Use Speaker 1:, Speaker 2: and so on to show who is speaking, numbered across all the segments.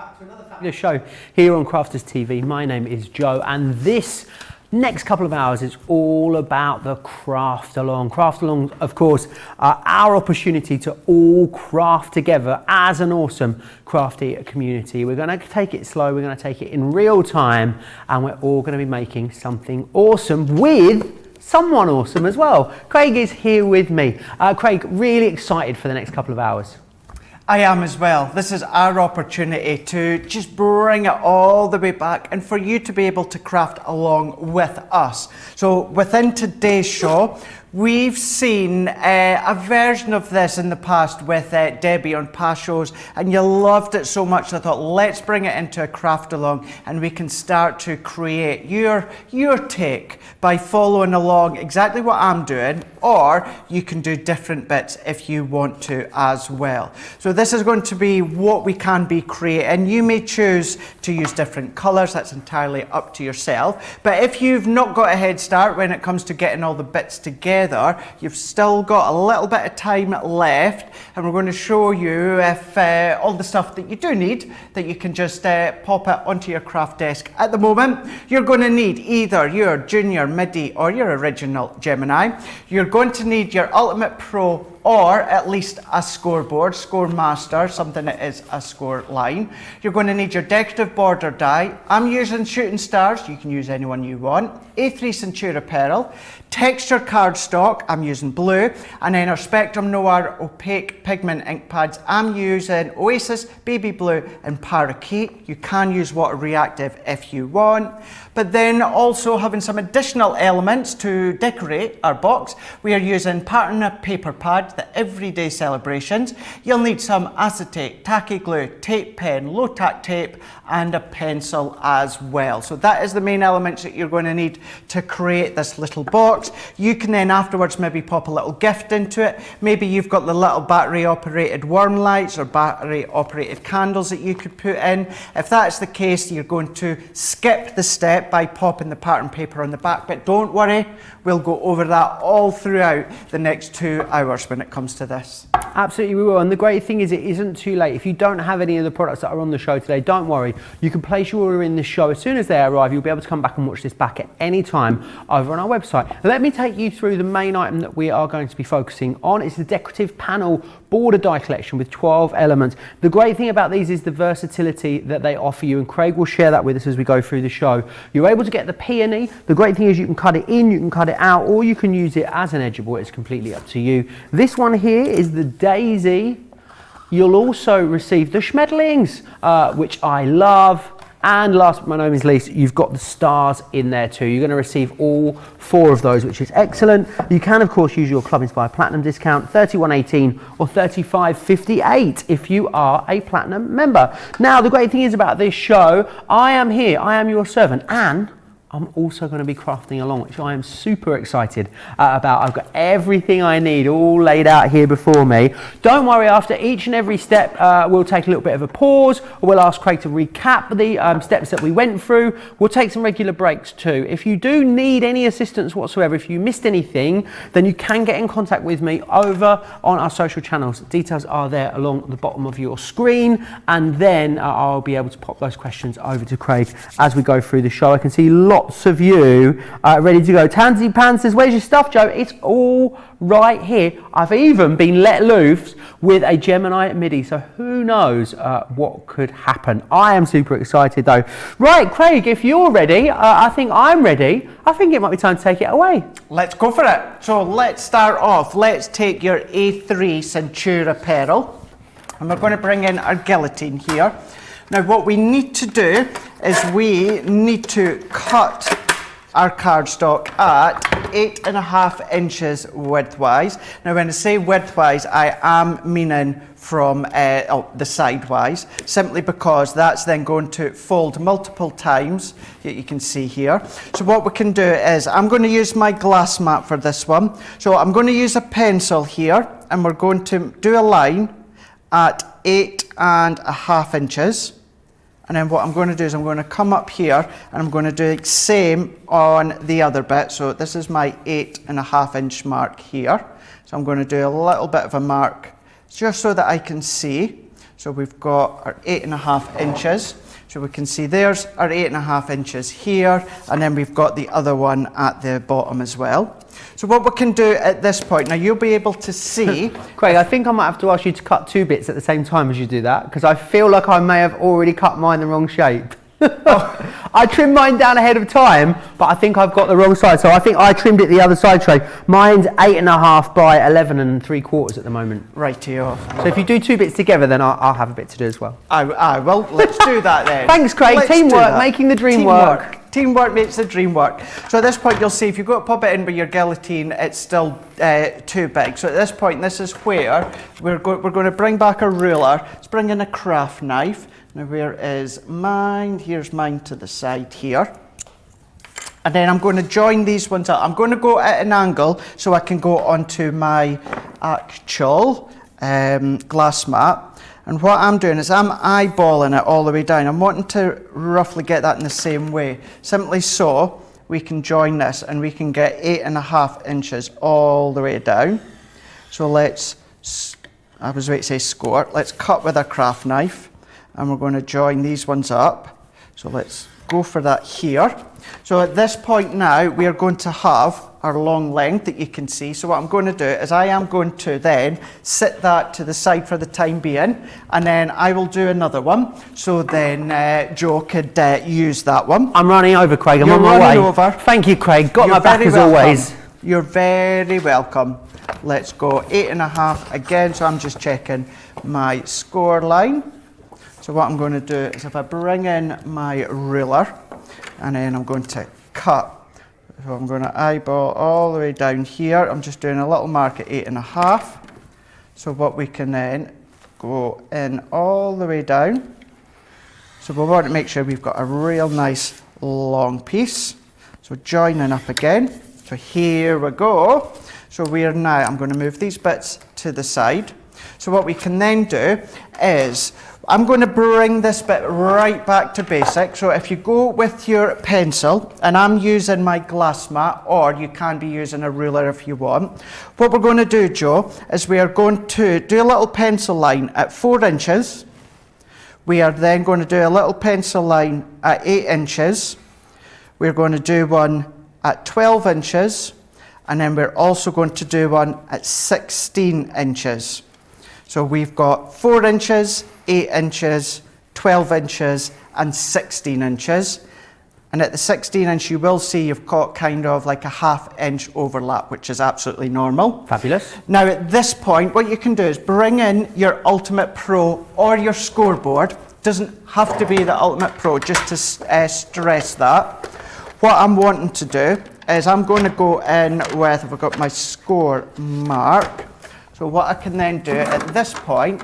Speaker 1: back to another fabulous show here on Crafters TV. My name is Joe, and this next couple of hours is all about the craft along. Craft alongs, of course, are our opportunity to all craft together as an awesome crafty community. We're going to take it slow, we're going to take it in real time, and we're all going to be making something awesome with someone awesome as well. Craig is here with me. Craig, really excited for the next couple of hours.
Speaker 2: I am as well. This is our opportunity to just bring it all the way back and for you to be able to craft along with us. So within today's show, we've seen a version of this in the past with Debbie on past shows, and you loved it so much. I thought, let's bring it into a craft along and we can start to create your take by following along exactly what I'm doing, or you can do different bits if you want to as well. So this is going to be what we can be creating. You may choose to use different colours, that's entirely up to yourself. But if you've not got a head start when it comes to getting all the bits together, you've still got a little bit of time left, and we're going to show you if all the stuff that you do need, that you can just pop it onto your craft desk. At the moment, you're going to need either your Junior, MIDI or your original Gemini. You're going to need your Ultimate Pro or at least a scoreboard, Score Master, something that is a score line. You're going to need your decorative border die. I'm using Shooting Stars, you can use any one you want. A3 Centura Pearl, texture cardstock, I'm using blue, and then our Spectrum Noir opaque pigment ink pads, I'm using Oasis, Baby Blue and Parakeet. You can use water reactive if you want. But then also having some additional elements to decorate our box, we are using pattern paper pad, the everyday celebrations. You'll need some acetate, tacky glue, tape pen, low tack tape and a pencil as well. So that is the main elements that you're going to need to create this little box. You can then afterwards maybe pop a little gift into it. Maybe you've got the little battery operated worm lights or battery operated candles that you could put in. If that's the case, you're going to skip the step by popping the pattern paper on the back, but don't worry, we'll go over that all throughout the next 2 hours when it comes to this.
Speaker 1: Absolutely, we will. And the great thing is, it isn't too late. If you don't have any of the products that are on the show today, don't worry. You can place your order in the show. As soon as they arrive, you'll be able to come back and watch this back at any time over on our website. Let me take you through the main item that we are going to be focusing on. It's the Decorative Panel Border Die Collection with 12 elements. The great thing about these is the versatility that they offer you, and Craig will share that with us as we go through the show. You're able to get the peony. The great thing is you can cut it in, you can cut it out, or you can use it as an edgeable. It's completely up to you. This one here is the Daisy. You'll also receive the Schmetterlings, which I love. And last but not least, you've got the stars in there too. You're going to receive all 4 of those, which is excellent. You can, of course, use your Club Inspire Platinum discount, $31.18 or $35.58 if you are a Platinum member. Now, the great thing is about this show, I am here, I am your servant, and I'm also going to be crafting along, which I am super excited about. I've got everything I need all laid out here before me. Don't worry, after each and every step, we'll take a little bit of a pause, or we'll ask Craig to recap the steps that we went through. We'll take some regular breaks too. If you do need any assistance whatsoever, if you missed anything, then you can get in contact with me over on our social channels. Details are there along the bottom of your screen, and then I'll be able to pop those questions over to Craig as we go through the show. I can see lots of you ready to go. Tansy Pan says, where's your stuff, Joe? It's all right here. I've even been let loose with a Gemini MIDI, so who knows what could happen. I am super excited though. Right, Craig, if you're ready, I think I'm ready. I think it might be time to take it away.
Speaker 2: Let's go for it. So let's start off. Let's take your A3 Centura Pearl, and we're going to bring in our guillotine here. Now what we need to do is we need to cut our cardstock at 8.5 inches widthwise. Now when I say widthwise, I am meaning from the sidewise, simply because that's then going to fold multiple times, you can see here. So what we can do is, I'm going to use my glass mat for this one. So I'm going to use a pencil here, and we're going to do a line at 8.5 inches. And then what I'm going to do is I'm going to come up here and I'm going to do the same on the other bit. So this is my 8.5 inch mark here. So I'm going to do a little bit of a mark just so that I can see. So we've got our 8.5 inches. So we can see there's our 8.5 inches here, and then we've got the other one at the bottom as well. So what we can do at this point, now you'll be able to see...
Speaker 1: Craig, I think I might have to ask you to cut 2 bits at the same time as you do that, because I feel like I may have already cut mine the wrong shape. I trimmed mine down ahead of time, but I think I've got the wrong side, so I think I trimmed it the other side, Trey. Mine's 8.5 by 11.75 at the moment.
Speaker 2: Rightio.
Speaker 1: So if you do 2 bits together, then I'll have a bit to do as well.
Speaker 2: Well, let's do that then.
Speaker 1: Thanks, Craig. Teamwork, making the dream work.
Speaker 2: Teamwork makes the dream work. So at this point, you'll see if you go to pop it in with your guillotine, it's still too big. So at this point, this is where we're going to bring back a ruler. Let's bring in a craft knife. Now where is mine? Here's mine to the side here. And then I'm going to join these ones up. I'm going to go at an angle so I can go onto my actual glass mat. And what I'm doing is I'm eyeballing it all the way down. I'm wanting to roughly get that in the same way. Simply so we can join this and we can get 8.5 inches all the way down. So let's, I was about to say score, let's cut with a craft knife. And we're going to join these ones up. So let's go for that here. So at this point now, we are going to have our long length that you can see. So what I'm going to do is I am going to then sit that to the side for the time being, and then I will do another one. So then Joe could use that one.
Speaker 1: I'm running over, Craig. I'm on my way. Over. Thank you, Craig. Got my back as always.
Speaker 2: You're very welcome. Let's go 8.5 again. So I'm just checking my score line. So what I'm going to do is if I bring in my ruler and then I'm going to cut. So I'm going to eyeball all the way down here. I'm just doing a little mark at 8.5. So what we can then go in all the way down. So we want to make sure we've got a real nice long piece. So joining up again. So here we go. So we are now, I'm going to move these bits to the side. So what we can then do is, I'm going to bring this bit right back to basic. So if you go with your pencil, and I'm using my glass mat, or you can be using a ruler if you want. What we're going to do, Joe, is we are going to do a little pencil line at 4 inches. We are then going to do a little pencil line at 8 inches. We're going to do one at 12 inches. And then we're also going to do one at 16 inches. So we've got 4 inches, 8 inches, 12 inches, and 16 inches. And at the 16 inch, you will see you've got kind of like a ½ inch overlap, which is absolutely normal.
Speaker 1: Fabulous. Now
Speaker 2: at this point, what you can do is bring in your Ultimate Pro or your scoreboard. Doesn't have to be the Ultimate Pro, just to stress that. What I'm wanting to do is I'm going to go in with, I've got my score mark. So what I can then do at this point,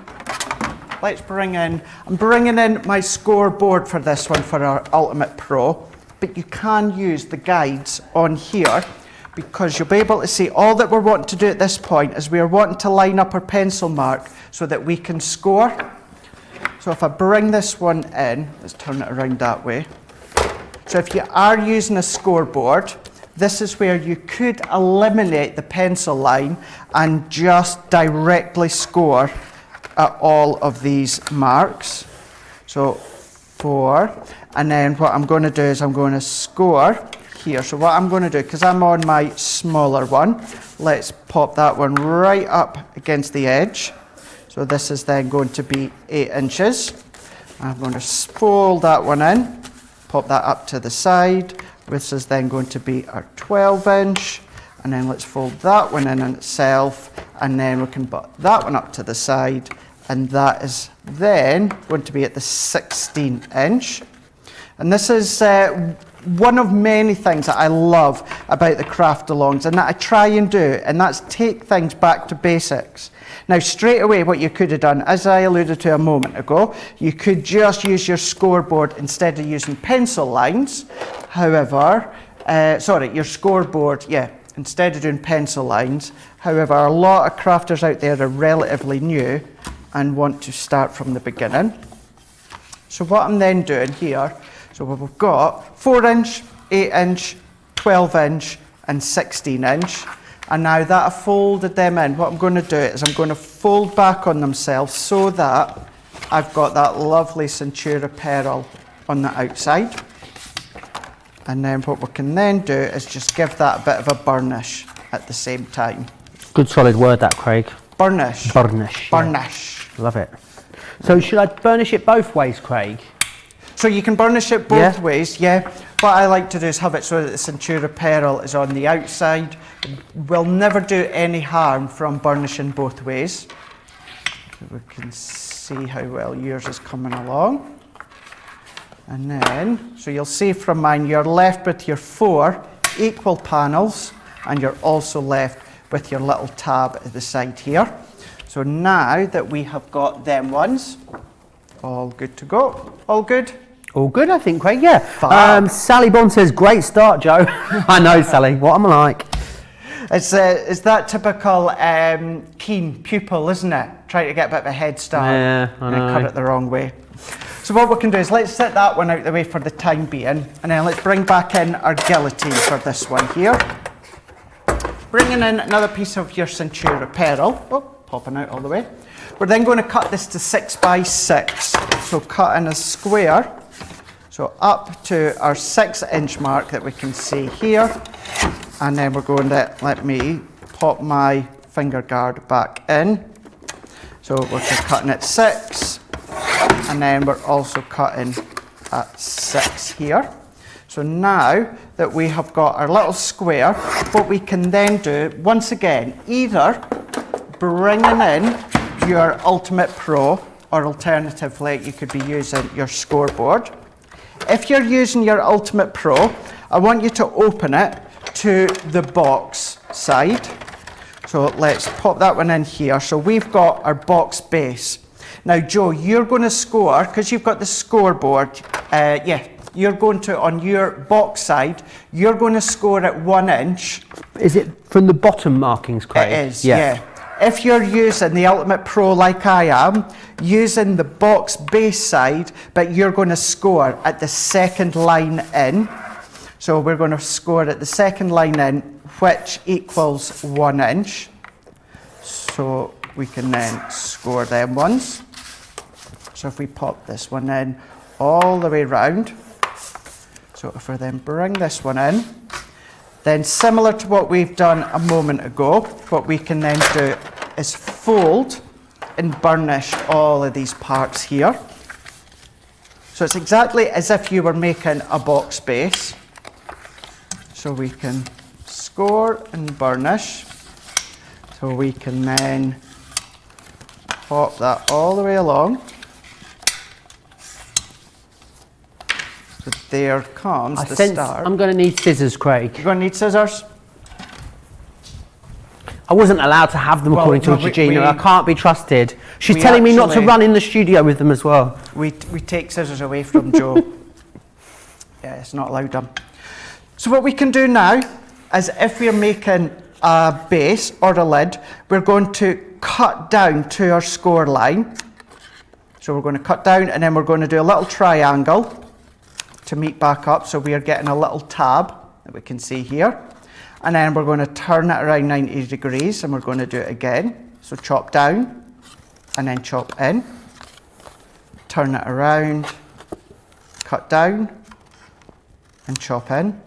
Speaker 2: let's bring in, I'm bringing in my scoreboard for this one for our Ultimate Pro, but you can use the guides on here because you'll be able to see all that we're wanting to do at this point is we are wanting to line up our pencil mark so that we can score. So if I bring this one in, let's turn it around that way. So if you are using a scoreboard, this is where you could eliminate the pencil line and just directly score at all of these marks. So 4, and then what I'm going to do is I'm going to score here. So what I'm going to do, because I'm on my smaller one, let's pop that one right up against the edge. So this is then going to be 8 inches. I'm going to fold that one in, pop that up to the side. This is then going to be our 12 inch, and then let's fold that one in itself, and then we can put that one up to the side, and that is then going to be at the 16 inch. And this is one of many things that I love about the craft alongs, and that I try and do, and that's take things back to basics. Now straight away what you could have done, as I alluded to a moment ago, you could just use your scoreboard instead of using pencil lines. However, your scoreboard, instead of doing pencil lines. However, a lot of crafters out there are relatively new and want to start from the beginning. So what I'm then doing here, so we've got 4 inch, 8 inch, 12 inch, and 16 inch. And now that I've folded them in, what I'm going to do is I'm going to fold back on themselves so that I've got that lovely Centura Pearl on the outside. And then what we can then do is just give that a bit of a burnish at the same time.
Speaker 1: Good solid word that, Craig.
Speaker 2: Burnish.
Speaker 1: Burnish. Yeah.
Speaker 2: Burnish.
Speaker 1: Love it. So should I burnish it both ways, Craig?
Speaker 2: So you can burnish it both ways, yeah. What I like to do is have it so that the Centura Pearl is on the outside. Will never do any harm from burnishing both ways. So we can see how well yours is coming along. And then, so you'll see from mine, you're left with your 4 equal panels, and you're also left with your little tab at the side here. So now that we have got them ones, all good to go. All good?
Speaker 1: All good, I think, Craig, yeah.
Speaker 2: Fab.
Speaker 1: Sally Bond says, great start, Joe. I know, Sally, what am I like?
Speaker 2: It's that typical keen pupil, isn't it? Trying to get a bit of a head start
Speaker 1: Yeah, I know.
Speaker 2: and cut it the wrong way. So what we can do is let's set that one out the way for the time being, and then let's bring back in our guillotine for this one here. Bringing in another piece of your Centura Pearl. Oh, popping out all the way. We're then going to cut this to 6 by 6. So cut in a square. So up to our 6-inch mark that we can see here. And then we're going to, let me pop my finger guard back in. So we're just cutting at 6. And then we're also cutting at 6 here. So now that we have got our little square, what we can then do, once again, either bringing in your Ultimate Pro, or alternatively you could be using your scoreboard. If you're using your Ultimate Pro, I want you to open it to the box side. So let's pop that one in here. So we've got our box base. Now Joe, you're going to score, because you've got the scoreboard, you're going to, on your box side, you're going to score at 1 inch.
Speaker 1: Is it from the bottom markings, Craig?
Speaker 2: It is, yeah. If you're using the Ultimate Pro like I am, using the box base side, but you're going to score at the second line in. So we're going to score at the second line in, which equals 1 inch. So we can then score them ones. So if we pop this one in all the way round, so if we then bring this one in, then similar to what we've done a moment ago, what we can then do is fold and burnish all of these parts here. So it's exactly as if you were making a box base. So we can score and burnish. So we can then pop that all the way along. So there comes the start.
Speaker 1: I'm going to need scissors, Craig.
Speaker 2: You're going to need scissors?
Speaker 1: I wasn't allowed to have them according to Georgina. I can't be trusted. She's telling me not to run in the studio with them as well.
Speaker 2: We take scissors away from Joe. Yeah, it's not allowed them. So what we can do now is if we're making a base or a lid, we're going to cut down to our score line. So we're going to cut down and then we're going to do a little triangle to meet back up. So we are getting a little tab that we can see here. And then we're going to turn it around 90 degrees and we're going to do it again. So chop down and then chop in. Turn it around, cut down and chop in.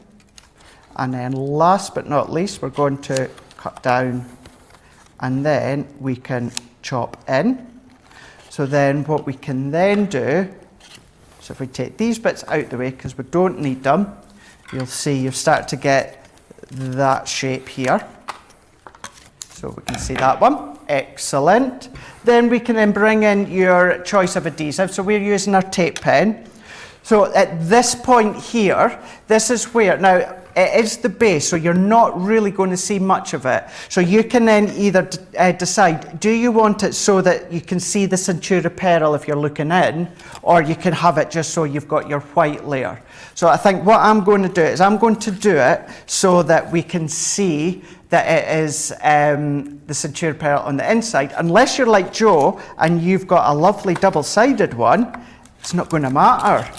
Speaker 2: And then last but not least, we're going to cut down and then we can chop in. So then what we can then do, so if we take these bits out the way because we don't need them, you'll see you start to get that shape here. So we can see that one. Excellent. Then we can then bring in your choice of adhesive. So we're using our tape pen. So at this point here, this is where, now it is the base, so you're not really going to see much of it. So you can then either decide, do you want it so that you can see the Centura Pearl if you're looking in, or you can have it just so you've got your white layer. So I think what I'm going to do is I'm going to do it so that we can see that it is the Centura Pearl on the inside. Unless you're like Joe and you've got a lovely double-sided one, it's not going to matter.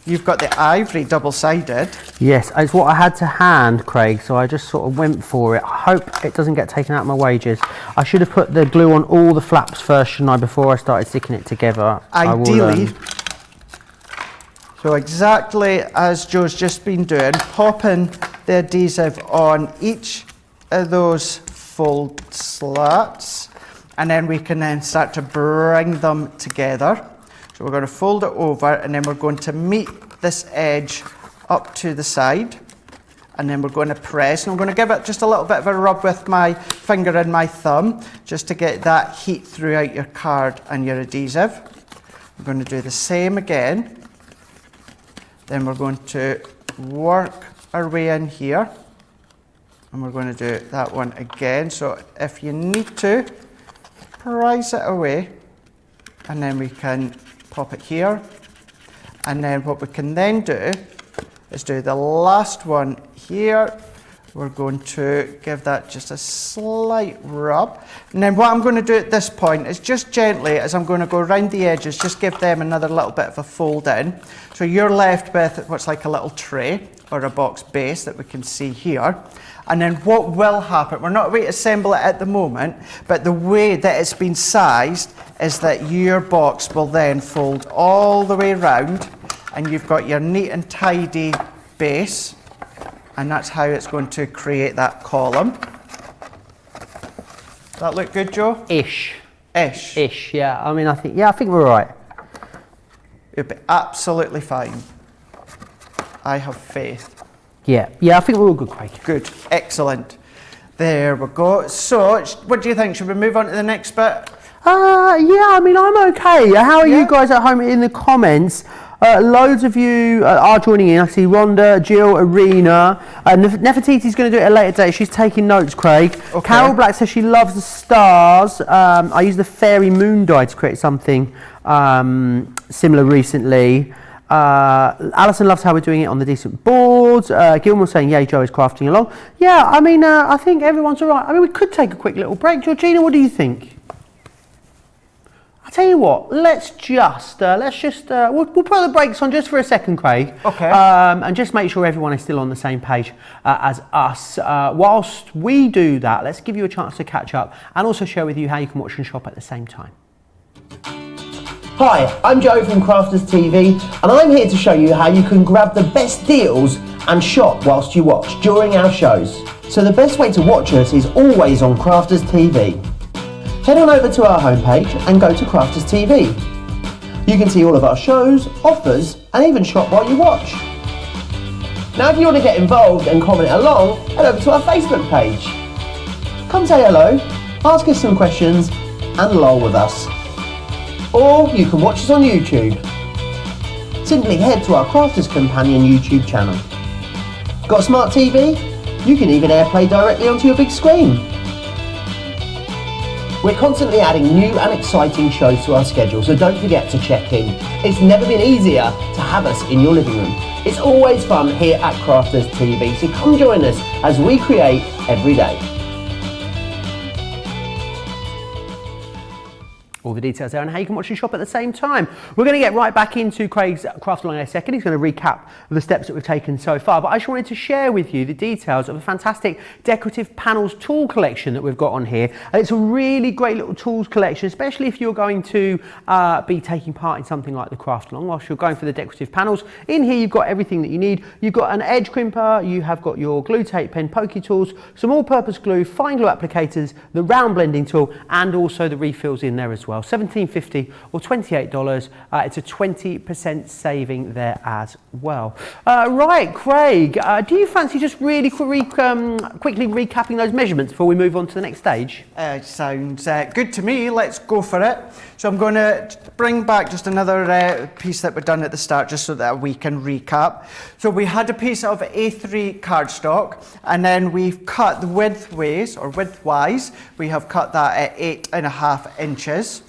Speaker 2: you've got the ivory double-sided.
Speaker 1: Yes, it's what I had to hand, Craig, so I just sort of went for it. I hope it doesn't get taken out of my wages. I should have put the glue on all the flaps first, shouldn't I, before I started sticking it together.
Speaker 2: Ideally, so exactly as Joe's just been doing, popping the adhesive on each of those fold slats, and then we can then start to bring them together. So we're going to fold it over, and then we're going to meet this edge up to the side, and then we're going to press, and I'm going to give it just a little bit of a rub with my finger and my thumb just to get that heat throughout your card and your adhesive. We're going to do the same again. Then we're going to work our way in here, and we're going to do that one again. So if you need to, prise it away, and then we can pop it here. And then what we can then do is do the last one here. We're going to give that just a slight rub. And then what I'm going to do at this point is just gently, as I'm going to go around the edges, just give them another little bit of a fold in. So you're left with what's like a little tray or a box base that we can see here. And then what will happen, we're not going to assemble it at the moment, but the way that it's been sized is that your box will then fold all the way around, and you've got your neat and tidy base. And that's how it's going to create that column. Does that look good, Joe?
Speaker 1: Ish.
Speaker 2: Ish.
Speaker 1: Ish, yeah. I mean, I think we're right.
Speaker 2: It'll be absolutely fine. I have faith.
Speaker 1: Yeah, I think we're all good, Craig.
Speaker 2: Good, excellent. There we go. So, what do you think? Should we move on to the next bit?
Speaker 1: Yeah, I mean, I'm okay. How are you guys at home in the comments? Loads of you are joining in. I see Rhonda, Jill, Arena. Nefertiti's going to do it at a later date. She's taking notes, Craig. Okay. Carol Black says she loves the stars. I used the fairy moon dye to create something similar recently. Alison loves how we're doing it on the decent boards. Gilmore's saying, yay, Joe is crafting along. Yeah, I mean, I think everyone's all right. I mean, we could take a quick little break. Georgina, what do you think? I'll tell you what, let's just we'll put the brakes on just for a second, Craig.
Speaker 2: Okay.
Speaker 1: And just make sure everyone is still on the same page as us. Whilst we do that, let's give you a chance to catch up and also share with you how you can watch and shop at the same time. Hi, I'm Joe from Crafters TV, and I'm here to show you how you can grab the best deals and shop whilst you watch during our shows. So the best way to watch us is always on Crafters TV. Head on over to our homepage and go to Crafters TV. You can see all of our shows, offers, and even shop while you watch. Now if you want to get involved and comment along, head over to our Facebook page. Come say hello, ask us some questions, and lol with us. Or you can watch us on YouTube. Simply head to our Crafters Companion YouTube channel. Got a smart TV? You can even AirPlay directly onto your big screen. We're constantly adding new and exciting shows to our schedule, so don't forget to check in. It's never been easier to have us in your living room. It's always fun here at Crafters TV, so come join us as we create every day. All the details there on how you can watch and shop at the same time. We're going to get right back into Craig's craft along in a second. He's going to recap the steps that we've taken so far, but I just wanted to share with you the details of a fantastic decorative panels tool collection that we've got on here. And it's a really great little tools collection, especially if you're going to be taking part in something like the craft along whilst you're going for the decorative panels. In here you've got everything that you need. You've got an edge crimper, you have got your glue tape pen, pokey tools, some all-purpose glue, fine glue applicators, the round blending tool, and also the refills in there as well. $17.50 or $28. It's a 20% saving there as well. Right, Craig, do you fancy just really quickly recapping those measurements before we move on to the next stage?
Speaker 2: Sounds good to me. Let's go for it. So I'm going to bring back just another piece that we've done at the start just so that we can recap. So we had a piece of A3 cardstock, and then we've cut the widthwise, we have cut that at 8.5 inches.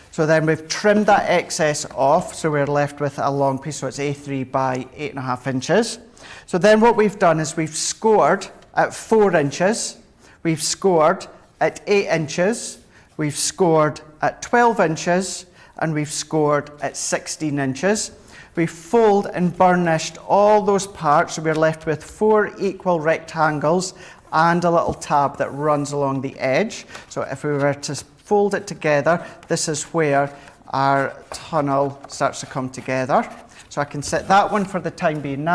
Speaker 2: So then we've trimmed that excess off, so we're left with a long piece, so it's A3 by 8.5 inches. So then what we've done is we've scored at 4 inches, we've scored at 8 inches, we've scored at 12 inches, and we've scored at 16 inches. we fold and burnished all those parts, so we're left with 4 equal rectangles and a little tab that runs along the edge. So if we were to fold it together, this is where our tunnel starts to come together. So I can set that one for the time being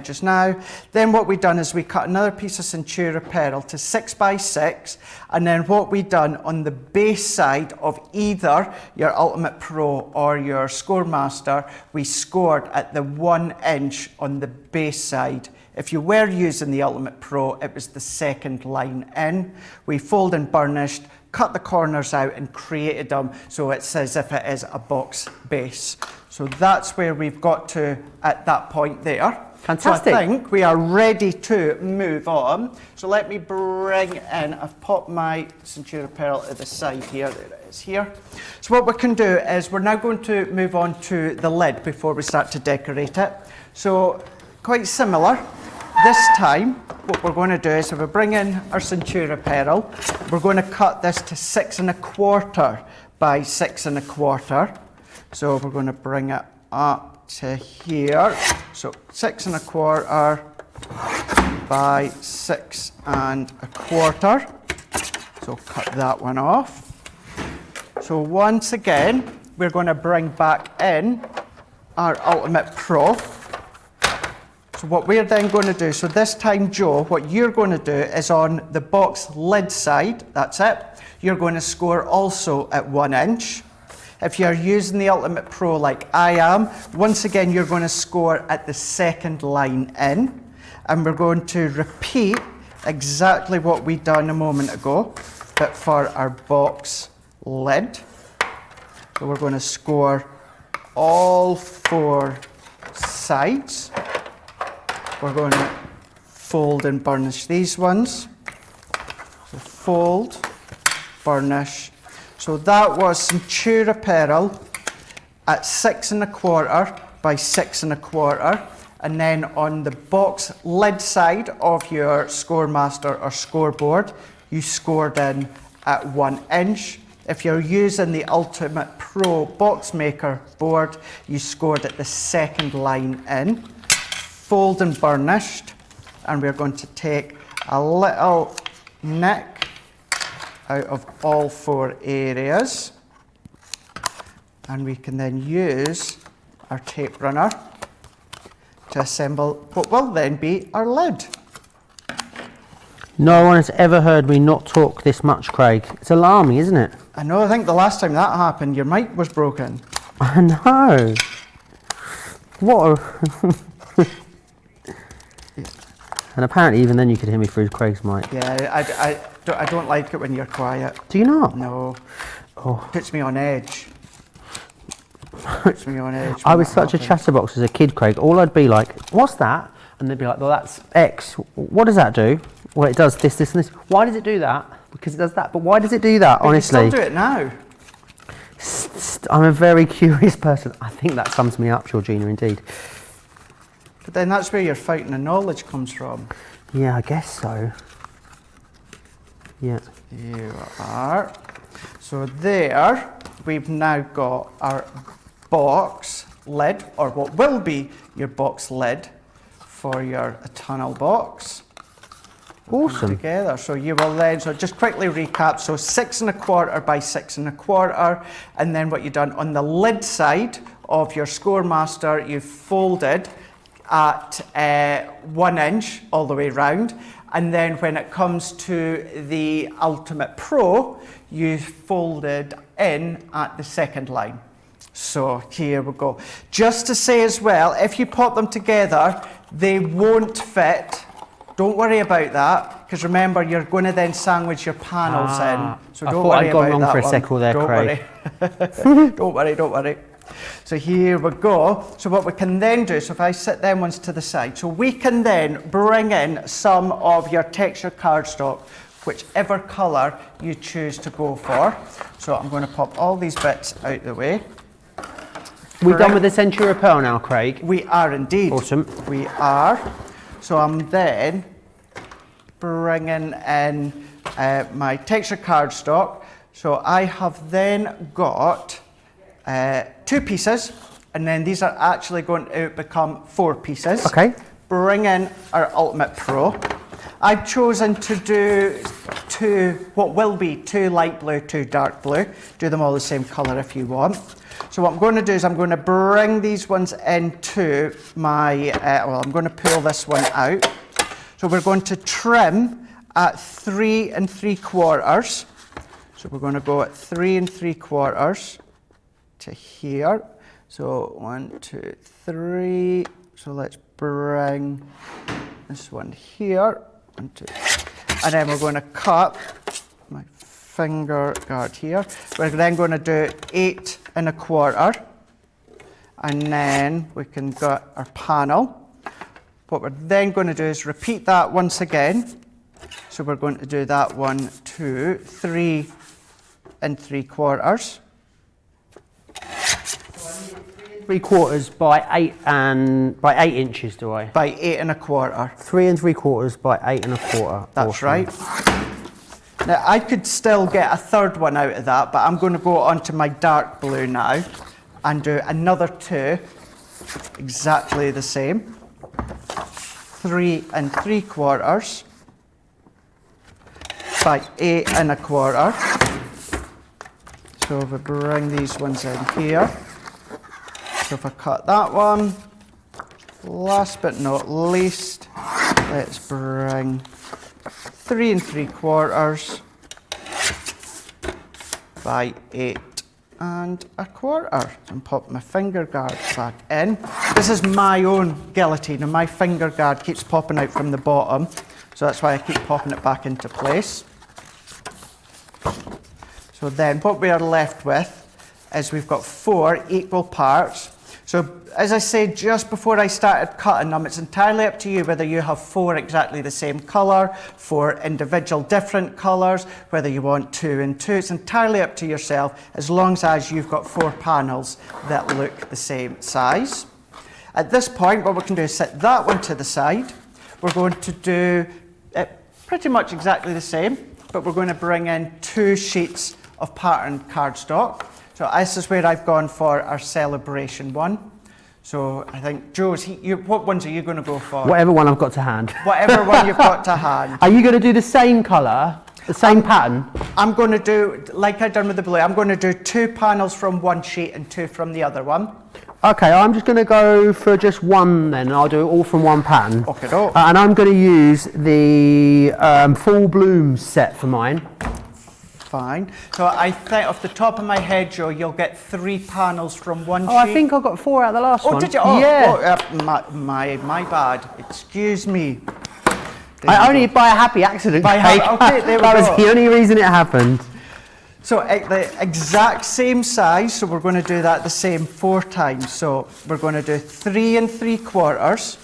Speaker 2: just now. Then what we've done is we cut another piece of Centura Pearl to 6 by 6, and then what we've done on the base side of either your Ultimate Pro or your Scoremaster, we scored at the 1 inch on the base side. If you were using the Ultimate Pro, it was the second line in. We fold and burnished, cut the corners out and created them so it's as if it is a box base. So that's where we've got to at that point there.
Speaker 1: Fantastic.
Speaker 2: So I think we are ready to move on. So let me bring in, I've popped my Centura Pearl at the side here, there it is here. So what we can do is we're now going to move on to the lid before we start to decorate it. So quite similar. This time, what we're going to do is if we bring in our Centura Pearl, we're going to cut this to 6 1/4 by 6 1/4. So we're going to bring it up to here. So 6 1/4 by 6 1/4. So cut that one off. So once again, we're going to bring back in our Ultimate Pro. So what we're then going to do, so this time, Joe, what you're going to do is on the box lid side, that's it, you're going to score also at 1 inch. If you're using the Ultimate Pro like I am, once again, you're going to score at the second line in. And we're going to repeat exactly what we done a moment ago, but for our box lid. So we're going to score all 4 sides. We're going to fold and burnish these ones. So fold, burnish. So that was Centura Pearl at 6 1/4 by 6 1/4. And then on the box lid side of your Scoremaster or scoreboard, you scored in at 1 inch. If you're using the Ultimate Pro box maker board, you scored at the second line in. Fold and burnished, and we're going to take a little nick out of all 4 areas, and we can then use our tape runner to assemble what will then be our lid.
Speaker 1: No one has ever heard me not talk this much, Craig. It's alarming, isn't it?
Speaker 2: I know, I think the last time that happened, your mic was broken.
Speaker 1: I know. What a... And apparently even then you could hear me through Craig's mic.
Speaker 2: Yeah, I don't like it when you're quiet.
Speaker 1: Do you not?
Speaker 2: No.
Speaker 1: Oh.
Speaker 2: Puts me on edge. Puts me on edge.
Speaker 1: I was such a chatterbox as a kid, Craig. All I'd be like, what's that? And they'd be like, well, that's X. What does that do? Well, it does this, this, and this. Why does it do that? Because it does that. But why does it do that, honestly?
Speaker 2: You still do it now.
Speaker 1: I'm a very curious person. I think that sums me up, Georgina, indeed.
Speaker 2: But then that's where your fountain of knowledge comes from.
Speaker 1: Yeah, I guess so. Yeah.
Speaker 2: You are. So there, we've now got our box lid, or what will be your box lid for your tunnel box.
Speaker 1: Awesome.
Speaker 2: Together. So you will then, so just quickly recap, so 6 1/4 by 6 1/4, and then what you've done on the lid side of your Scoremaster, you've folded at 1 inch all the way round, and then when it comes to the Ultimate Pro, you folded in at the second line. So here we go. Just to say as well, if you pop them together, they won't fit. Don't worry about that, because remember, you're going to then sandwich your panels in. So don't worry about that. I thought I'd gone wrong for a second there, Craig. Don't worry, don't worry. So here we go. So what we can then do, so if I set them ones to the side, so we can then bring in some of your texture cardstock, whichever colour you choose to go for. So I'm going to pop all these bits out the way.
Speaker 1: We're done with the Centura Pearl now, Craig?
Speaker 2: We are indeed.
Speaker 1: Awesome.
Speaker 2: We are. So I'm then bringing in my texture cardstock. So I have then got 2 pieces and then these are actually going to become 4 pieces.
Speaker 1: Okay.
Speaker 2: Bring in our Ultimate Pro. I've chosen to do what will be 2 light blue, 2 dark blue. Do them all the same colour if you want. So what I'm going to do is I'm going to bring these ones into my, I'm going to pull this one out. So we're going to trim at 3 3/4. So we're going to go at 3 3/4 to here. So 1, 2, 3. So let's bring this one here. 1, 2. And then we're going to cut my finger guard here. We're then going to do 8 1/4. And then we can get our panel. What we're then going to do is repeat that once again. So we're going to do that 1, 2, 3 3/4.
Speaker 1: 3/4 by 8 inches, do I?
Speaker 2: By 8 1/4.
Speaker 1: 3 3/4 by 8 1/4.
Speaker 2: That's
Speaker 1: awesome.
Speaker 2: right. Now I could still get a third one out of that, but I'm going to go on to my dark blue now and do another 2, exactly the same. 3 3/4 by 8 1/4. So if we bring these ones in here. So if I cut that one, last but not least, let's bring 3 3/4 by 8 1/4 and pop my finger guard back in. This is my own guillotine and my finger guard keeps popping out from the bottom, so that's why I keep popping it back into place. So then what we are left with is we've got 4 equal parts. So as I said just before I started cutting them, it's entirely up to you whether you have 4 exactly the same colour, 4 individual different colours, whether you want 2 and 2. It's entirely up to yourself as long as you've got 4 panels that look the same size. At this point, what we can do is set that one to the side. We're going to do it pretty much exactly the same, but we're going to bring in 2 sheets of patterned cardstock. So this is where I've gone for our celebration one. So I think, Joe's, what ones are you going to go for?
Speaker 1: Whatever one I've got to hand.
Speaker 2: Whatever one you've got to hand.
Speaker 1: Are you going to do the same colour, the same pattern?
Speaker 2: I'm going to do, like I've done with the blue, I'm going to do 2 panels from one sheet and 2 from the other one.
Speaker 1: Okay, I'm just going to go for just one then. I'll do it all from one pattern.
Speaker 2: Okay,
Speaker 1: and I'm going to use the Full Blooms set for mine.
Speaker 2: Fine. So I think off the top of my head, Joe, you'll get 3 panels from one sheet.
Speaker 1: Oh, I think I got 4 out of the last one.
Speaker 2: Oh, did you? Oh,
Speaker 1: yeah.
Speaker 2: Oh, my bad. Excuse me.
Speaker 1: I only by a happy accident.
Speaker 2: Okay, there we
Speaker 1: That
Speaker 2: go.
Speaker 1: was the only reason it happened.
Speaker 2: So the exact same size, so we're going to do that the same 4 times. So we're going to do 3 3/4.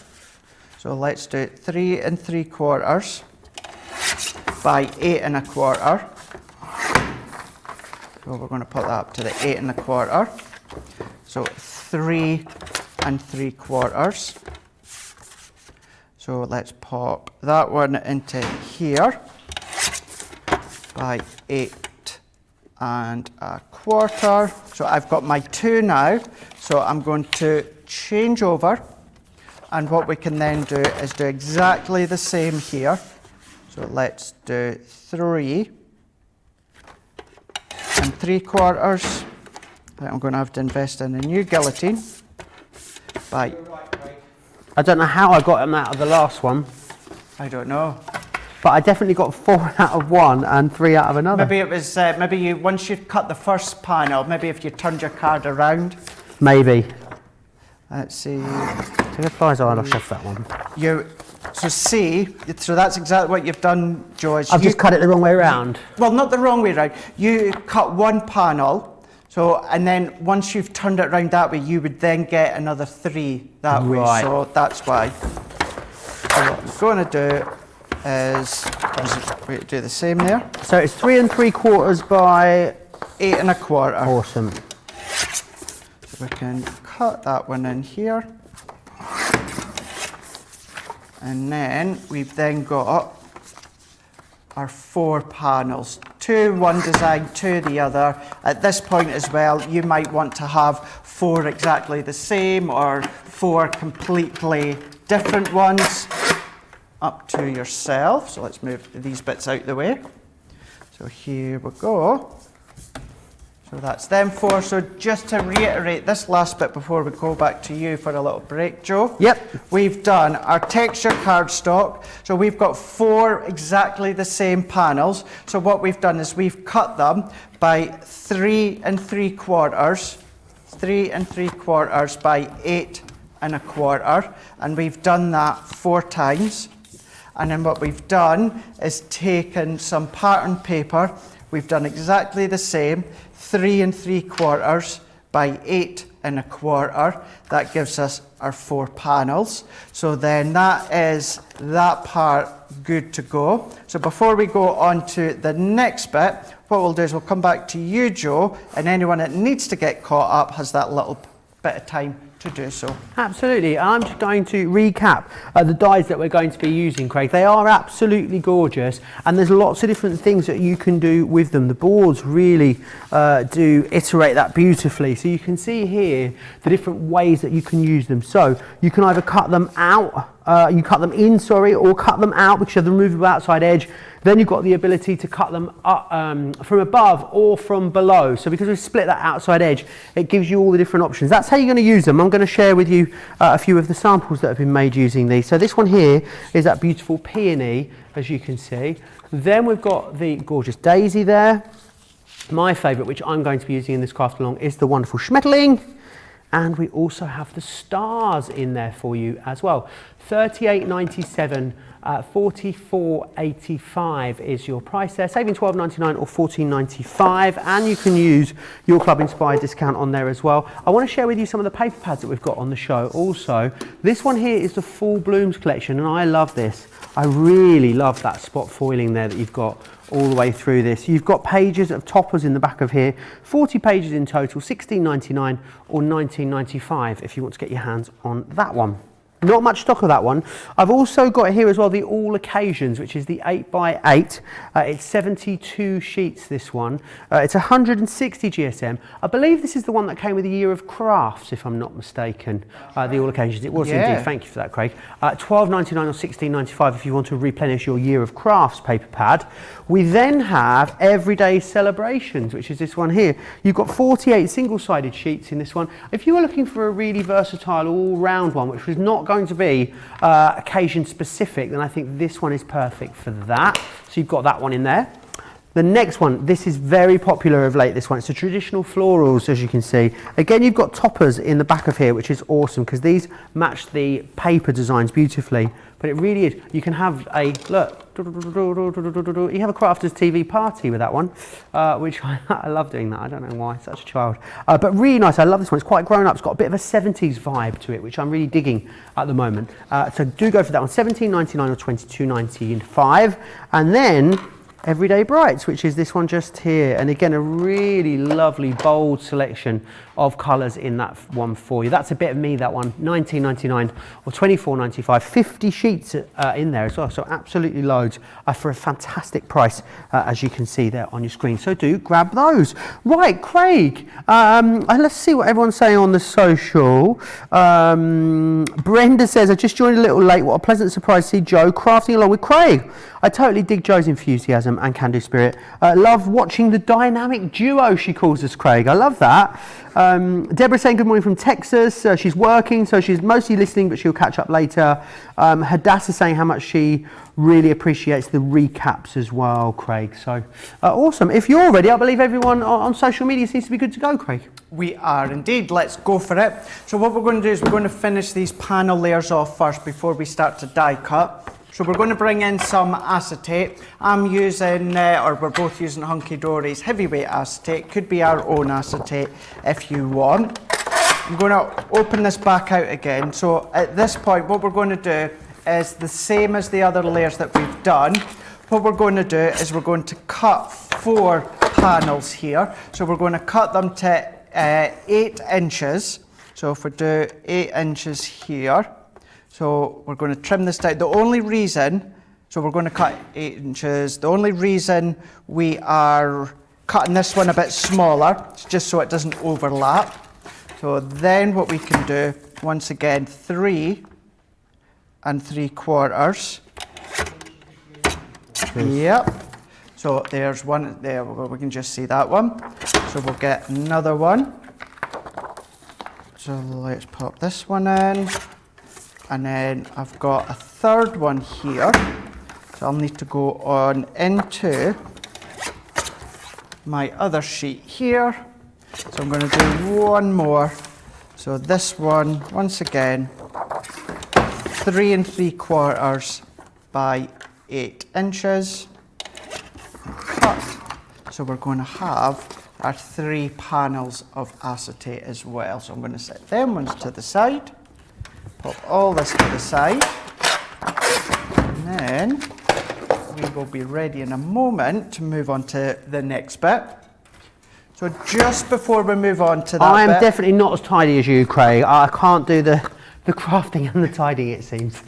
Speaker 2: So let's do 3 3/4 by 8 1/4. So we're going to put that up to the 8 1/4. So 3 3/4. So let's pop that one into here by 8 1/4. So I've got my 2 now. So I'm going to change over, and what we can then do is do exactly the same here. So let's do 3 3/4. I think I'm going to have to invest in a new guillotine. By,
Speaker 1: I don't know how I got them out of the last one,
Speaker 2: I don't know.
Speaker 1: but I definitely got 4 out of one and 3 out of another.
Speaker 2: Maybe it was, maybe you, once you'd cut the first panel, maybe if you turned your card around.
Speaker 1: Maybe.
Speaker 2: Let's see.
Speaker 1: So the pliers are, I'll shove that one.
Speaker 2: So that's exactly what you've done, Joe.
Speaker 1: I've just cut it the wrong way around.
Speaker 2: Well, not the wrong way around. You cut one panel, and then once you've turned it around that way, you would then get another 3 that way.
Speaker 1: Right.
Speaker 2: So that's why. So what I'm going to do is we do the same there.
Speaker 1: So it's 3 3/4 by
Speaker 2: 8 1/4.
Speaker 1: Awesome.
Speaker 2: So we can cut that one in here. And then we've then got our 4 panels to one design to the other. At this point as well, you might want to have 4 exactly the same or 4 completely different ones. Up to yourself. So let's move these bits out the way. So here we go. So that's them 4. So just to reiterate this last bit before we go back to you for a little break, Joe.
Speaker 1: Yep.
Speaker 2: We've done our texture cardstock. So we've got 4 exactly the same panels. So what we've done is we've cut them by 3 3/4, 3 3/4 by 8 1/4, and we've done that 4 times. And then what we've done is taken some pattern paper. We've done exactly the same, 3 3/4 by 8 1/4. That gives us our 4 panels. So then that is that part good to go. So before we go on to the next bit, what we'll do is we'll come back to you, Joe, and anyone that needs to get caught up has that little bit of time to do so.
Speaker 1: Absolutely. I'm just going to recap the dies that we're going to be using, Craig. They are absolutely gorgeous, and there's lots of different things that you can do with them. The boards really do iterate that beautifully. So you can see here the different ways that you can use them. So you can either cut them out, you cut them in, sorry, or cut them out because you have the removable outside edge. Then you've got the ability to cut them up, from above or from below. So because we've split that outside edge, it gives you all the different options. That's how you're going to use them. I'm going to share with you a few of the samples that have been made using these. So this one here is that beautiful peony, as you can see. Then we've got the gorgeous daisy there. My favourite, which I'm going to be using in this craft along, is the wonderful Schmetterling. And we also have the stars in there for you as well. $38.97, $44.85 is your price there, saving $12.99 or $14.95, and you can use your Club Inspired discount on there as well. I want to share with you some of the paper pads that we've got on the show also. This one here is the Fall Blooms collection, and I love this. I really love that spot foiling there that you've got all the way through this. You've got pages of toppers in the back of here, 40 pages in total, $16.99 or $19.95 if you want to get your hands on that one. Not much stock of that one. I've also got here as well the All Occasions, which is the 8x8. It's 72 sheets, this one. It's 160 GSM. I believe this is the one that came with a year of crafts, if I'm not mistaken. The All Occasions. It was indeed. Thank you for that, Craig. $12.99 or $16.95 if you want to replenish your year of crafts paper pad. We then have Everyday Celebrations, which is this one here. You've got 48 single-sided sheets in this one. If you were looking for a really versatile all-round one, which was not going to be occasion specific, then I think this one is perfect for that. So you've got that one in there. The next one, this is very popular of late, this one. It's a traditional florals, as you can see. Again, you've got toppers in the back of here, which is awesome because these match the paper designs beautifully. But it really is. You can have a, look, you have a crafters TV party with that one, which I love doing that. I don't know why, such a child. But really nice. I love this one. It's quite grown up. It's got a bit of a 70s vibe to it, which I'm really digging at the moment. So do go for that one. $17.99 or $22.95. And then Everyday Brights, which is this one just here, and again a really lovely bold selection of colours in that one for you. That's a bit of me, that one. $19.99 or $24.95. 50 sheets in there as well, so absolutely loads for a fantastic price, as you can see there on your screen. So do grab those. Right, Craig, let's see what everyone's saying on the social. Brenda says, I just joined a little late. What a pleasant surprise to see Joe crafting along with Craig. I totally dig Joe's enthusiasm and can-do spirit. Love watching the dynamic duo, she calls us, Craig. I love that. Deborah saying good morning from Texas. She's working, so she's mostly listening, but she'll catch up later. Hadassah saying how much she really appreciates the recaps as well, Craig. So awesome. If you're ready, I believe everyone on social media seems to be good to go, Craig.
Speaker 2: We are indeed. Let's go for it. So what we're going to do is we're going to finish these panel layers off first before we start to die cut. So we're going to bring in some acetate. I'm using, or we're both using Hunky Dory's heavyweight acetate. Could be our own acetate if you want. I'm going to open this back out again. So at this point, what we're going to do is the same as the other layers that we've done. What we're going to do is we're going to cut 4 panels here. So we're going to cut them to 8 inches. So if we do 8 inches here, so we're going to trim this down. The only reason So we're going to cut 8 inches. The only reason we are cutting this one a bit smaller is just so it doesn't overlap. So then what we can do, once again, 3 3/4. Yep. So there's one there, we can just see that one. So we'll get another one. So let's pop this one in. And then I've got a third one here. So I'll need to go on into my other sheet here. So I'm going to do one more. So this one, once again, 3 3/4 by 8 inches. Cut. So we're going to have our 3 panels of acetate as well. So I'm going to set them ones to the side. Pop all this to the side. And then we will be ready in a moment to move on to the next bit. So just before we move on to that
Speaker 1: I am
Speaker 2: bit,
Speaker 1: definitely not as tidy as you, Craig. I can't do the crafting and the tidying, it seems.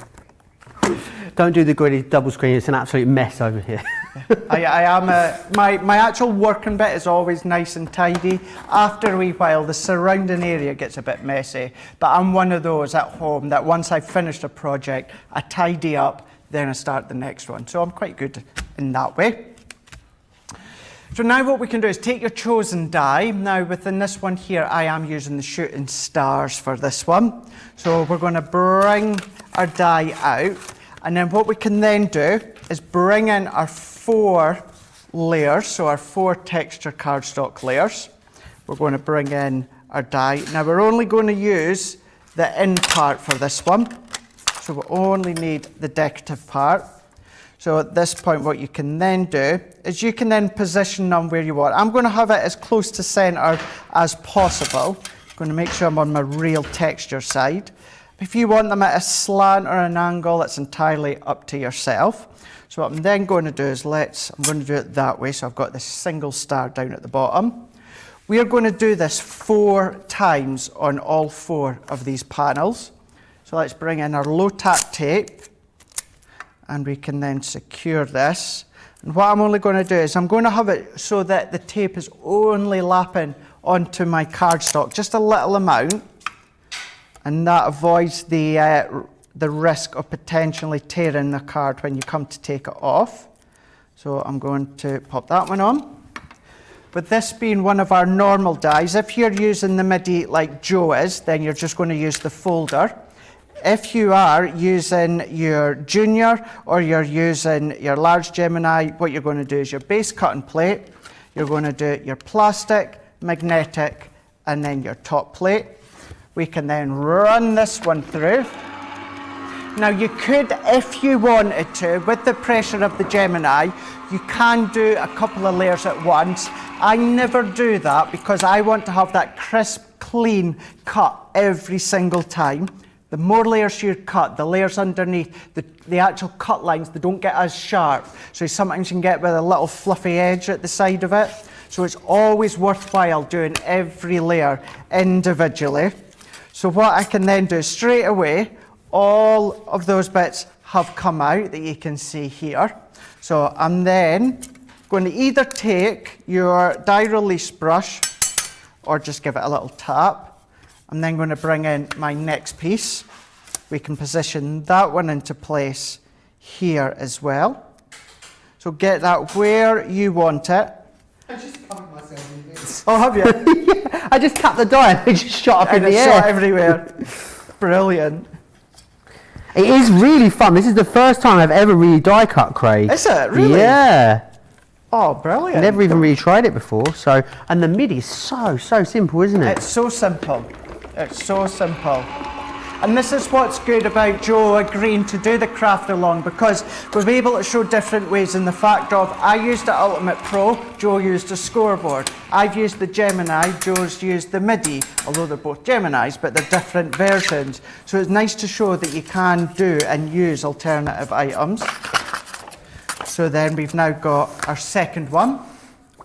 Speaker 1: Don't do the gritty double screen, it's an absolute mess over here.
Speaker 2: I am my actual working bit is always nice and tidy. After a wee while, the surrounding area gets a bit messy. But I'm one of those at home that once I've finished a project, I tidy up, then I start the next one. So I'm quite good in that way. So now what we can do is take your chosen die. Now within this one here, I am using the shooting stars for this one. So we're going to bring our die out. And then what we can then do is bring in our 4 layers, so our 4 texture cardstock layers. We're going to bring in our die. Now we're only going to use the in part for this one. So we only need the decorative part. So at this point what you can then do is you can then position them where you want. I'm going to have it as close to centre as possible. I'm going to make sure I'm on my real texture side. If you want them at a slant or an angle, it's entirely up to yourself. So what I'm then going to do is I'm going to do it that way. So I've got this single star down at the bottom. We are going to do this 4 times on all 4 of these panels. So let's bring in our low tack tape and we can then secure this. And what I'm only going to do is I'm going to have it so that the tape is only lapping onto my cardstock, just a little amount. And that avoids the risk of potentially tearing the card when you come to take it off. So I'm going to pop that one on. With this being one of our normal dies, if you're using the MIDI like Joe is, then you're just going to use the folder. If you are using your junior or you're using your large Gemini, what you're going to do is your base cut and plate. You're going to do your plastic, magnetic, and then your top plate. We can then run this one through. Now you could, if you wanted to, with the pressure of the Gemini, you can do a couple of layers at once. I never do that because I want to have that crisp, clean cut every single time. The more layers you cut, the layers underneath, the actual cut lines, they don't get as sharp. So sometimes you can get with a little fluffy edge at the side of it. So it's always worthwhile doing every layer individually. So what I can then do straight away, all of those bits have come out that you can see here. So I'm then going to either take your die release brush or just give it a little tap. I'm then going to bring in my next piece. We can position that one into place here as well. So get that where you want it.
Speaker 3: I just covered myself in this.
Speaker 2: Oh, have you?
Speaker 1: Yeah, I just tapped the die and it just shot up in
Speaker 2: And
Speaker 1: the
Speaker 2: it's
Speaker 1: air.
Speaker 2: shot everywhere. Brilliant.
Speaker 1: It is really fun. This is the first time I've ever really die cut, Craig.
Speaker 2: Is it? Really?
Speaker 1: Yeah.
Speaker 2: Oh, brilliant.
Speaker 1: Never even really tried it before. So, and the MIDI is so simple, isn't it?
Speaker 2: It's so simple. It's so simple. And this is what's good about Joe agreeing to do the craft along, because we'll be able to show different ways in the fact of I used the Ultimate Pro, Joe used the scoreboard. I've used the Gemini, Joe's used the MIDI, although they're both Geminis, but they're different versions. So it's nice to show that you can do and use alternative items. So then we've now got our second one,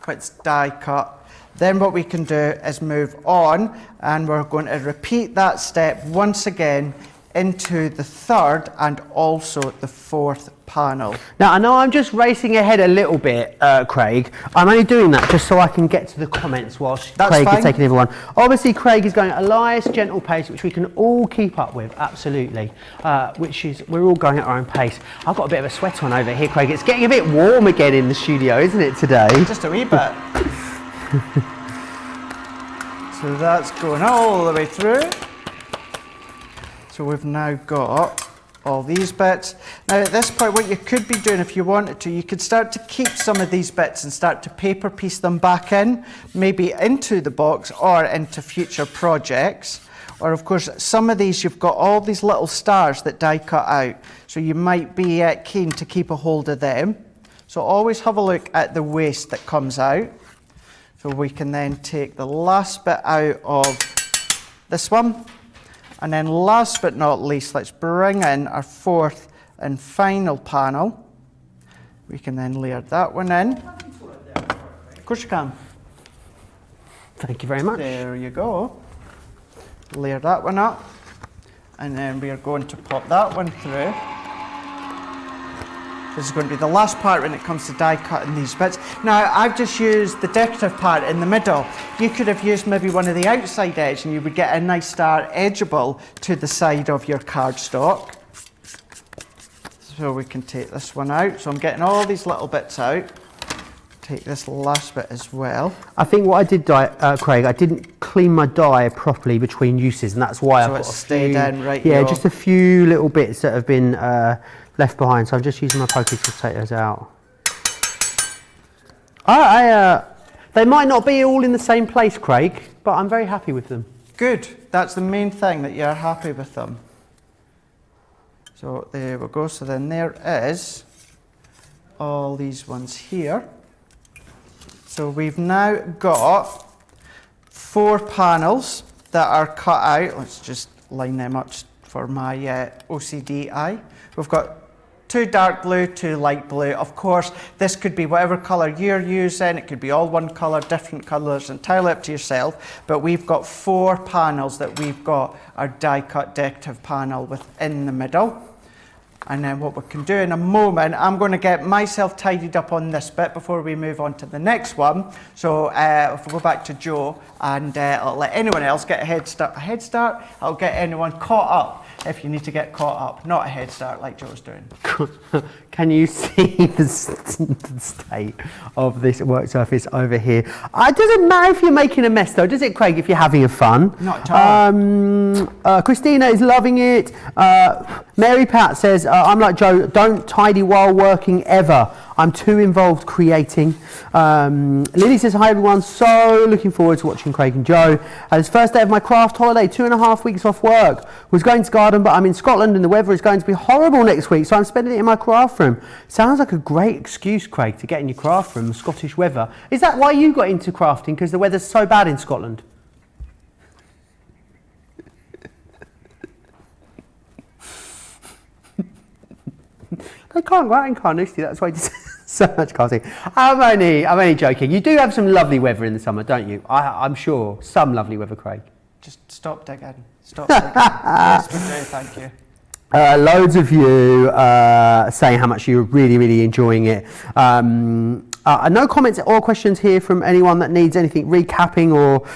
Speaker 2: which is die cut. Then what we can do is move on, and we're going to repeat that step once again into the third and also the fourth panel.
Speaker 1: Now, I know I'm just racing ahead a little bit, Craig. I'm only doing that just so I can get to the comments whilst
Speaker 2: That's
Speaker 1: Craig
Speaker 2: fine.
Speaker 1: is taking everyone. Obviously, Craig is going at a nice, gentle pace, which we can all keep up with, absolutely. Which is, we're all going at our own pace. I've got a bit of a sweat on over here, Craig. It's getting a bit warm again in the studio, isn't it, today?
Speaker 2: Just a wee bit. So that's going all the way through. So we've now got all these bits. Now at this point, what you could be doing if you wanted to, you could start to keep some of these bits and start to paper piece them back in, maybe into the box or into future projects. Or of course, some of these you've got all these little stars that die cut out. So you might be keen to keep a hold of them. So always have a look at the waste that comes out. So we can then take the last bit out of this one. And then last but not least, let's bring in our fourth and final panel. We can then layer that one in. Of course you can.
Speaker 1: Thank you very much.
Speaker 2: There you go. Layer that one up. And then we are going to pop that one through. This is going to be the last part when it comes to die cutting these bits. Now, I've just used the decorative part in the middle. You could have used maybe one of the outside edge and you would get a nice star edgeable to the side of your cardstock. So we can take this one out. So I'm getting all these little bits out. Take this last bit as well.
Speaker 1: I think what I did, Craig, I didn't clean my die properly between uses, and that's why I've got a
Speaker 2: stayed
Speaker 1: few,
Speaker 2: in right
Speaker 1: yeah,
Speaker 2: here.
Speaker 1: just a few little bits that have been left behind. So I'm just using my poker to take those out. They might not be all in the same place, Craig, but I'm very happy with them.
Speaker 2: Good. That's the main thing, that you're happy with them. So there we go. So then there is all these ones here. So we've now got 4 panels that are cut out. Let's just line them up for my OCD eye. We've got 2 dark blue, 2 light blue. Of course, this could be whatever colour you're using. It could be all one colour, different colours, entirely up to yourself. But we've got 4 panels that we've got our die cut decorative panel within the middle. And then what we can do in a moment, I'm going to get myself tidied up on this bit before we move on to the next one. So if we go back to Joe, and I'll let anyone else get a head start. I'll get anyone caught up if you need to get caught up. Not a head start like Joe's doing.
Speaker 1: Can you see the state of this work surface over here? It doesn't matter if you're making a mess though, does it, Craig, if you're having fun?
Speaker 2: Not at all.
Speaker 1: Christina is loving it. Mary Pat says, I'm like Joe, don't tidy while working ever. I'm too involved creating. Lily says, hi everyone, so looking forward to watching Craig and Joe. It's first day of my craft holiday, 2.5 weeks off work. Was going to garden, but I'm in Scotland and the weather is going to be horrible next week, so I'm spending it in my craft room. Sounds like a great excuse, Craig, to get in your craft room, the Scottish weather. Is that why you got into crafting, because the weather's so bad in Scotland? They can't go out in Carnoustie, that's why you so much casting. I'm only joking. You do have some lovely weather in the summer, don't you? I'm sure. Some lovely weather, Craig.
Speaker 2: Just stop digging. Stop digging. Yes, we do, thank you.
Speaker 1: Loads of you saying how much you're really, really enjoying it. No comments or questions here from anyone that needs anything recapping or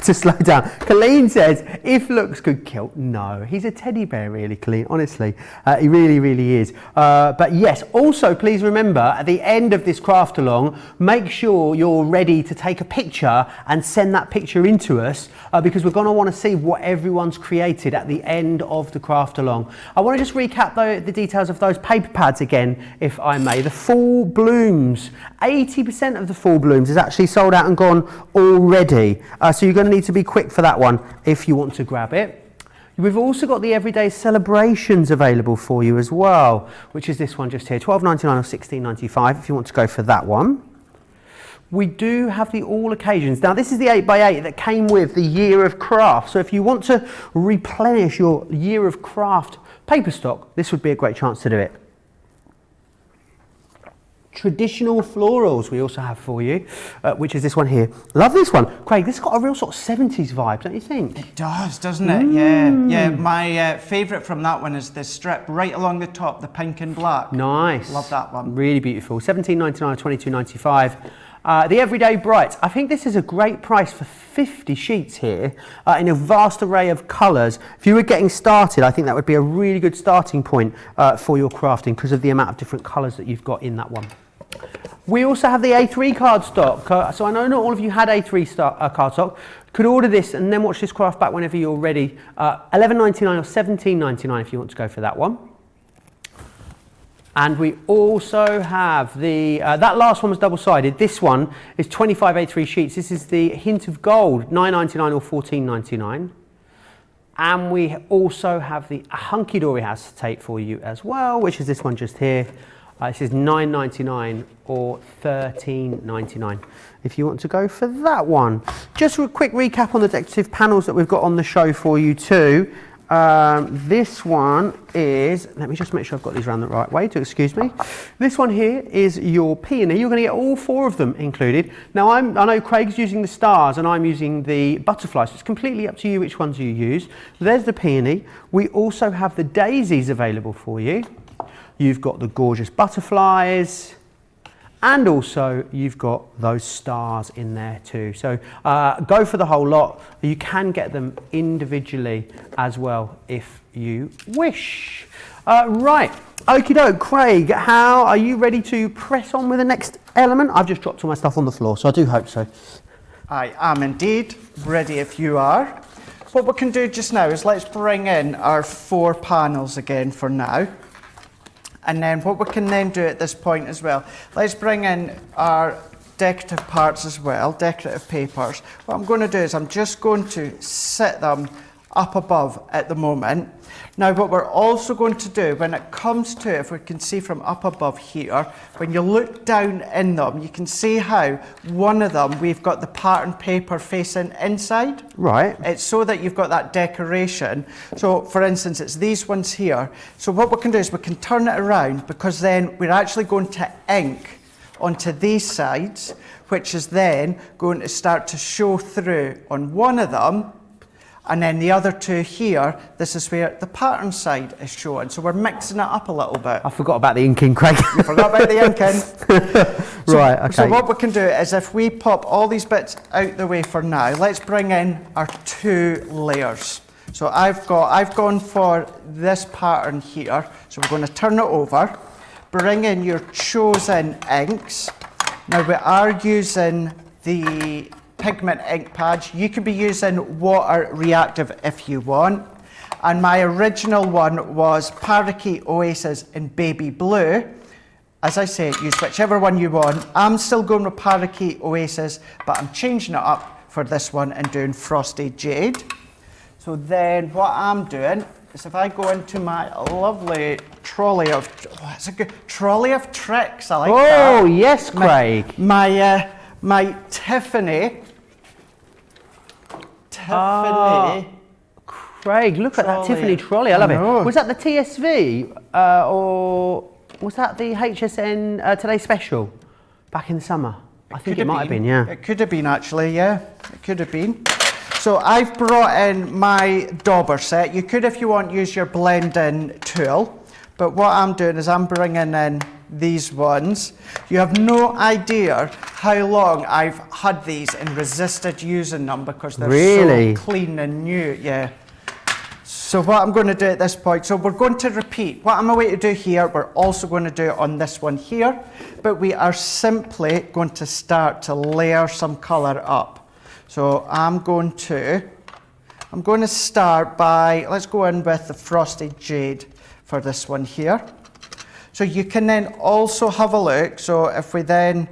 Speaker 1: to slow down. Colleen says, if looks could kill. No, he's a teddy bear really, Colleen, honestly. He really, really is. But yes, also please remember at the end of this craft along, make sure you're ready to take a picture and send that picture into us because we're going to want to see what everyone's created at the end of the craft along. I want to just recap the details of those paper pads again, if I may. The fall blooms. 80% of the fall blooms is actually sold out and gone already. So you're going to need to be quick for that one if you want to grab it. We've also got the everyday celebrations available for you as well, which is this one just here, $12.99 or $16.95 if you want to go for that one. We do have the all occasions. Now this is the 8x8 that came with the year of craft. So if you want to replenish your year of craft paper stock, this would be a great chance to do it. traditional florals we also have for you, which is this one here. Love this one. Craig, this has got a real sort of 70s vibe, don't you think?
Speaker 2: It does, doesn't it? Yeah. My favourite from that one is the strip right along the top, the pink and black.
Speaker 1: Nice.
Speaker 2: Love that one.
Speaker 1: Really beautiful. $17.99 or $22.95. The Everyday Bright. I think this is a great price for 50 sheets here in a vast array of colours. If you were getting started, I think that would be a really good starting point for your crafting because of the amount of different colours that you've got in that one. We also have the A3 cardstock. So I know not all of you had A3 cardstock. Could order this and then watch this craft back whenever you're ready. $11.99 or $17.99 if you want to go for that one. And we also have the, that last one was double-sided. This one is 25 A3 sheets. This is the Hint of Gold, $9.99 or $14.99. And we also have the Hunky Dory acetate for you as well, which is this one just here. This is $9.99 or $13.99 if you want to go for that one. Just a quick recap on the decorative panels that we've got on the show for you too. This one is, let me just make sure I've got these around the right way, to excuse me. This one here is your peony. You're going to get all four of them included. Now I know Craig's using the stars and I'm using the butterflies, so it's completely up to you which ones you use. There's the peony. We also have the daisies available for you. You've got the gorgeous butterflies. And also you've got those stars in there too. So go for the whole lot. You can get them individually as well if you wish. Right, okie doke, Craig, how are you ready to press on with the next element? I've just dropped all my stuff on the floor, so I do hope so.
Speaker 2: I am indeed ready if you are. What we can do just now is let's bring in our 4 panels again for now. And then what we can then do at this point as well, let's bring in our decorative parts as well, decorative papers. What I'm going to do is I'm just going to set them up above at the moment. Now what we're also going to do when it comes to, if we can see from up above here, when you look down in them, you can see how one of them we've got the pattern paper facing inside.
Speaker 1: Right.
Speaker 2: It's so that you've got that decoration. So for instance, it's these ones here. So what we can do is we can turn it around because then we're actually going to ink onto these sides, which is then going to start to show through on one of them. And then the other 2 here, this is where the pattern side is showing. So we're mixing it up a little bit.
Speaker 1: I forgot about the inking, Craig.
Speaker 2: You forgot about the inking.
Speaker 1: Right, okay.
Speaker 2: So what we can do is if we pop all these bits out the way for now, let's bring in our 2 layers. So I've gone for this pattern here. So we're going to turn it over, bring in your chosen inks. Now we are using the pigment ink pads. You could be using water reactive if you want. And my original one was Parakeet Oasis in baby blue. As I say, use whichever one you want. I'm still going with Parakeet Oasis, but I'm changing it up for this one and doing Frosty Jade. So then what I'm doing is if I go into my lovely trolley of, it's a good trolley of tricks. I like that.
Speaker 1: Oh, yes, Craig.
Speaker 2: My Tiffany.
Speaker 1: Craig, look at that Tiffany trolley. I love it. Was that the TSV or was that the HSN Today Special back in the summer? I think it might have been, yeah.
Speaker 2: It could have been actually, yeah. It could have been. So I've brought in my dauber set. You could, if you want, use your blending tool. But what I'm doing is I'm bringing in these ones. You have no idea how long I've had these and resisted using them because they're so clean and new. Yeah. So what I'm going to do at this point, so we're going to repeat. What I'm going to do here, we're also going to do it on this one here, but we are simply going to start to layer some colour up. So I'm going to start by, let's go in with the Frosty Jade for this one here. So you can then also have a look. So if we then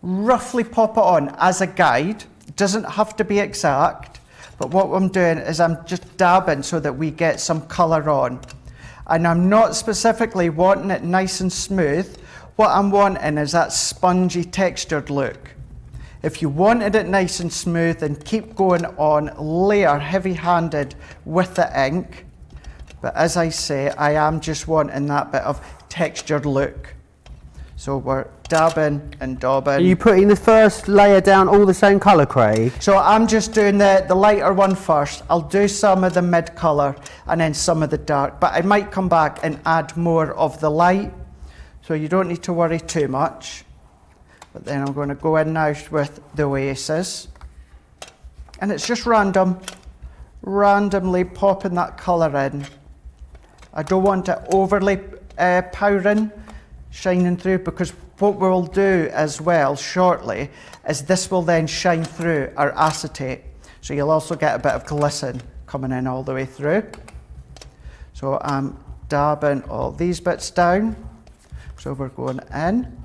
Speaker 2: roughly pop it on as a guide, it doesn't have to be exact, but what I'm doing is I'm just dabbing so that we get some colour on. And I'm not specifically wanting it nice and smooth. What I'm wanting is that spongy textured look. If you wanted it nice and smooth, then keep going on, layer heavy-handed with the ink. But as I say, I am just wanting that bit of textured look. So we're dabbing and daubing.
Speaker 1: Are you putting the first layer down all the same colour, Craig?
Speaker 2: So I'm just doing the lighter one first. I'll do some of the mid colour and then some of the dark, but I might come back and add more of the light. So you don't need to worry too much. But then I'm going to go in now with the Oasis. And it's just randomly popping that colour in. I don't want it overly powering, shining through, because what we'll do as well shortly is this will then shine through our acetate. So you'll also get a bit of glisten coming in all the way through. So I'm dabbing all these bits down. So we're going in.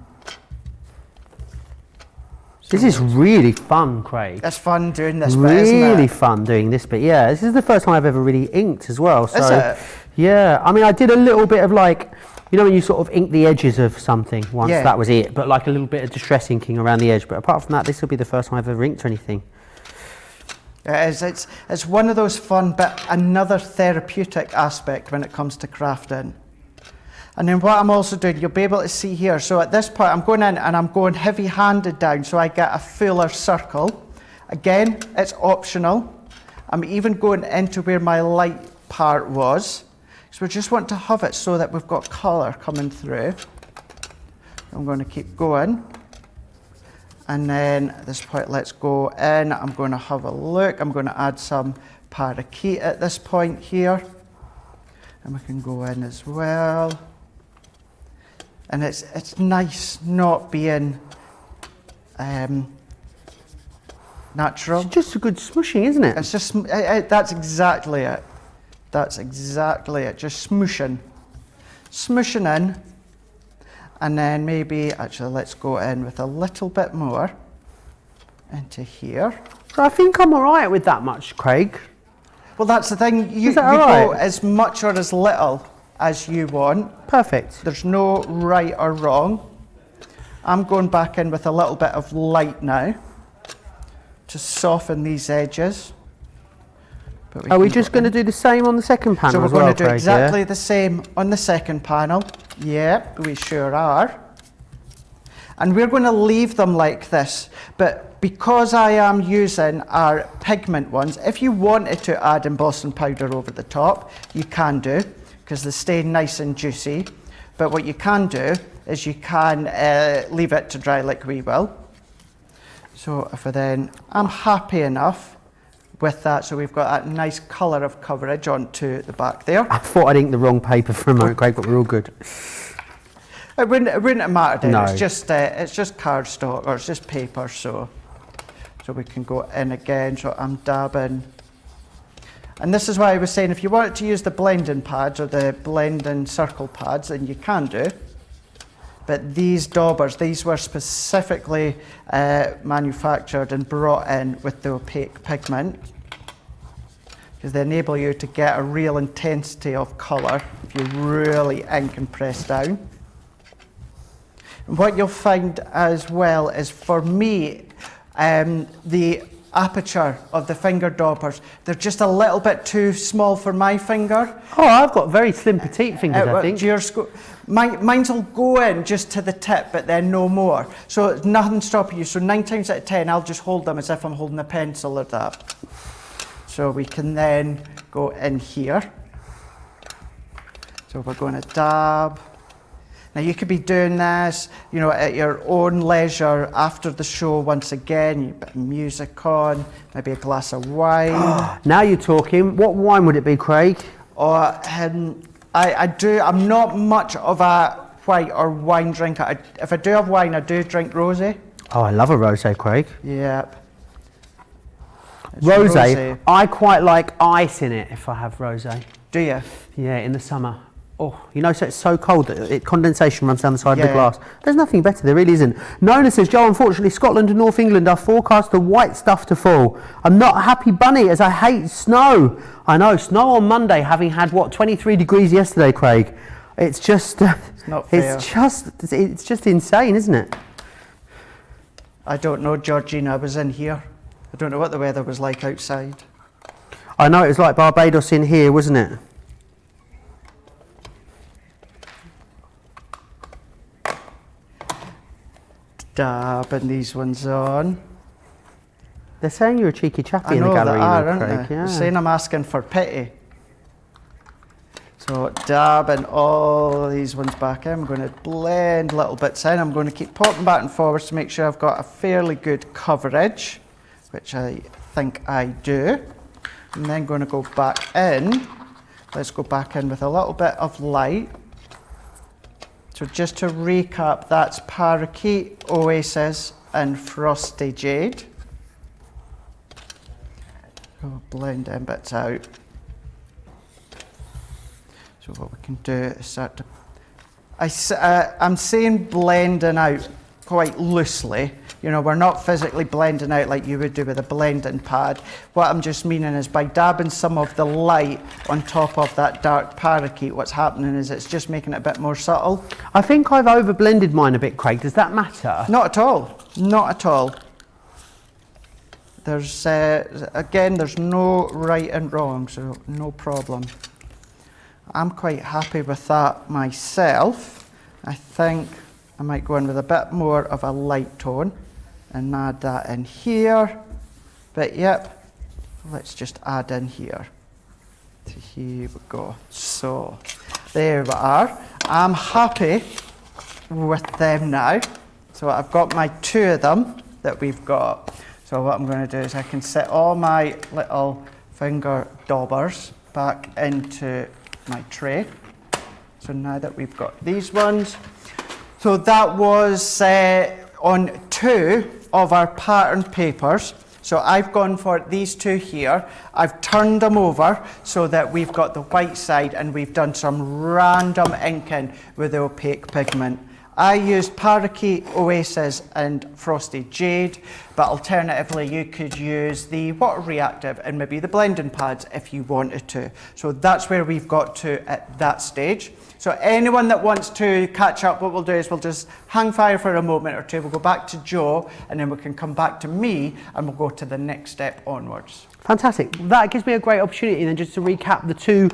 Speaker 1: This is really fun, Craig.
Speaker 2: It's fun doing this bit, isn't it?
Speaker 1: Really fun doing this bit, yeah. This is the first time I've ever really inked as well. So,
Speaker 2: is it?
Speaker 1: Yeah, I mean, I did a little bit of like, you know when you sort of ink the edges of something once,
Speaker 2: Yeah.
Speaker 1: that was it. But like a little bit of distress inking around the edge. But apart from that, this will be the first time I've ever inked or anything.
Speaker 2: It is. It's one of those fun, but another therapeutic aspect when it comes to crafting. And then what I'm also doing, you'll be able to see here. So at this point, I'm going in and I'm going heavy-handed down so I get a fuller circle. Again, it's optional. I'm even going into where my light part was. So we just want to have it so that we've got colour coming through. I'm going to keep going. And then at this point, let's go in. I'm going to have a look. I'm going to add some parakeet at this point here. And we can go in as well. And it's nice not being natural.
Speaker 1: It's just a good smushing, isn't it?
Speaker 2: It's just, that's exactly it. That's exactly it, just smooshing. Smooshing in, and then maybe, actually let's go in with a little bit more into here.
Speaker 1: So I think I'm all right with that much, Craig.
Speaker 2: Well, that's the thing, you
Speaker 1: that
Speaker 2: go
Speaker 1: right?
Speaker 2: as much or as little as you want.
Speaker 1: Perfect.
Speaker 2: There's no right or wrong. I'm going back in with a little bit of light now to soften these edges. But
Speaker 1: Are we just going to do the same on the second panel
Speaker 2: So we're
Speaker 1: as well,
Speaker 2: going to do
Speaker 1: Craig,
Speaker 2: exactly
Speaker 1: yeah?
Speaker 2: the same on the second panel. Yep, we sure are. And we're going to leave them like this. But because I am using our pigment ones, if you wanted to add embossing powder over the top, you can do, because they stay nice and juicy. But what you can do is you can leave it to dry like we will. So if I then, I'm happy enough with that, so we've got that nice colour of coverage onto the back there.
Speaker 1: I thought I'd inked the wrong paper for a moment, Craig, but we're all good.
Speaker 2: It wouldn't have mattered.
Speaker 1: No.
Speaker 2: It's just cardstock, or it's just paper. So we can go in again. So I'm dabbing, and this is why I was saying if you wanted to use the blending pads or the blending circle pads, then you can do. But these daubers, these were specifically manufactured and brought in with the opaque pigment, because they enable you to get a real intensity of colour if you really ink and press down. And what you'll find as well is, for me, the aperture of the finger daubers, they're just a little bit too small for my finger.
Speaker 1: Oh, I've got very slim, petite fingers, I think.
Speaker 2: Mine's will go in just to the tip, but then no more. So nothing stopping you. So 9 times out of 10, I'll just hold them as if I'm holding a pencil or that. So we can then go in here. So we're going to dab. Now you could be doing this, you know, at your own leisure after the show. Once again, you put music on, maybe a glass of wine.
Speaker 1: Now you're talking. What wine would it be, Craig?
Speaker 2: Or I'm not much of a white or wine drinker. If I do have wine, I do drink rosé.
Speaker 1: Oh, I love a rosé, Craig.
Speaker 2: Yep. It's
Speaker 1: Rosé. I quite like ice in it if I have rosé.
Speaker 2: Do you?
Speaker 1: Yeah, in the summer. Oh, you know, so it's so cold that condensation runs down the side of the
Speaker 2: Yeah.
Speaker 1: glass. There's nothing better, there really isn't. Nona says, Joe, unfortunately, Scotland and North England are forecast the white stuff to fall. I'm not a happy bunny as I hate snow. I know, snow on Monday, having had, 23 degrees yesterday, Craig. It's just,
Speaker 2: It's not fair.
Speaker 1: It's just insane, isn't it?
Speaker 2: I don't know, Georgina. I was in here. I don't know what the weather was like outside.
Speaker 1: I know, it was like Barbados in here, wasn't it?
Speaker 2: dabbing these ones on.
Speaker 1: They're saying you're a cheeky chappy in the
Speaker 2: I know
Speaker 1: gallery,
Speaker 2: they are,
Speaker 1: you know,
Speaker 2: aren't
Speaker 1: Craig.
Speaker 2: they?
Speaker 1: Yeah.
Speaker 2: They're saying I'm asking for pity. So dabbing all these ones back in. I'm going to blend little bits in. I'm going to keep popping back and forwards to make sure I've got a fairly good coverage, which I think I do. I'm then going to go back in. Let's go back in with a little bit of light. So just to recap, that's Parakeet, Oasis and Frosty Jade. Go blend in bits out. So what we can do is start to... I'm saying blending out quite loosely. You know, we're not physically blending out like you would do with a blending pad. What I'm just meaning is by dabbing some of the light on top of that dark parakeet, what's happening is it's just making it a bit more subtle.
Speaker 1: I think I've over blended mine a bit, Craig. Does that matter?
Speaker 2: Not at all. Not at all. There's, again, there's no right and wrong, so no problem. I'm quite happy with that myself. I think I might go in with a bit more of a light tone and add that in here. But yep, let's just add in here. So here we go. So there we are. I'm happy with them now. So I've got my 2 of them that we've got. So what I'm going to do is I can set all my little finger daubers back into my tray. So now that we've got these ones, so that was on 2 of our pattern papers. So I've gone for these 2 here. I've turned them over so that we've got the white side and we've done some random inking with the opaque pigment. I used Parakeet, Oasis and Frosty Jade, but alternatively you could use the water reactive and maybe the blending pads if you wanted to. So that's where we've got to at that stage. So anyone that wants to catch up, what we'll do is we'll just hang fire for a moment or 2. We'll go back to Joe and then we can come back to me and we'll go to the next step onwards.
Speaker 1: Fantastic. That gives me a great opportunity then just to recap the 2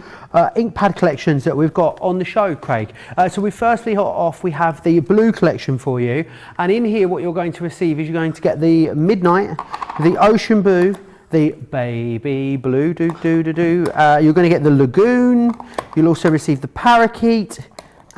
Speaker 1: ink pad collections that we've got on the show, Craig. So we firstly we have the blue collection for you, and in here what you're going to receive is you're going to get the Midnight, the Ocean Blue, the Baby Blue, you're going to get the Lagoon, you'll also receive the Parakeet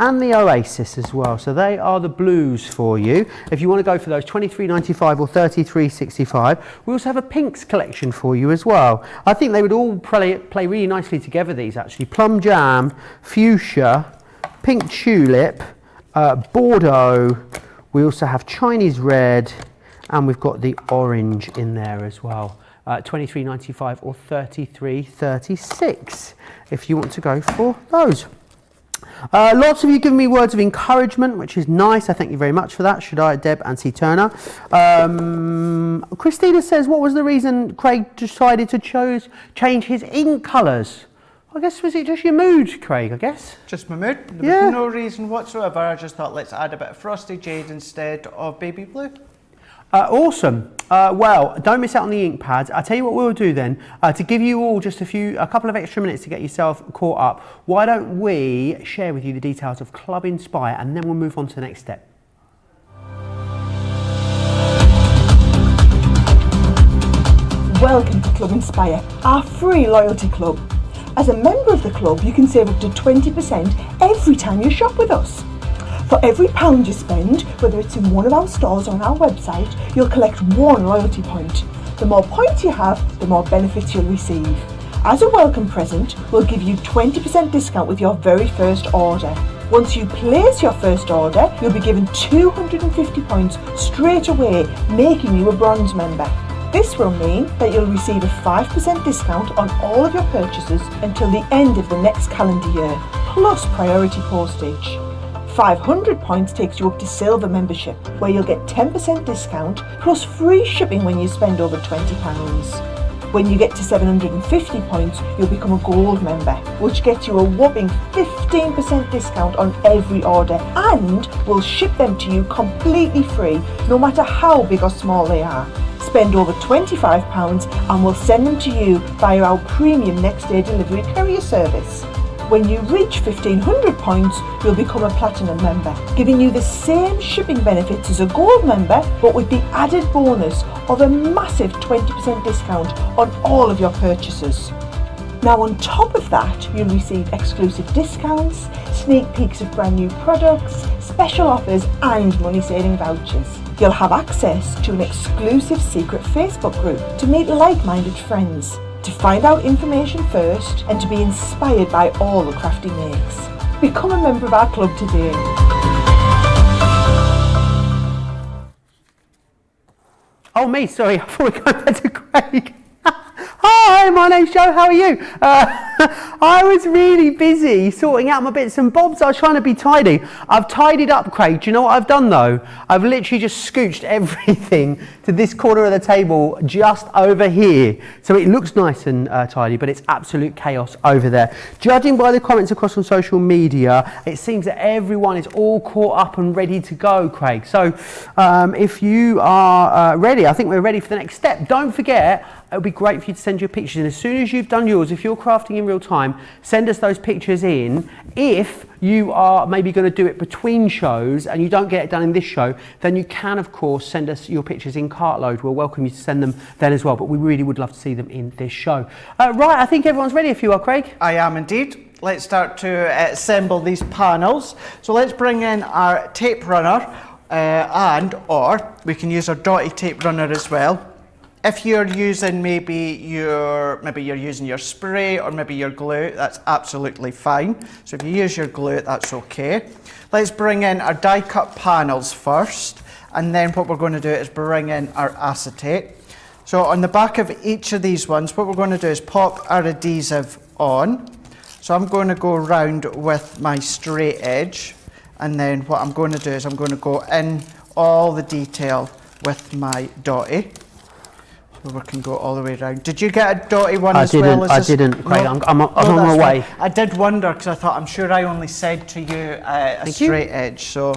Speaker 1: and the Oasis as well. So they are the blues for you. If you want to go for those, $23.95 or $33.65. We also have a pinks collection for you as well. I think they would all play really nicely together, these actually. Plum Jam, Fuchsia, Pink Tulip, Bordeaux. We also have Chinese Red, and we've got the orange in there as well. $23.95 or $33.36 if you want to go for those. Lots of you giving me words of encouragement, which is nice. I thank you very much for that. Should I, Deb and C. Turner. Christina says, what was the reason Craig decided to change his ink colours? I guess, was it just your mood, Craig, I guess?
Speaker 2: Just my mood. There was no reason whatsoever. I just thought, let's add a bit of Frosty Jade instead of Baby Blue.
Speaker 1: Awesome. Well, don't miss out on the ink pads. I'll tell you what we'll do then. To give you all just a couple of extra minutes to get yourself caught up, why don't we share with you the details of Club Inspire, and then we'll move on to the next step.
Speaker 4: Welcome to Club Inspire, our free loyalty club. As a member of the club, you can save up to 20% every time you shop with us. For every £1 you spend, whether it's in one of our stores or on our website, you'll collect 1 loyalty point. The more points you have, the more benefits you'll receive. As a welcome present, we'll give you 20% discount with your very first order. Once you place your first order, you'll be given 250 points straight away, making you a bronze member. This will mean that you'll receive a 5% discount on all of your purchases until the end of the next calendar year, plus priority postage. 500 points takes you up to silver membership, where you'll get 10% discount plus free shipping when you spend over £20. When you get to 750 points, you'll become a gold member, which gets you a whopping 15% discount on every order, and we'll ship them to you completely free, no matter how big or small they are. Spend over £25 and we'll send them to you via our premium next day delivery courier service. When you reach 1500 points, you'll become a platinum member, giving you the same shipping benefits as a gold member, but with the added bonus of a massive 20% discount on all of your purchases. Now on top of that, you'll receive exclusive discounts, sneak peeks of brand new products, special offers and money saving vouchers. You'll have access to an exclusive secret Facebook group to meet like-minded friends, to find out information first and to be inspired by all the Crafty makes. Become a member of our club today.
Speaker 1: Oh, me, sorry, I thought we were going back to Craig. Hi, my name's Joe, how are you? I was really busy sorting out my bits and bobs. I was trying to be tidy. I've tidied up, Craig. Do you know what I've done though? I've literally just scooched everything to this corner of the table just over here. So it looks nice and tidy, but it's absolute chaos over there. Judging by the comments across on social media, it seems that everyone is all caught up and ready to go, Craig. So if you are ready, I think we're ready for the next step. Don't forget, it would be great for you to send your pictures in. As soon as you've done yours, if you're crafting in real time, send us those pictures in. If you are maybe going to do it between shows and you don't get it done in this show, then you can, of course, send us your pictures in cartload. We'll welcome you to send them then as well, but we really would love to see them in this show. Right, I think everyone's ready if you are, Craig.
Speaker 2: I am indeed. Let's start to assemble these panels. So let's bring in our tape runner or we can use our dotty tape runner as well. If you're using maybe you're using your spray or maybe your glue, that's absolutely fine. So if you use your glue, that's okay. Let's bring in our die cut panels first, and then what we're going to do is bring in our acetate. So on the back of each of these ones, what we're going to do is pop our adhesive on. So I'm going to go around with my straight edge, and then what I'm going to do is I'm going to go in all the detail with my dotty. So we can go all the way around. Did you get a dotty one as well?
Speaker 1: I didn't, Craig.
Speaker 2: No?
Speaker 1: I'm on my way.
Speaker 2: Fine. I did wonder because I thought, I'm sure I only said to you a straight edge. So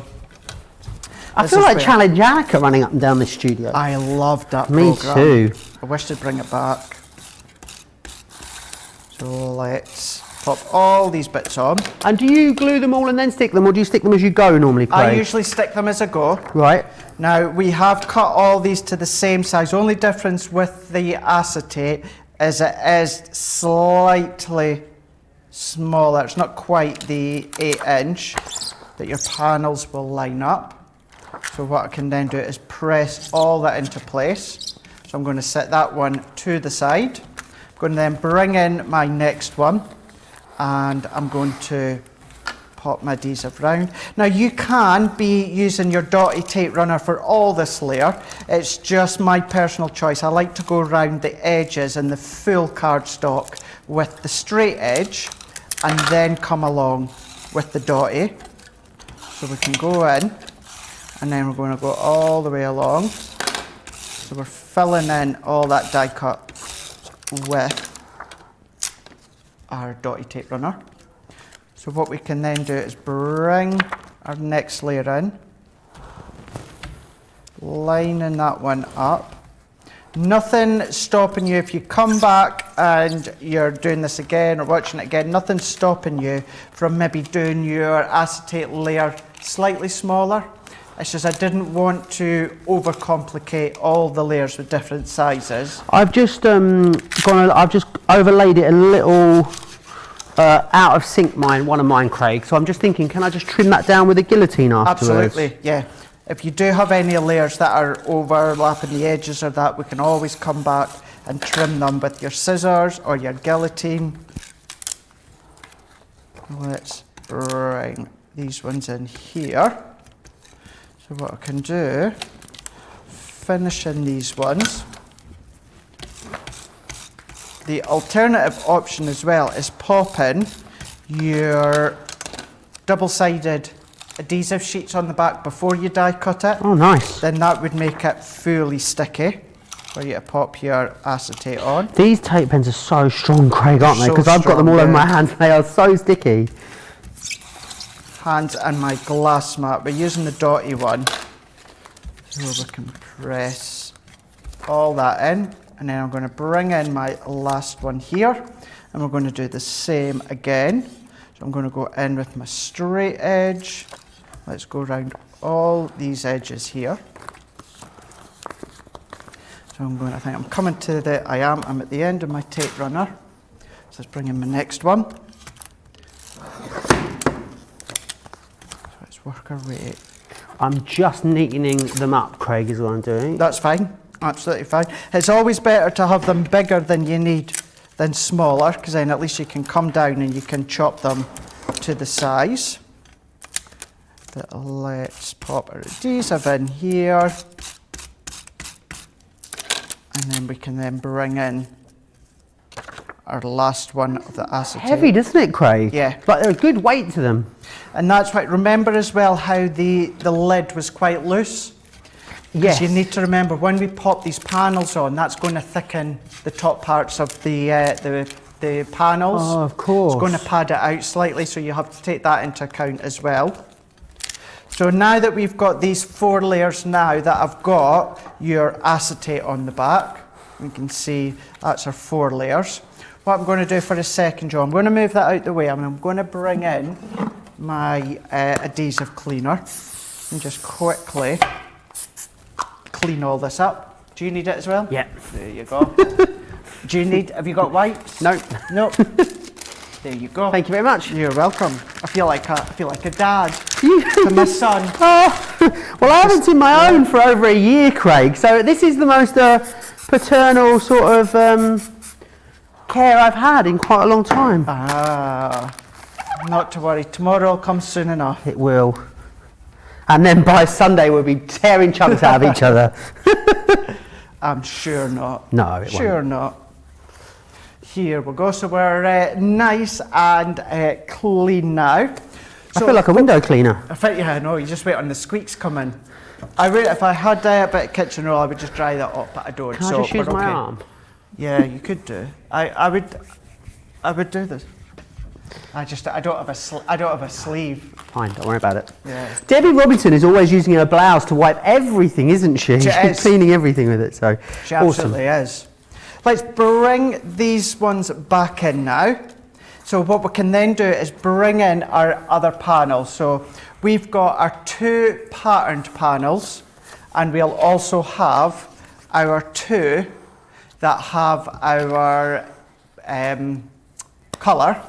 Speaker 1: I feel like Challenge Annika running up and down the studio.
Speaker 2: I loved that
Speaker 1: Me
Speaker 2: program.
Speaker 1: too.
Speaker 2: I wish they'd bring it back. So let's pop all these bits on.
Speaker 1: And do you glue them all and then stick them, or do you stick them as you go normally, Craig?
Speaker 2: I usually stick them as I go.
Speaker 1: Right.
Speaker 2: Now we have cut all these to the same size. Only difference with the acetate is it is slightly smaller. It's not quite the 8-inch that your panels will line up. So what I can then do is press all that into place. So I'm going to set that one to the side. I'm going to then bring in my next one, and I'm going to pop my adhesive round. Now you can be using your dotty tape runner for all this layer. It's just my personal choice. I like to go around the edges and the full cardstock with the straight edge and then come along with the dotty. So we can go in and then we're going to go all the way along. So we're filling in all that die cut with our dotty tape runner. So what we can then do is bring our next layer in, lining that one up. Nothing stopping you if you come back and you're doing this again or watching it again, nothing stopping you from maybe doing your acetate layer slightly smaller. It's just I didn't want to overcomplicate all the layers with different sizes.
Speaker 1: I've just I've just overlaid it a little out of sync one of mine, Craig. So I'm just thinking, can I just trim that down with a guillotine afterwards?
Speaker 2: Absolutely, yeah. If you do have any layers that are overlapping the edges or that, we can always come back and trim them with your scissors or your guillotine. Let's bring these ones in here. So what I can do, finishing these ones. The alternative option as well is popping your double-sided adhesive sheets on the back before you die cut it.
Speaker 1: Oh, nice.
Speaker 2: Then that would make it fully sticky for you to pop your acetate on.
Speaker 1: These tape pens are so strong, Craig, aren't they? Because I've got them all over my hands. They are so sticky.
Speaker 2: Hands and my glass mat. We're using the dotty one. So we can press all that in. And then I'm going to bring in my last one here. And we're going to do the same again. So I'm going to go in with my straight edge. Let's go around all these edges here. So I'm coming to I'm at the end of my tape runner. So let's bring in my next one. So let's work our way.
Speaker 1: I'm just neatening them up, Craig, is what I'm doing.
Speaker 2: That's fine, absolutely fine. It's always better to have them bigger than you need than smaller, because then at least you can come down and you can chop them to the size. But let's pop our adhesive in here. And then we can then bring in our last one of the acetate.
Speaker 1: Heavy, doesn't it, Craig?
Speaker 2: Yeah.
Speaker 1: But they're a good weight to them.
Speaker 2: And that's right. Remember as well how the lid was quite loose?
Speaker 1: Yes.
Speaker 2: You need to remember when we pop these panels on, that's going to thicken the top parts of the panels.
Speaker 1: Oh, of course.
Speaker 2: It's going to pad it out slightly, so you have to take that into account as well. So now that we've got these 4 layers now that I've got your acetate on the back, you can see that's our 4 layers. What I'm going to do for a second, Joe, I'm going to move that out the way and I'm going to bring in my adhesive cleaner and just quickly clean all this up. Do you need it as well?
Speaker 1: Yeah.
Speaker 2: There you go. Have you got wipes?
Speaker 1: No.
Speaker 2: No. There you go.
Speaker 1: Thank you very much.
Speaker 2: You're welcome. I feel like a dad to my son.
Speaker 1: Oh, well, I haven't seen my own for over a year, Craig. So this is the most paternal sort of care I've had in quite a long time.
Speaker 2: Ah, not to worry. Tomorrow will come soon enough.
Speaker 1: It will. And then by Sunday we'll be tearing chunks out of each other.
Speaker 2: I'm sure not.
Speaker 1: No, it won't.
Speaker 2: Sure not. Here we go. So we're nice and clean now. So
Speaker 1: I feel like a window cleaner.
Speaker 2: I think, yeah, I know. You just wait on the squeaks coming. If I had a bit of kitchen roll, I would just dry that up, but I don't.
Speaker 1: Can I just use my arm?
Speaker 2: Yeah, you could do. I would do this. I don't have a sleeve.
Speaker 1: Fine, don't worry about it.
Speaker 2: Yeah.
Speaker 1: Debbie Robinson is always using her blouse to wipe everything, isn't she?
Speaker 2: She
Speaker 1: She's
Speaker 2: is.
Speaker 1: cleaning everything with it, so
Speaker 2: She
Speaker 1: awesome.
Speaker 2: absolutely is. Let's bring these ones back in now. So what we can then do is bring in our other panels. So we've got our 2 patterned panels, and we'll also have our 2 that have our colour.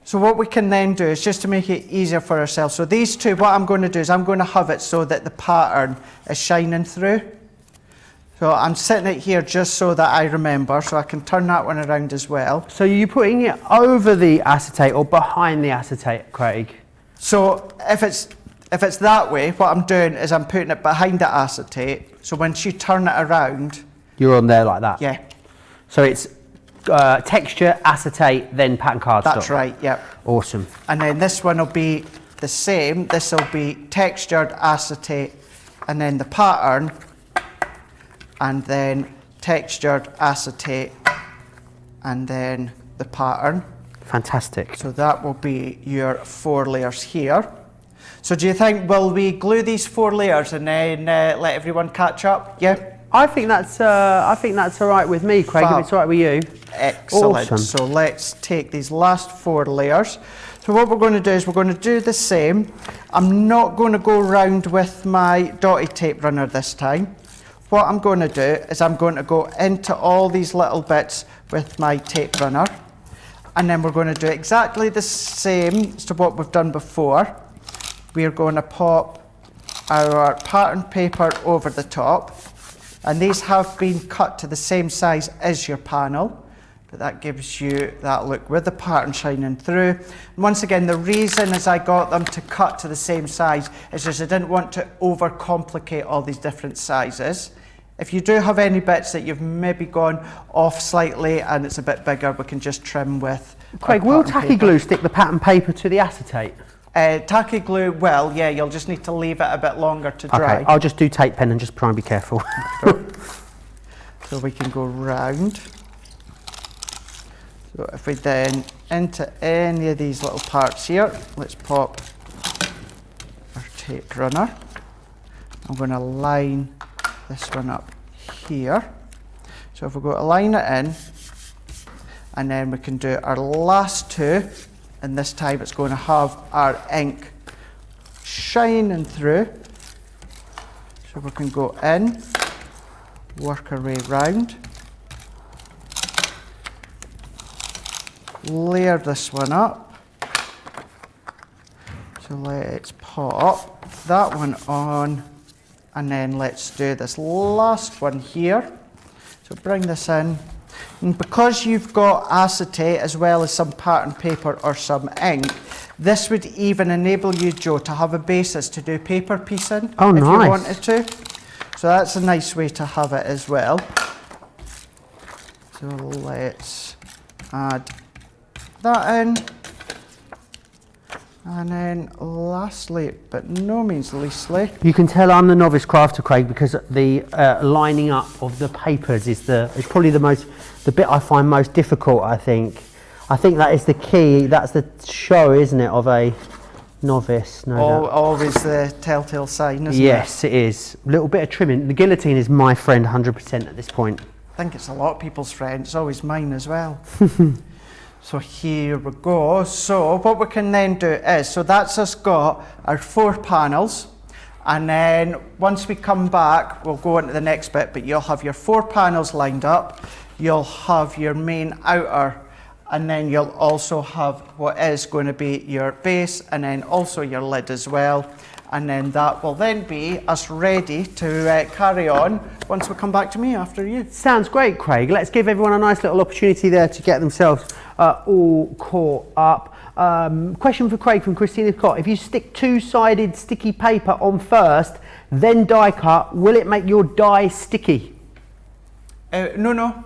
Speaker 2: So what we can then do is just to make it easier for ourselves. So these 2, what I'm going to do is I'm going to have it so that the pattern is shining through. So I'm setting it here just so that I remember, so I can turn that one around as well.
Speaker 1: So you're putting it over the acetate or behind the acetate, Craig?
Speaker 2: So if it's that way, what I'm doing is I'm putting it behind the acetate. So once you turn it around,
Speaker 1: You're on there like that?
Speaker 2: yeah,
Speaker 1: So it's texture, acetate, then pattern cardstock?
Speaker 2: that's right, yeah.
Speaker 1: Awesome.
Speaker 2: And then this one will be the same. This will be textured acetate, and then the pattern, and then textured acetate, and then the pattern.
Speaker 1: Fantastic.
Speaker 2: So that will be your 4 layers here. So do you think, will we glue these 4 layers and then let everyone catch up? Yeah?
Speaker 1: I think that's all right with me, Craig,
Speaker 2: Fab.
Speaker 1: if it's all right with you.
Speaker 2: Excellent.
Speaker 1: Awesome.
Speaker 2: So let's take these last 4 layers. So what we're going to do is we're going to do the same. I'm not going to go round with my dotted tape runner this time. What I'm going to do is I'm going to go into all these little bits with my tape runner, and then we're going to do exactly the same as to what we've done before. We're going to pop our pattern paper over the top, and these have been cut to the same size as your panel, but that gives you that look with the pattern shining through. And once again, the reason is I got them to cut to the same size is just I didn't want to overcomplicate all these different sizes. If you do have any bits that you've maybe gone off slightly and it's a bit bigger, we can just trim with
Speaker 1: Craig, will tacky glue stick the pattern paper to the acetate?
Speaker 2: Tacky glue, well, yeah, you'll just need to leave it a bit longer to dry.
Speaker 1: Okay, I'll just do tape pen and just try and be careful.
Speaker 2: So we can go round. So if we then into any of these little parts here, let's pop our tape runner. I'm going to line this one up here. So if we go to line it in, and then we can do our last 2 and this time it's going to have our ink shining through. So we can go in, work our way round, layer this one up. So let's pop that one on, and then let's do this last one here. So bring this in, and because you've got acetate as well as some pattern paper or some ink, this would even enable you, Joe, to have a basis to do paper piecing if you wanted to. So that's a nice way to have it as well. So let's add that in. And then lastly, but no means leastly,
Speaker 1: You can tell I'm the novice crafter, Craig, because the lining up of the papers is probably the bit I find most difficult. I think that is the key. That's the show, isn't it, of a novice? No doubt.
Speaker 2: always the telltale sign, isn't it?
Speaker 1: Yes, it is. A little bit of trimming. The guillotine is my friend 100% at this point.
Speaker 2: I think it's a lot of people's friend. It's always mine as well. So here we go. So what we can then do is, so that's us got our 4 panels, and then once we come back, we'll go into the next bit, but you'll have your 4 panels lined up, you'll have your main outer, and then you'll also have what is going to be your base, and then also your lid as well. And then that will then be us ready to carry on once we come back to me after you.
Speaker 1: Sounds great, Craig. Let's give everyone a nice little opportunity there to get themselves all caught up. Question for Craig from Christina Scott. If you stick 2-sided sticky paper on first, then die cut, will it make your die sticky?
Speaker 2: No,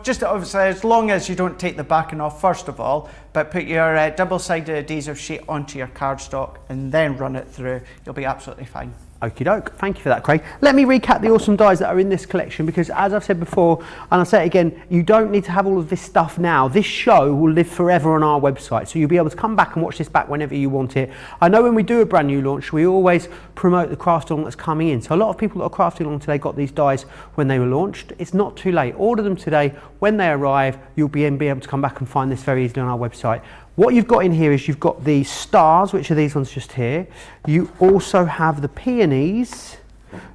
Speaker 2: just obviously as long as you don't take the backing off first of all, but put your double-sided adhesive sheet onto your cardstock and then run it through, you'll be absolutely fine.
Speaker 1: Okie doke, thank you for that, Craig. Let me recap the awesome dies that are in this collection, because as I've said before, and I'll say it again, you don't need to have all of this stuff now. This show will live forever on our website, so you'll be able to come back and watch this back whenever you want it. I know when we do a brand new launch, we always promote the craft along that's coming in. So a lot of people that are crafting along today got these dies when they were launched. It's not too late. Order them today. When they arrive, you'll be able to come back and find this very easily on our website. What you've got in here is you've got the stars, which are these ones just here. You also have the peonies.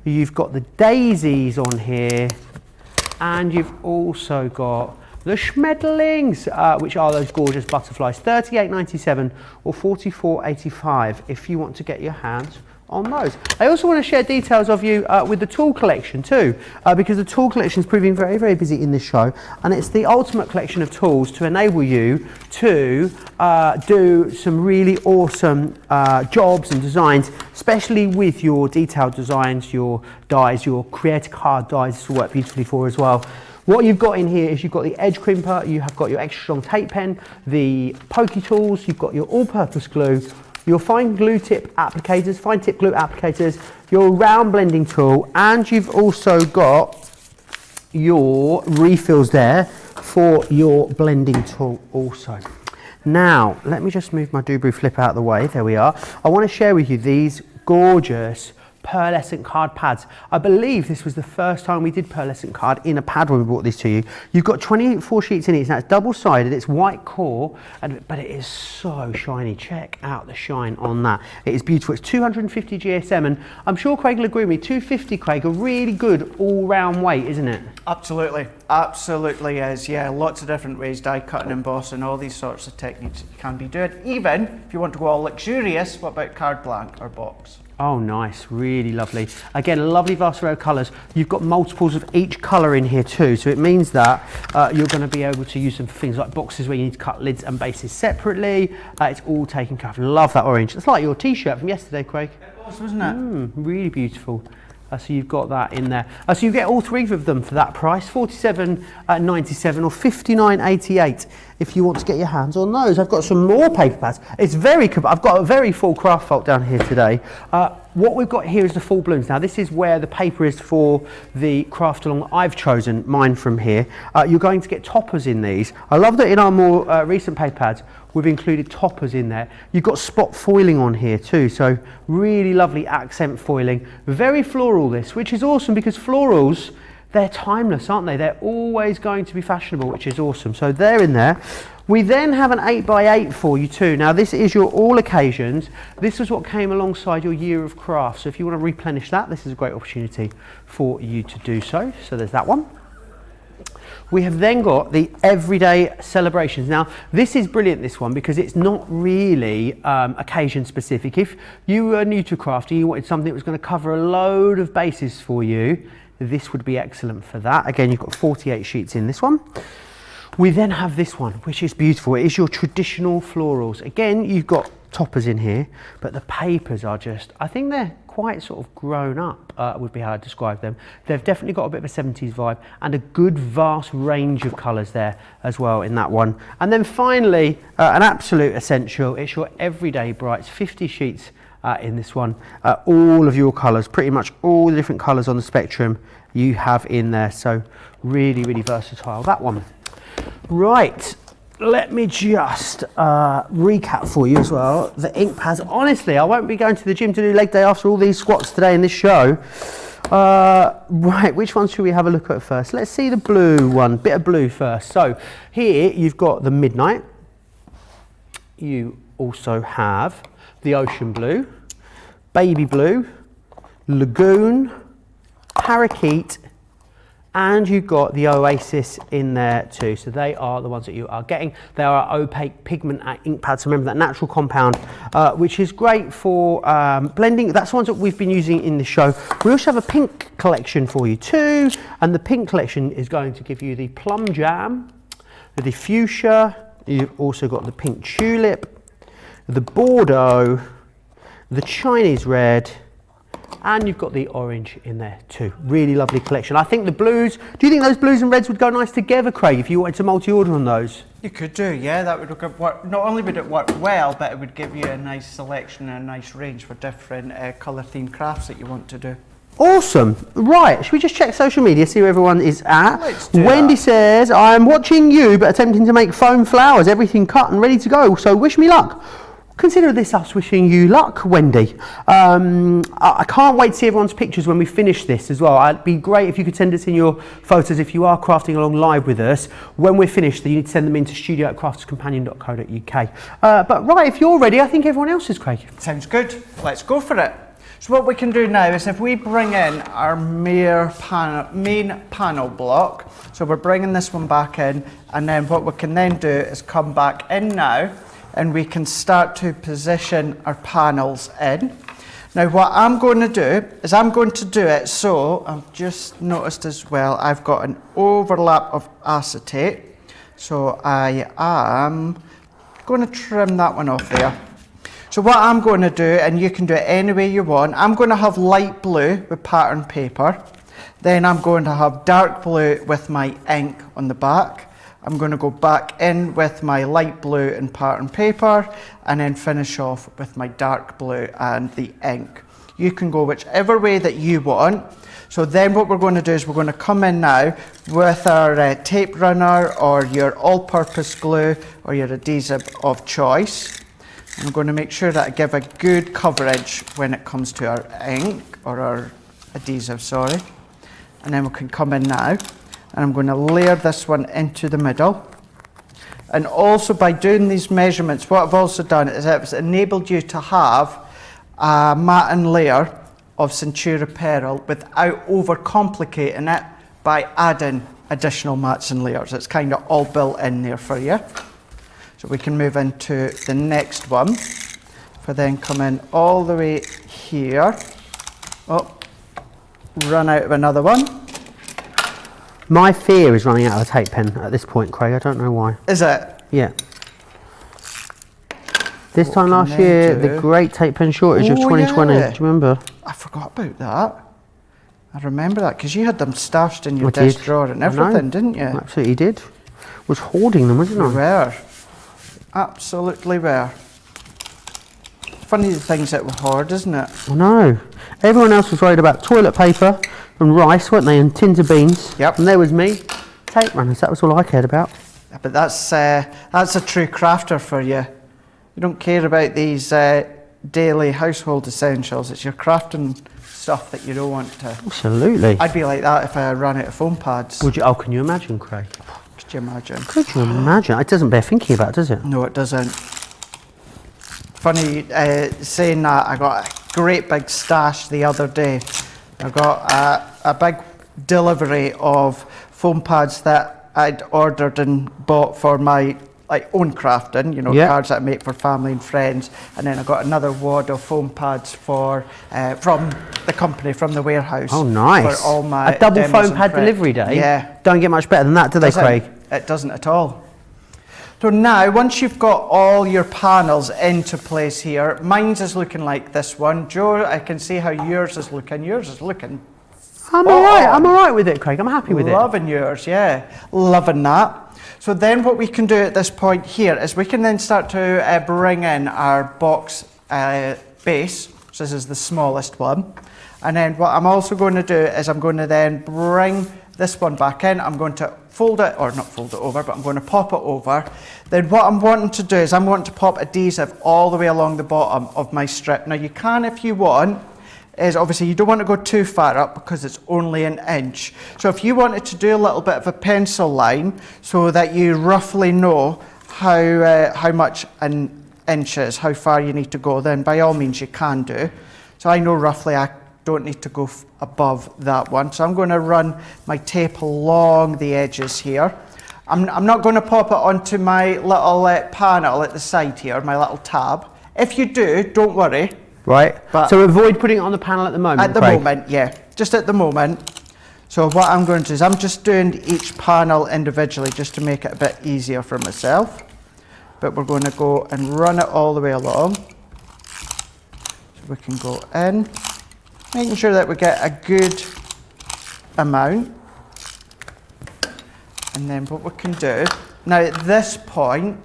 Speaker 1: You've got the daisies on here. And you've also got the schmetterlings, which are those gorgeous butterflies. $38.97 or $44.85 if you want to get your hands on those. I also want to share details of you with the tool collection too, because the tool collection is proving very, very busy in this show, and it's the ultimate collection of tools to enable you to do some really awesome jobs and designs, especially with your detailed designs, your dies, your creative card dies. This will work beautifully for as well. What you've got in here is you've got the edge crimper, you have got your extra strong tape pen, the pokey tools, you've got your all-purpose glue, your fine tip glue applicators, your round blending tool, and you've also got your refills there for your blending tool also. Now, let me just move my Dubru flip out of the way. There we are. I want to share with you these gorgeous pearlescent card pads. I believe this was the first time we did pearlescent card in a pad when we brought this to you. You've got 24 sheets in it. Now it's double-sided, it's white core, but it is so shiny. Check out the shine on that. It is beautiful. It's 250 GSM, and I'm sure Craig will agree with me, 250, Craig, a really good all-round weight, isn't it?
Speaker 2: Absolutely is. Yeah, lots of different ways, die cutting, embossing, all these sorts of techniques you can be doing. Even if you want to go all luxurious, what about card blank or box?
Speaker 1: Oh, nice, really lovely. Again, lovely vast array of colours. You've got multiples of each colour in here too, so it means that you're going to be able to use them for things like boxes where you need to cut lids and bases separately. It's all taken care of. Love that orange. It's like your t-shirt from yesterday, Craig.
Speaker 2: It was, wasn't it?
Speaker 1: Really beautiful. So you've got that in there. So you get all 3 of them for that price, $47.97 or $59.88 if you want to get your hands on those. I've got some more paper pads. I've got a very full craft vault down here today. What we've got here is the full blooms. Now this is where the paper is for the craft along that I've chosen, mine from here. You're going to get toppers in these. I love that in our more recent paper pads, we've included toppers in there. You've got spot foiling on here too, so really lovely accent foiling. Very floral this, which is awesome because florals they're timeless, aren't they? They're always going to be fashionable, which is awesome. So they're in there. We then have an 8x8 for you too. Now this is your all occasions. This is what came alongside your year of craft. So if you want to replenish that, this is a great opportunity for you to do so. So there's that one. We have then got the everyday celebrations. Now this is brilliant, this one, because it's not really occasion specific. If you were new to craft and you wanted something that was going to cover a load of bases for you, this would be excellent for that. Again, you've got 48 sheets in this one. We then have this one, which is beautiful. It is your traditional florals. Again, you've got toppers in here, but the papers are just, I think they're quite sort of grown up, would be how I'd describe them. They've definitely got a bit of a 70s vibe and a good vast range of colours there as well in that one. And then finally, an absolute essential, it's your Everyday Brights, 50 sheets in this one. All of your colours, pretty much all the different colours on the spectrum you have in there. So really, really versatile, that one. Right, let me just recap for you as well. The ink pads, honestly, I won't be going to the gym to do leg day after all these squats today in this show. Right, which one should we have a look at first? Let's see the blue one, bit of blue first. So here you've got the Midnight. You also have the Ocean Blue, Baby Blue, Lagoon, Parakeet, and you've got the Oasis in there too. So they are the ones that you are getting. They are opaque pigment ink pads. So remember that natural compound, which is great for blending. That's the ones that we've been using in the show. We also have a pink collection for you too. And the pink collection is going to give you the Plum Jam, the Fuchsia. You've also got the Pink Tulip, the Bordeaux, the Chinese Red, and you've got the orange in there too. Really lovely collection. I think the blues, do you think those blues and reds would go nice together, Craig, if you wanted to multi-order on those?
Speaker 2: You could do, yeah, that would work. Not only would it work well, but it would give you a nice selection and a nice range for different colour themed crafts that you want to do.
Speaker 1: Awesome. Right, should we just check social media, see where everyone is at?
Speaker 2: Let's do
Speaker 1: Wendy
Speaker 2: that.
Speaker 1: says, I'm watching you but attempting to make foam flowers, everything cut and ready to go, so wish me luck. Consider this us wishing you luck, Wendy. I can't wait to see everyone's pictures when we finish this as well. It'd be great if you could send us in your photos if you are crafting along live with us. When we're finished, you need to send them in to studio@crafterscompanion.co.uk. But right, if you're ready, I think everyone else is, Craig.
Speaker 2: Sounds good. Let's go for it. So what we can do now is if we bring in our main panel block, so we're bringing this one back in, and then what we can then do is come back in now, and we can start to position our panels in. Now what I'm going to do is I'm going to do it so, I've just noticed as well, I've got an overlap of acetate. So I am going to trim that one off there. So what I'm going to do, and you can do it any way you want, I'm going to have light blue with pattern paper. Then I'm going to have dark blue with my ink on the back. I'm going to go back in with my light blue and pattern paper and then finish off with my dark blue and the ink. You can go whichever way that you want. So then what we're going to do is we're going to come in now with our tape runner or your all-purpose glue or your adhesive of choice. And I'm going to make sure that I give a good coverage when it comes to our ink or our adhesive, sorry. And then we can come in now. And I'm going to layer this one into the middle. And also by doing these measurements, what I've also done is it's enabled you to have a matte layer of Centura Pearl without overcomplicating it by adding additional mats and layers. It's kind of all built in there for you. So we can move into the next one. If I then come in all the way here. Oh, run out of another one.
Speaker 1: My fear is running out of a tape pen at this point, Craig. I don't know why.
Speaker 2: Is it?
Speaker 1: Yeah. This time last year, the great tape pen shortage of 2020.
Speaker 2: Yeah.
Speaker 1: Do you remember?
Speaker 2: I forgot about that. I remember that because you had them stashed in your desk drawer and everything, didn't you?
Speaker 1: I absolutely did. Was hoarding them, wasn't I?
Speaker 2: You were. Absolutely were. Funny the things that were hoard, isn't it?
Speaker 1: I know. Everyone else was worried about toilet paper and rice, weren't they, and tins of beans.
Speaker 2: Yep.
Speaker 1: And there was me, tape runners. That was all I cared about.
Speaker 2: Yeah, but that's a true crafter for you. You don't care about these daily household essentials. It's your crafting stuff that you don't want to.
Speaker 1: Absolutely.
Speaker 2: I'd be like that if I ran out of foam pads.
Speaker 1: Would you? Oh, can you imagine, Craig?
Speaker 2: Could you imagine?
Speaker 1: Could you imagine? It doesn't bear thinking about, does it?
Speaker 2: No, it doesn't. Funny saying that, I got a great big stash the other day. I got a big delivery of foam pads that I'd ordered and bought for my own crafting, you know, cards that I make for family and friends. And then I got another wad of foam pads for from the company, from the warehouse.
Speaker 1: Oh, nice.
Speaker 2: For all my
Speaker 1: a double
Speaker 2: demos
Speaker 1: foam
Speaker 2: and
Speaker 1: pad
Speaker 2: prep.
Speaker 1: delivery day?
Speaker 2: Yeah.
Speaker 1: Don't get much better than that, do they, Craig?
Speaker 2: It doesn't at all. So now, once you've got all your panels into place here, mine's is looking like this one. Joe, I can see how yours is looking. Yours is looking...
Speaker 1: I'm all right with it, Craig. I'm happy with it.
Speaker 2: Loving yours, yeah. Loving that. So then what we can do at this point here is we can then start to bring in our box base. So this is the smallest one. And then what I'm also going to do is I'm going to then bring this one back in. I'm going to fold it, or not fold it over, but I'm going to pop it over. Then what I'm wanting to do is I'm wanting to pop adhesive all the way along the bottom of my strip. Now you can, if you want, is obviously you don't want to go too far up because it's only an inch. So if you wanted to do a little bit of a pencil line so that you roughly know how much an inch is, how far you need to go, then by all means you can do. So I know roughly I don't need to go above that one. So I'm going to run my tape along the edges here. I'm not going to pop it onto my little panel at the side here, my little tab. If you do, don't worry.
Speaker 1: Right,
Speaker 2: But
Speaker 1: so avoid putting it on the panel at the moment,
Speaker 2: at the
Speaker 1: Craig.
Speaker 2: moment, yeah, just at the moment. So what I'm going to do is I'm just doing each panel individually just to make it a bit easier for myself. But we're going to go and run it all the way along. So we can go in, making sure that we get a good amount. And then what we can do, now at this point,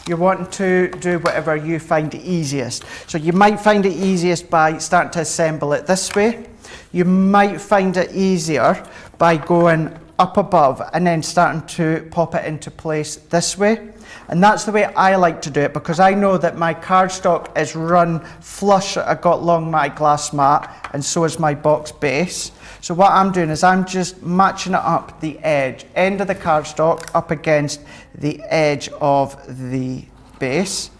Speaker 2: you're wanting to do whatever you find easiest. So you might find it easiest by starting to assemble it this way. You might find it easier by going up above and then starting to pop it into place this way. And that's the way I like to do it because I know that my cardstock is run flush. I got along my glass mat and so is my box base. So what I'm doing is I'm just matching it up the end of the cardstock up against the edge of the base.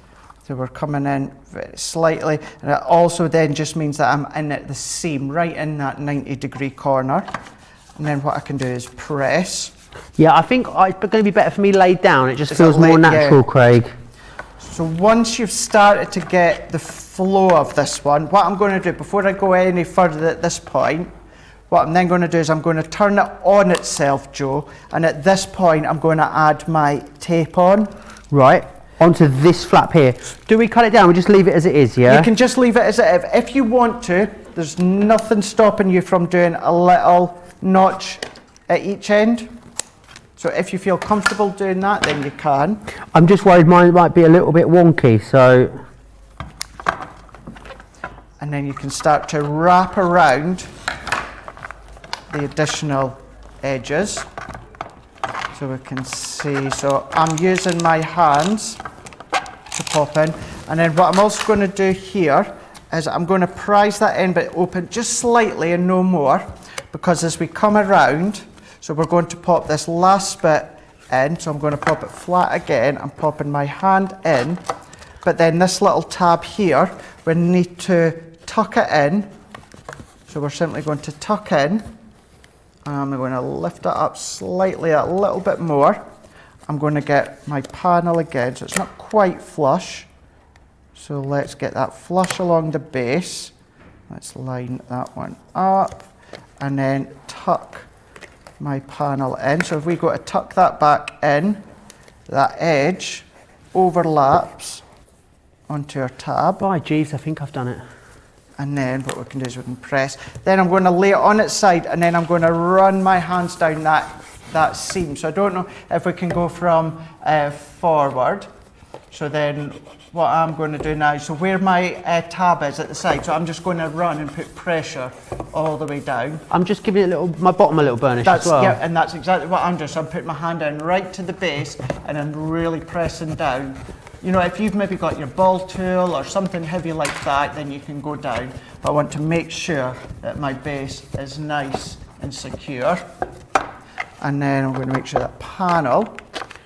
Speaker 2: So we're coming in very slightly, and it also then just means that I'm in at the seam, right in that 90-degree corner. And then what I can do is press.
Speaker 1: Yeah, I think it's going to be better for me laid down. It just feels more natural, yeah. Craig.
Speaker 2: So once you've started to get the flow of this one, what I'm going to do before I go any further at this point, what I'm then going to do is I'm going to turn it on itself, Joe, and at this point I'm going to add my tape on.
Speaker 1: Right, onto this flap here. Do we cut it down? We just leave it as it is, yeah?
Speaker 2: You can just leave it as it is. If you want to, there's nothing stopping you from doing a little notch at each end. So if you feel comfortable doing that, then you can.
Speaker 1: I'm just worried mine might be a little bit wonky, so...
Speaker 2: And then you can start to wrap around the additional edges so we can see. So I'm using my hands to pop in, and then what I'm also going to do here is I'm going to prise that end bit open just slightly and no more, because as we come around, so we're going to pop this last bit in, so I'm going to pop it flat again. I'm popping my hand in, but then this little tab here we need to tuck it in, so we're simply going to tuck in. I'm going to lift it up slightly, a little bit more. I'm going to get my panel again, so it's not quite flush. So let's get that flush along the base. Let's line that one up and then tuck my panel in. So if we go to tuck that back in, that edge overlaps onto our tab.
Speaker 1: By jeez, I think I've done it.
Speaker 2: And then what we can do is we can press. Then I'm going to lay it on its side, and then I'm going to run my hands down that seam. So I don't know if we can go from forward. So then what I'm going to do now, so where my tab is at the side, so I'm just going to run and put pressure all the way down.
Speaker 1: I'm just giving it my bottom a little burnish as well.
Speaker 2: Yeah, and that's exactly what I'm doing. So I'm putting my hand down right to the base, and I'm really pressing down you know, if you've maybe got your ball tool or something heavy like that, then you can go down. But I want to make sure that my base is nice and secure. And then I'm going to make sure that panel,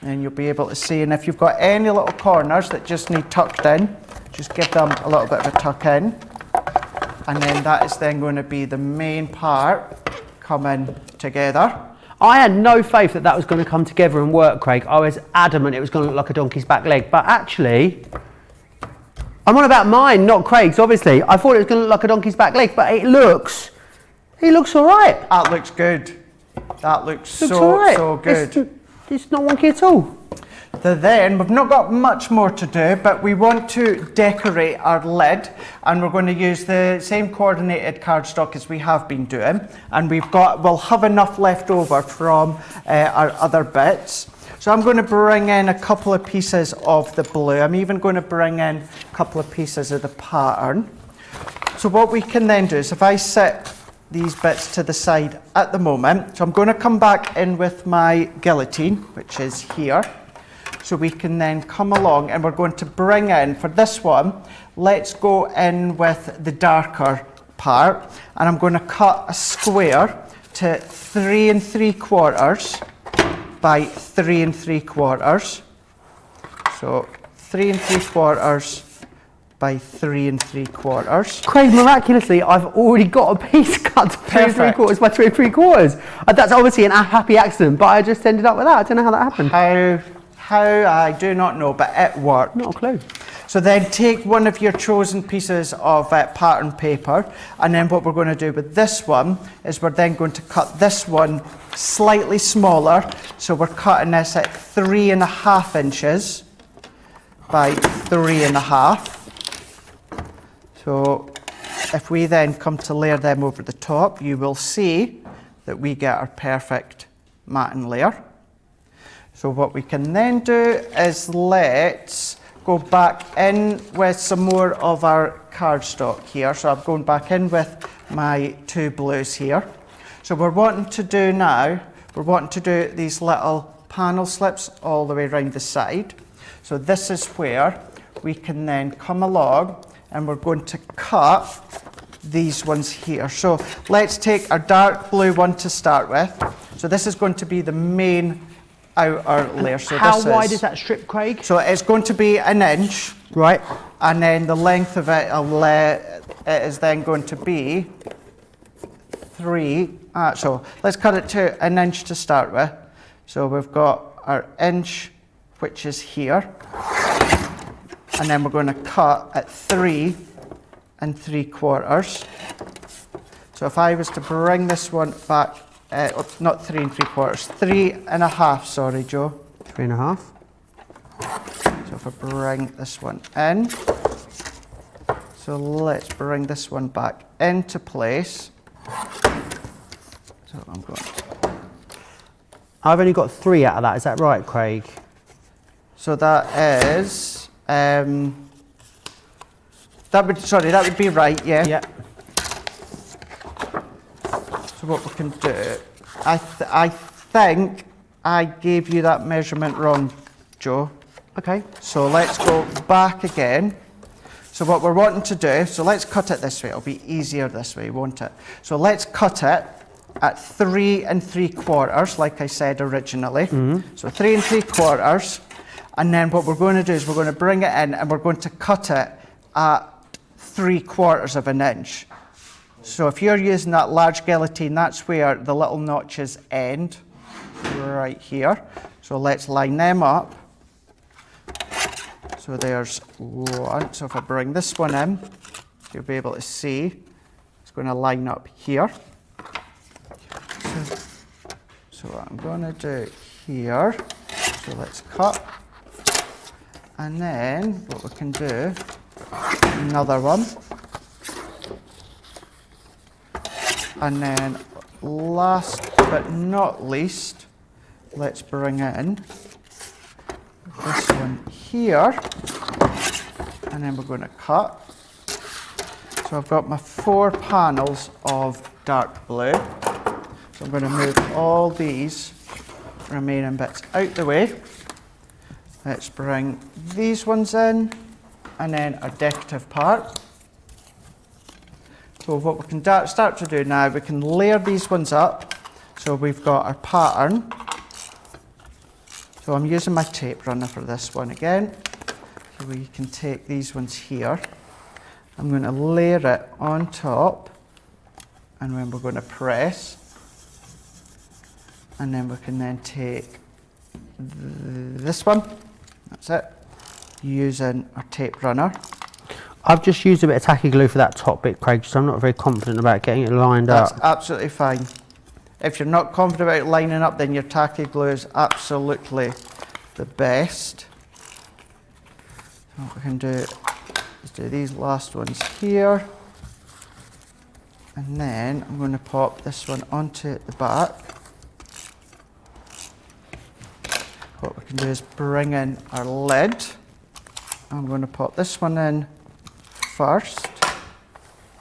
Speaker 2: and you'll be able to see, and if you've got any little corners that just need tucked in, just give them a little bit of a tuck in. And then that is then going to be the main part coming together.
Speaker 1: I had no faith that that was going to come together and work, Craig. I was adamant it was going to look like a donkey's back leg, but actually, I'm on about mine, not Craig's, obviously. I thought it was going to look like a donkey's back leg, but it looks all right.
Speaker 2: That looks good. That looks so good.
Speaker 1: It's not wonky at all.
Speaker 2: Then we've not got much more to do, but we want to decorate our lid, and we're going to use the same coordinated cardstock as we have been doing, and we'll have enough left over from our other bits. So I'm going to bring in a couple of pieces of the blue. I'm even going to bring in a couple of pieces of the pattern. So what we can then do is, if I set these bits to the side at the moment, so I'm going to come back in with my guillotine, which is here. So we can then come along, and we're going to bring in, for this one, let's go in with the darker part, and I'm going to cut a square to 3 3/4 by 3 3/4. So 3 3/4 by 3 3/4.
Speaker 1: Craig, miraculously, I've already got a piece cut to 3 3/4 by 3 3/4. That's obviously a happy accident, but I just ended up with that. I don't know how that happened.
Speaker 2: How I do not know, but it worked.
Speaker 1: Not a clue.
Speaker 2: So then take one of your chosen pieces of pattern paper, and then what we're going to do with this one is we're then going to cut this one slightly smaller. So we're cutting this at 3.5 inches by 3.5. So if we then come to layer them over the top, you will see that we get our perfect matting layer. So what we can then do is let's go back in with some more of our cardstock here. So I'm going back in with my 2 blues here. So we're wanting to do these little panel slips all the way around the side. So this is where we can then come along, and we're going to cut these ones here. So let's take our dark blue one to start with. So this is going to be the main outer layer. So
Speaker 1: how wide is that strip, Craig?
Speaker 2: So it's going to be 1 inch.
Speaker 1: Right.
Speaker 2: And then the length of it is then going to be 3. So let's cut it to 1 inch to start with. So we've got our inch, which is here. And then we're going to cut at 3 3/4. So if I was to bring this one back, not 3 3/4, 3.5, sorry, Joe.
Speaker 1: 3.5.
Speaker 2: So if I bring this one in, so let's bring this one back into place. So I'm going to...
Speaker 1: I've only got 3 out of that, is that right, Craig?
Speaker 2: So that is, that would be right, yeah.
Speaker 1: Yeah.
Speaker 2: So what we can do, I think I gave you that measurement wrong, Joe.
Speaker 1: Okay.
Speaker 2: So let's go back again. So what we're wanting to do, so let's cut it this way. It'll be easier this way, won't it? So let's cut it at 3 3/4, like I said originally. So 3 3/4. And then what we're going to do is we're going to bring it in, and we're going to cut it at 3/4 of an inch. So if you're using that large guillotine, that's where the little notches end, right here. So let's line them up. So there's one. So if I bring this one in, you'll be able to see it's going to line up here. So what I'm going to do here, so let's cut. And then what we can do, another one. And then last but not least, let's bring in this one here, and then we're going to cut. So I've got my 4 panels of dark blue. So I'm going to move all these remaining bits out the way. Let's bring these ones in, and then our decorative part. So what we can start to do now, we can layer these ones up. So we've got our pattern. So I'm using my tape runner for this one again. So we can take these ones here. I'm going to layer it on top, and then we're going to press. And then we can then take this one. That's it. Using our tape runner.
Speaker 1: I've just used a bit of tacky glue for that top bit, Craig, so I'm not very confident about getting it lined up.
Speaker 2: That's absolutely fine. If you're not confident about lining up, then your tacky glue is absolutely the best. So what we can do is do these last ones here. And then I'm going to pop this one onto the back. What we can do is bring in our lid. I'm going to pop this one in first,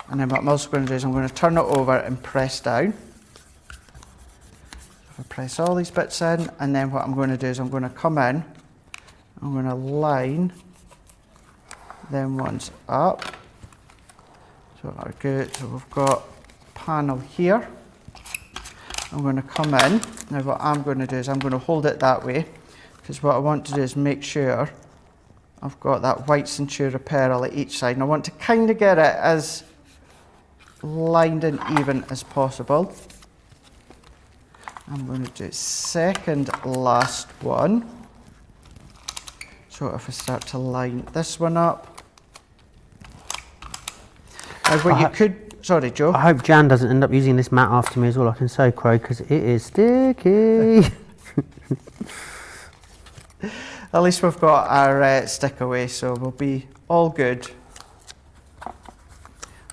Speaker 2: and then what I'm also going to do is I'm going to turn it over and press down. So I press all these bits in, and then what I'm going to do is I'm going to come in, I'm going to line them ones up. So are good. So we've got a panel here. I'm going to come in. Now what I'm going to do is I'm going to hold it that way, because what I want to do is make sure I've got that white Centura pearl at each side, and I want to kind of get it as lined and even as possible. I'm going to do second last one. So if I start to line this one up. Now what you could, sorry Joe.
Speaker 1: I hope Jan doesn't end up using this mat after me, is all I can say, Craig, because it is sticky.
Speaker 2: At least we've got our stick away, so we'll be all good.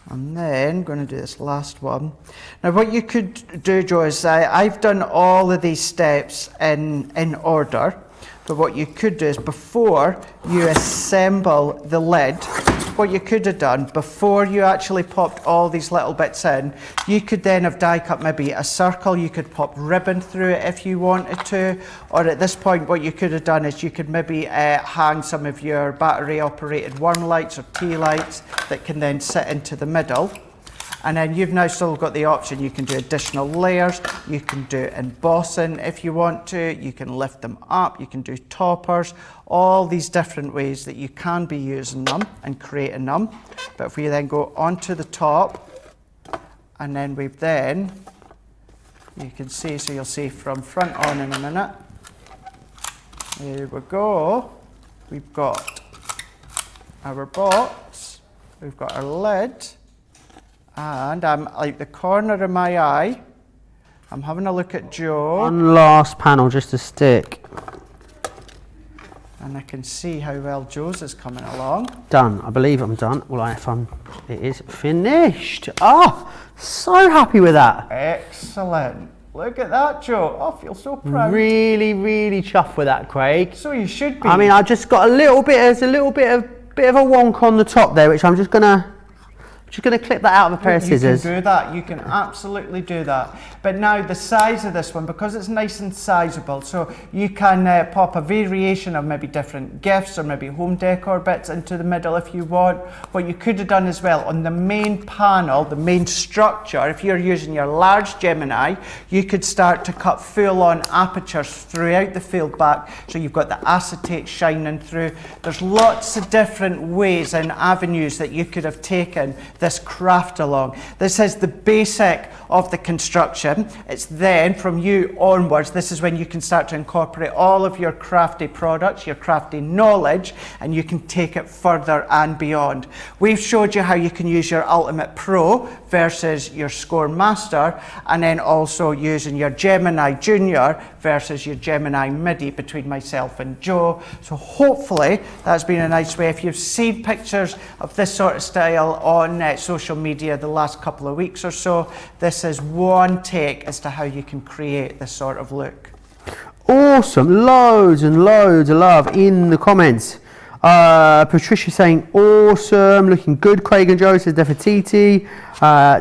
Speaker 2: I'm then going to do this last one. Now what you could do, Joe, is I've done all of these steps in order, but what you could do is before you assemble the lid, what you could have done before you actually popped all these little bits in, you could then have die cut maybe a circle, you could pop ribbon through it if you wanted to, or at this point what you could have done is you could maybe hang some of your battery operated worm lights or tea lights that can then sit into the middle. And then you've now still got the option, you can do additional layers, you can do embossing if you want to, you can lift them up, you can do toppers, all these different ways that you can be using them and creating them. But if we then go onto the top, and then we've then, you can see, so you'll see from front on in a minute. There we go. We've got our box, we've got our lid, and I'm like the corner of my eye, I'm having a look at Joe.
Speaker 1: One last panel just to stick.
Speaker 2: And I can see how well Joe's is coming along.
Speaker 1: Done. I believe I'm done. Well, it is finished. Oh, so happy with that.
Speaker 2: Excellent. Look at that, Joe. I feel so proud.
Speaker 1: Really, really chuffed with that, Craig.
Speaker 2: So you should be.
Speaker 1: I mean, I just got a little bit of a wonk on the top there, which I'm just gonna clip that out of a pair of scissors.
Speaker 2: You can do that, you can absolutely do that. But now the size of this one, because it's nice and sizable, so you can pop a variation of maybe different gifts or maybe home decor bits into the middle if you want. What you could have done as well, on the main panel, the main structure, if you're using your large Gemini, you could start to cut full-on apertures throughout the field back, so you've got the acetate shining through. There's lots of different ways and avenues that you could have taken this craft along. This is the basic of the construction. It's then from you onwards, this is when you can start to incorporate all of your crafty products, your crafty knowledge, and you can take it further and beyond. We've showed you how you can use your Ultimate Pro versus your Score Master, and then also using your Gemini Junior versus your Gemini Midi between myself and Joe. So hopefully that's been a nice way. If you've seen pictures of this sort of style on social media the last couple of weeks or so, this is one take as to how you can create this sort of look.
Speaker 1: Awesome, loads and loads of love in the comments. Patricia saying awesome, looking good. Craig and Joe says Nefertiti.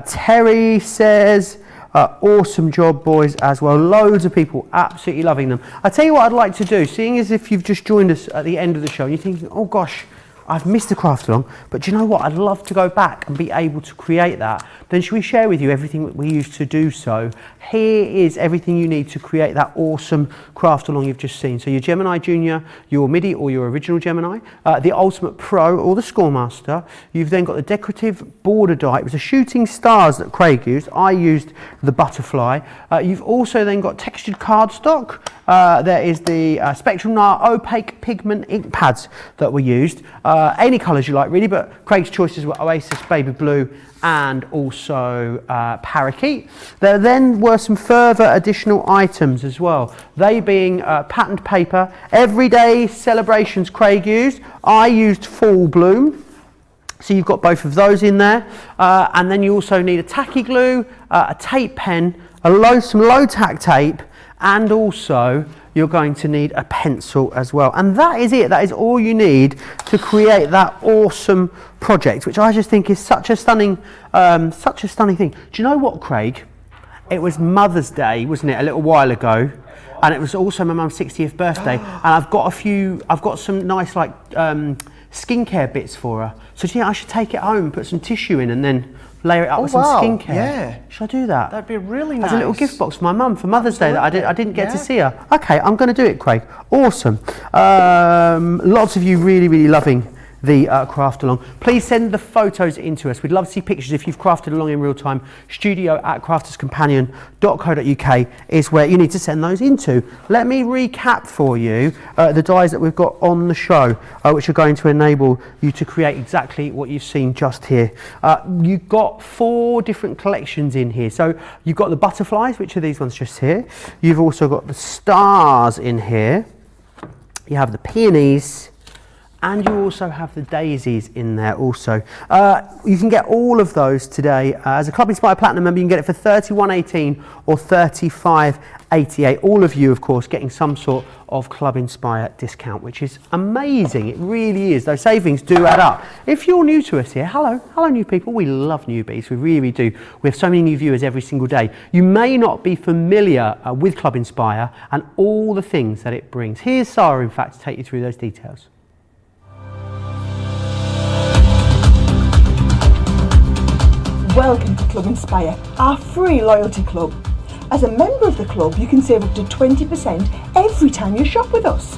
Speaker 1: Terry says Awesome job, boys, as well. Loads of people absolutely loving them. I tell you what I'd like to do, seeing as if you've just joined us at the end of the show and you're thinking, oh gosh, I've missed the craft along, but do you know what? I'd love to go back and be able to create that. Then should we share with you everything that we used to do so? Here is everything you need to create that awesome craft along you've just seen. So your Gemini Junior, your MIDI or your original Gemini, the Ultimate Pro or the Scoremaster. You've then got the Decorative Border die. It was the shooting stars that Craig used. I used the butterfly. You've also then got textured cardstock. There is the Spectrum Noir opaque pigment ink pads that were used. Any colours you like really, but Craig's choices were Oasis, Baby Blue and also Parakeet. There then were some further additional items as well. They being patterned paper, Everyday Celebrations Craig used. I used Fall Bloom. So you've got both of those in there. And then you also need a tacky glue, a tape pen, some low tack tape, and also you're going to need a pencil as well. And that is it. That is all you need to create that awesome project, which I just think is such a stunning thing. Do you know what, Craig? It was Mother's Day, wasn't it, a little while ago? And it was also my mum's 60th birthday. And I've got some nice like skincare bits for her. So do you think I should take it home, put some tissue in and then layer it up with some skincare?
Speaker 2: Yeah.
Speaker 1: Should I do that?
Speaker 2: That'd be really nice.
Speaker 1: As a little gift box for my mum for Mother's Day that I didn't get to see her. Okay, I'm going to do it, Craig. Awesome. Lots of you really, really loving the craft along. Please send the photos in to us. We'd love to see pictures if you've crafted along in real time. studio@crafterscompanion.co.uk is where you need to send those into. Let me recap for you the dies that we've got on the show, which are going to enable you to create exactly what you've seen just here. You've got 4 different collections in here. So you've got the butterflies, which are these ones just here. You've also got the stars in here. You have the peonies. And you also have the daisies in there also. You can get all of those today. As a Club Inspire Platinum member, you can get it for £31.18 or £35.88. All of you, of course, getting some sort of Club Inspire discount, which is amazing. It really is. Those savings do add up. If you're new to us here, hello new people. We love newbies. We really do. We have so many new viewers every single day. You may not be familiar with Club Inspire and all the things that it brings. Here's Sarah, in fact, to take you through those details.
Speaker 4: Welcome to Club Inspire, our free loyalty club. As a member of the club, you can save up to 20% every time you shop with us.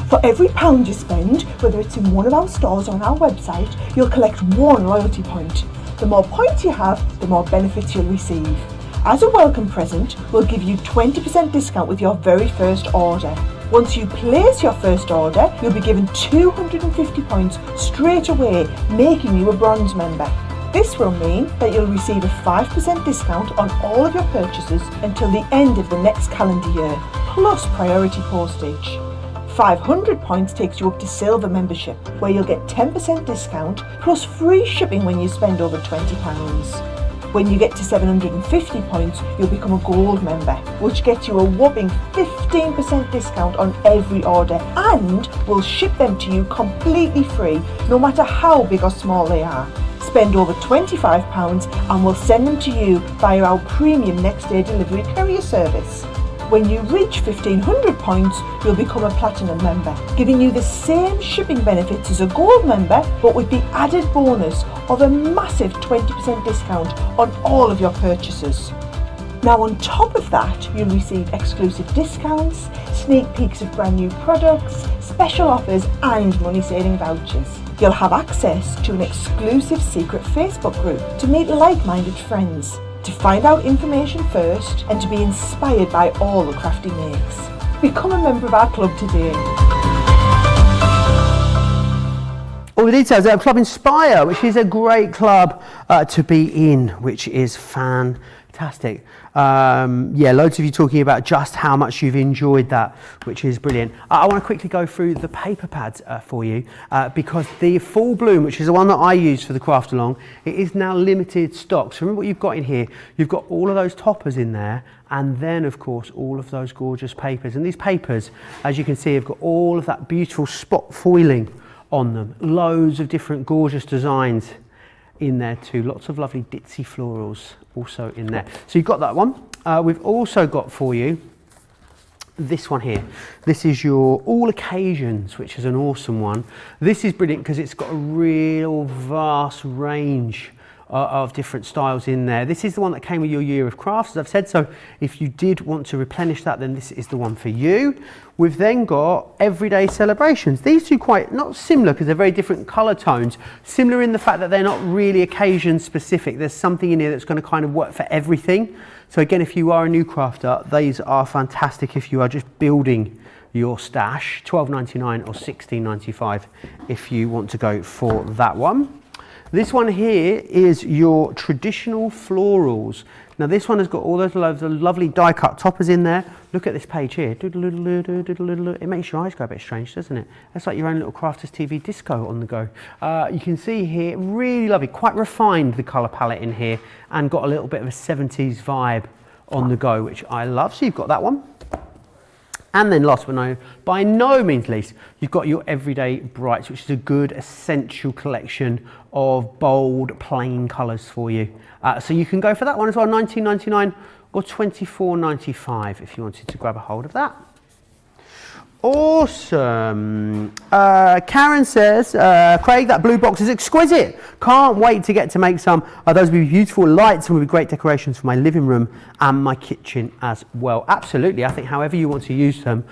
Speaker 4: For every £1 you spend, whether it's in one of our stores or on our website, you'll collect 1 loyalty point. The more points you have, the more benefits you'll receive. As a welcome present, we'll give you 20% discount with your very first order. Once you place your first order, you'll be given 250 points straight away, making you a bronze member. This will mean that you'll receive a 5% discount on all of your purchases until the end of the next calendar year, plus priority postage. 500 points takes you up to silver membership, where you'll get 10% discount plus free shipping when you spend over £20. When you get to 750 points, you'll become a gold member, which gets you a whopping 15% discount on every order, and we'll ship them to you completely free, no matter how big or small they are. Spend over £25 and we'll send them to you via our premium next day delivery courier service. When you reach 1500 points, you'll become a platinum member, giving you the same shipping benefits as a gold member, but with the added bonus of a massive 20% discount on all of your purchases. Now on top of that, you'll receive exclusive discounts, sneak peeks of brand new products, special offers and money saving vouchers. You'll have access to an exclusive secret Facebook group to meet like-minded friends, to find out information first and to be inspired by all the Crafty makes. Become a member of our club today.
Speaker 1: All the details of Club Inspire, which is a great club to be in, which is fantastic. Loads of you talking about just how much you've enjoyed that, which is brilliant. I want to quickly go through the paper pads for you because the Fall Bloom, which is the one that I use for the craft along, it is now limited stock. So remember what you've got in here. You've got all of those toppers in there, and then of course all of those gorgeous papers. And these papers, as you can see, have got all of that beautiful spot foiling on them. Loads of different gorgeous designs. in there too. Lots of lovely ditzy florals also in there. So you've got that one. We've also got for you this one here. This is your All Occasions, which is an awesome one. This is brilliant because it's got a real vast range of different styles in there. This is the one that came with your year of crafts, as I've said, so if you did want to replenish that, then this is the one for you. We've then got Everyday Celebrations. These two quite, not similar because they're very different colour tones, similar in the fact that they're not really occasion specific. There's something in here that's going to kind of work for everything. So again, if you are a new crafter, these are fantastic if you are just building your stash. $12.99 or $16.95 if you want to go for that one. This one here is your traditional florals. Now this one has got all those lovely die cut toppers in there. Look at this page here. It makes your eyes go a bit strange, doesn't it? That's like your own little Crafters TV disco on the go. You can see here, really lovely, quite refined the colour palette in here, and got a little bit of a 70s vibe on the go, which I love. So you've got that one. And then last but by no means least, you've got your Everyday Brights, which is a good essential collection of bold, plain colours for you. So you can go for that one as well, $19.99 or $24.95 if you wanted to grab a hold of that. Awesome. Karen says, Craig, that blue box is exquisite. Can't wait to get to make some. Those will be beautiful lights and will be great decorations for my living room and my kitchen as well. Absolutely. I think however you want to use them,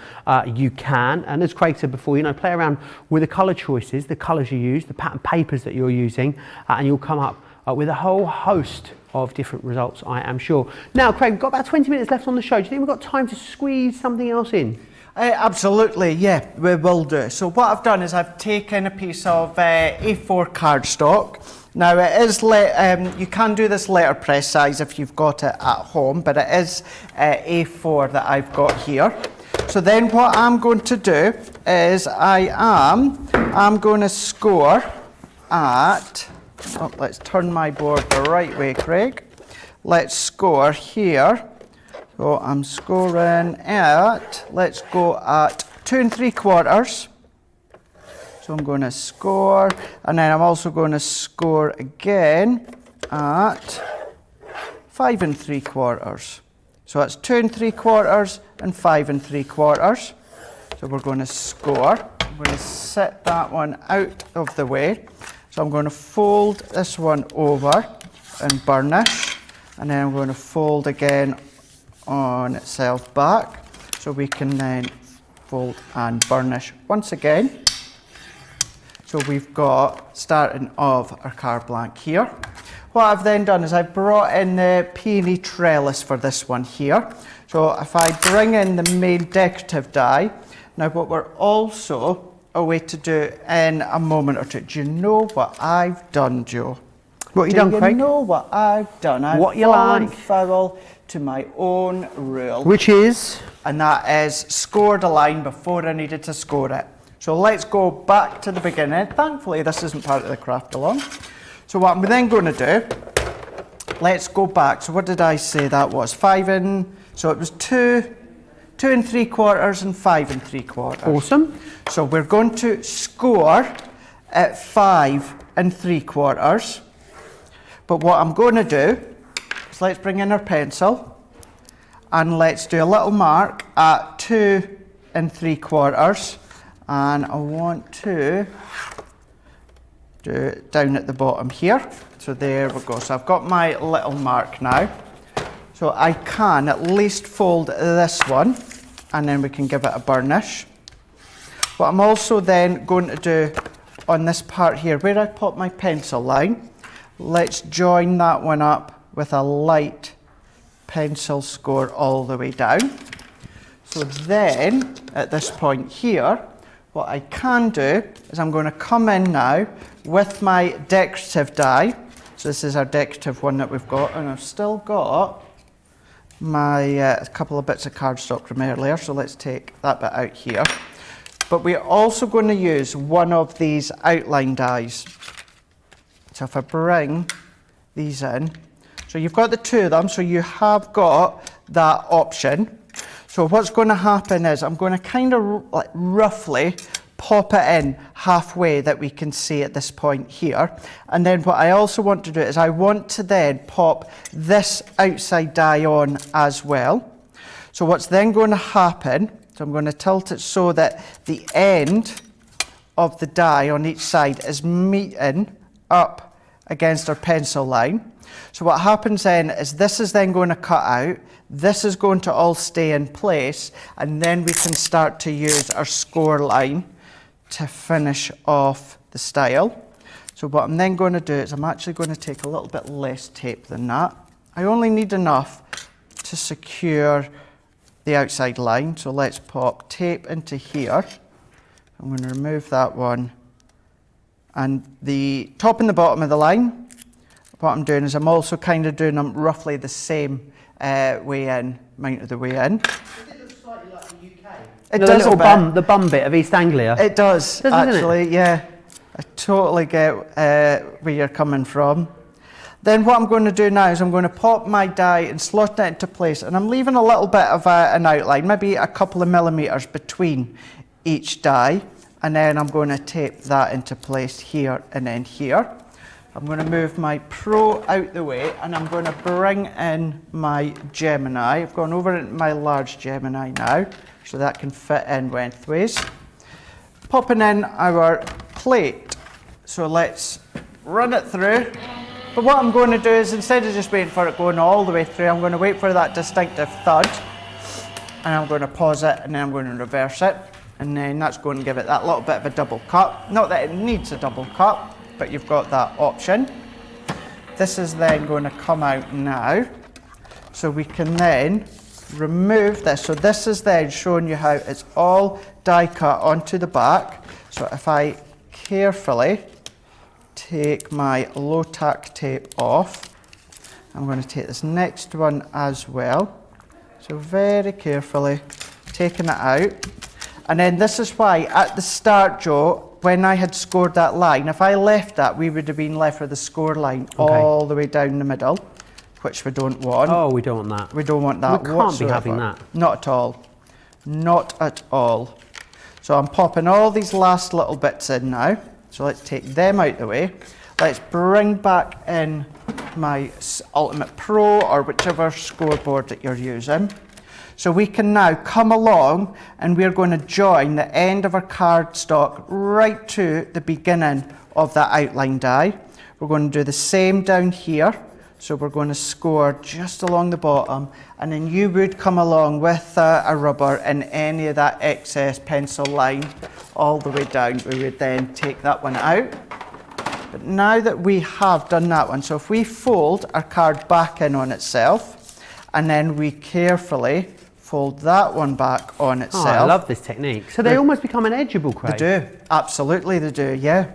Speaker 1: you can. And as Craig said before, you know, play around with the colour choices, the colours you use, the pattern papers that you're using, and you'll come up with a whole host of different results, I am sure. Now, Craig, we've got about 20 minutes left on the show. Do you think we've got time to squeeze something else in?
Speaker 2: Absolutely, yeah, we will do. So what I've done is I've taken a piece of A4 cardstock. Now it is, you can do this letterpress size if you've got it at home, but it is A4 that I've got here. So then what I'm going to do is I'm going to score at, let's turn my board the right way, Craig. Let's score here. So I'm scoring at, let's go at 2 3/4. So I'm going to score, and then I'm also going to score again at 5 3/4. So that's 2 3/4 and 5 3/4. So we're going to score. I'm going to set that one out of the way. So I'm going to fold this one over and burnish, and then I'm going to fold again on itself back, so we can then fold and burnish once again. So we've got starting of our card blank here. What I've then done is I've brought in the Peony Trellis for this one here. So if I bring in the main decorative die, now what we're also away to do in a moment or two. Do you know what I've done, Joe?
Speaker 1: What you done, Craig?
Speaker 2: Do you know what I've done? I've
Speaker 1: what you
Speaker 2: fallen
Speaker 1: like?
Speaker 2: foul to my own rule.
Speaker 1: Which is?
Speaker 2: And that is scored a line before I needed to score it. So let's go back to the beginning. Thankfully, this isn't part of the craft along. So what I'm then going to do, let's go back. So what did I say that was? 5 and, so it was 2 3/4 and 5 3/4.
Speaker 1: Awesome.
Speaker 2: So we're going to score at 5 3/4. But what I'm going to do is let's bring in our pencil and let's do a little mark at 2 3/4, and I want to do it down at the bottom here. So there we go. So I've got my little mark now. So I can at least fold this one, and then we can give it a burnish. What I'm also then going to do on this part here, where I put my pencil line, let's join that one up with a light pencil score all the way down. So then, at this point here, what I can do is I'm going to come in now with my decorative die. So this is our decorative one that we've got, and I've still got my a couple of bits of cardstock from earlier, so let's take that bit out here. But we're also going to use one of these outline dies. So if I bring these in, so you've got the two of them, so you have got that option. So what's going to happen is I'm going to kind of like roughly pop it in halfway that we can see at this point here. And then what I also want to do is I want to then pop this outside die on as well. So what's then going to happen, so I'm going to tilt it so that the end of the die on each side is meeting up against our pencil line. So what happens then is this is then going to cut out, this is going to all stay in place, and then we can start to use our score line to finish off the style. So what I'm then going to do is I'm actually going to take a little bit less tape than that. I only need enough to secure the outside line. So let's pop tape into here. I'm going to remove that one. And the top and the bottom of the line, what I'm doing is I'm also kind of doing them roughly the same way in, amount of the way in.
Speaker 3: Does it look slightly like the UK?
Speaker 2: It
Speaker 1: The
Speaker 2: does
Speaker 1: little
Speaker 2: a bit.
Speaker 1: bum, the bum bit of East Anglia.
Speaker 2: It does,
Speaker 1: Doesn't it?
Speaker 2: actually, yeah. I totally get where you're coming from. Then what I'm going to do now is I'm going to pop my die and slot it into place, and I'm leaving a little bit of an outline, maybe a couple of millimetres between each die, and then I'm going to tape that into place here and then here. I'm going to move my Pro out the way, and I'm going to bring in my Gemini. I've gone over into my large Gemini now, so that can fit in lengthways. Popping in our plate. So let's run it through. But what I'm going to do is, instead of just waiting for it going all the way through, I'm going to wait for that distinctive thud, and I'm going to pause it, and then I'm going to reverse it, and then that's going to give it that little bit of a double cut. Not that it needs a double cut, but you've got that option. This is then going to come out now, so we can then remove this. So this is then showing you how it's all die cut onto the back. So if I carefully take my low tack tape off, I'm going to take this next one as well. So very carefully taking it out. And then this is why at the start, Joe, when I had scored that line, if I left that, we would have been left with the score line all the way down the middle, which we don't want.
Speaker 1: Oh, we don't want that.
Speaker 2: We don't want that
Speaker 1: We can't
Speaker 2: whatsoever.
Speaker 1: be having that.
Speaker 2: Not at all. Not at all. So I'm popping all these last little bits in now. So let's take them out the way. Let's bring back in my Ultimate Pro or whichever scoreboard that you're using. So we can now come along and we're going to join the end of our cardstock right to the beginning of that outline die. We're going to do the same down here. So we're going to score just along the bottom, and then you would come along with a rubber in any of that excess pencil line all the way down. We would then take that one out. But now that we have done that one, so if we fold our card back in on itself, and then we carefully fold that one back on
Speaker 1: Oh,
Speaker 2: itself.
Speaker 1: I love this technique. So they almost become an edgeable, Craig.
Speaker 2: They do, absolutely they do, yeah.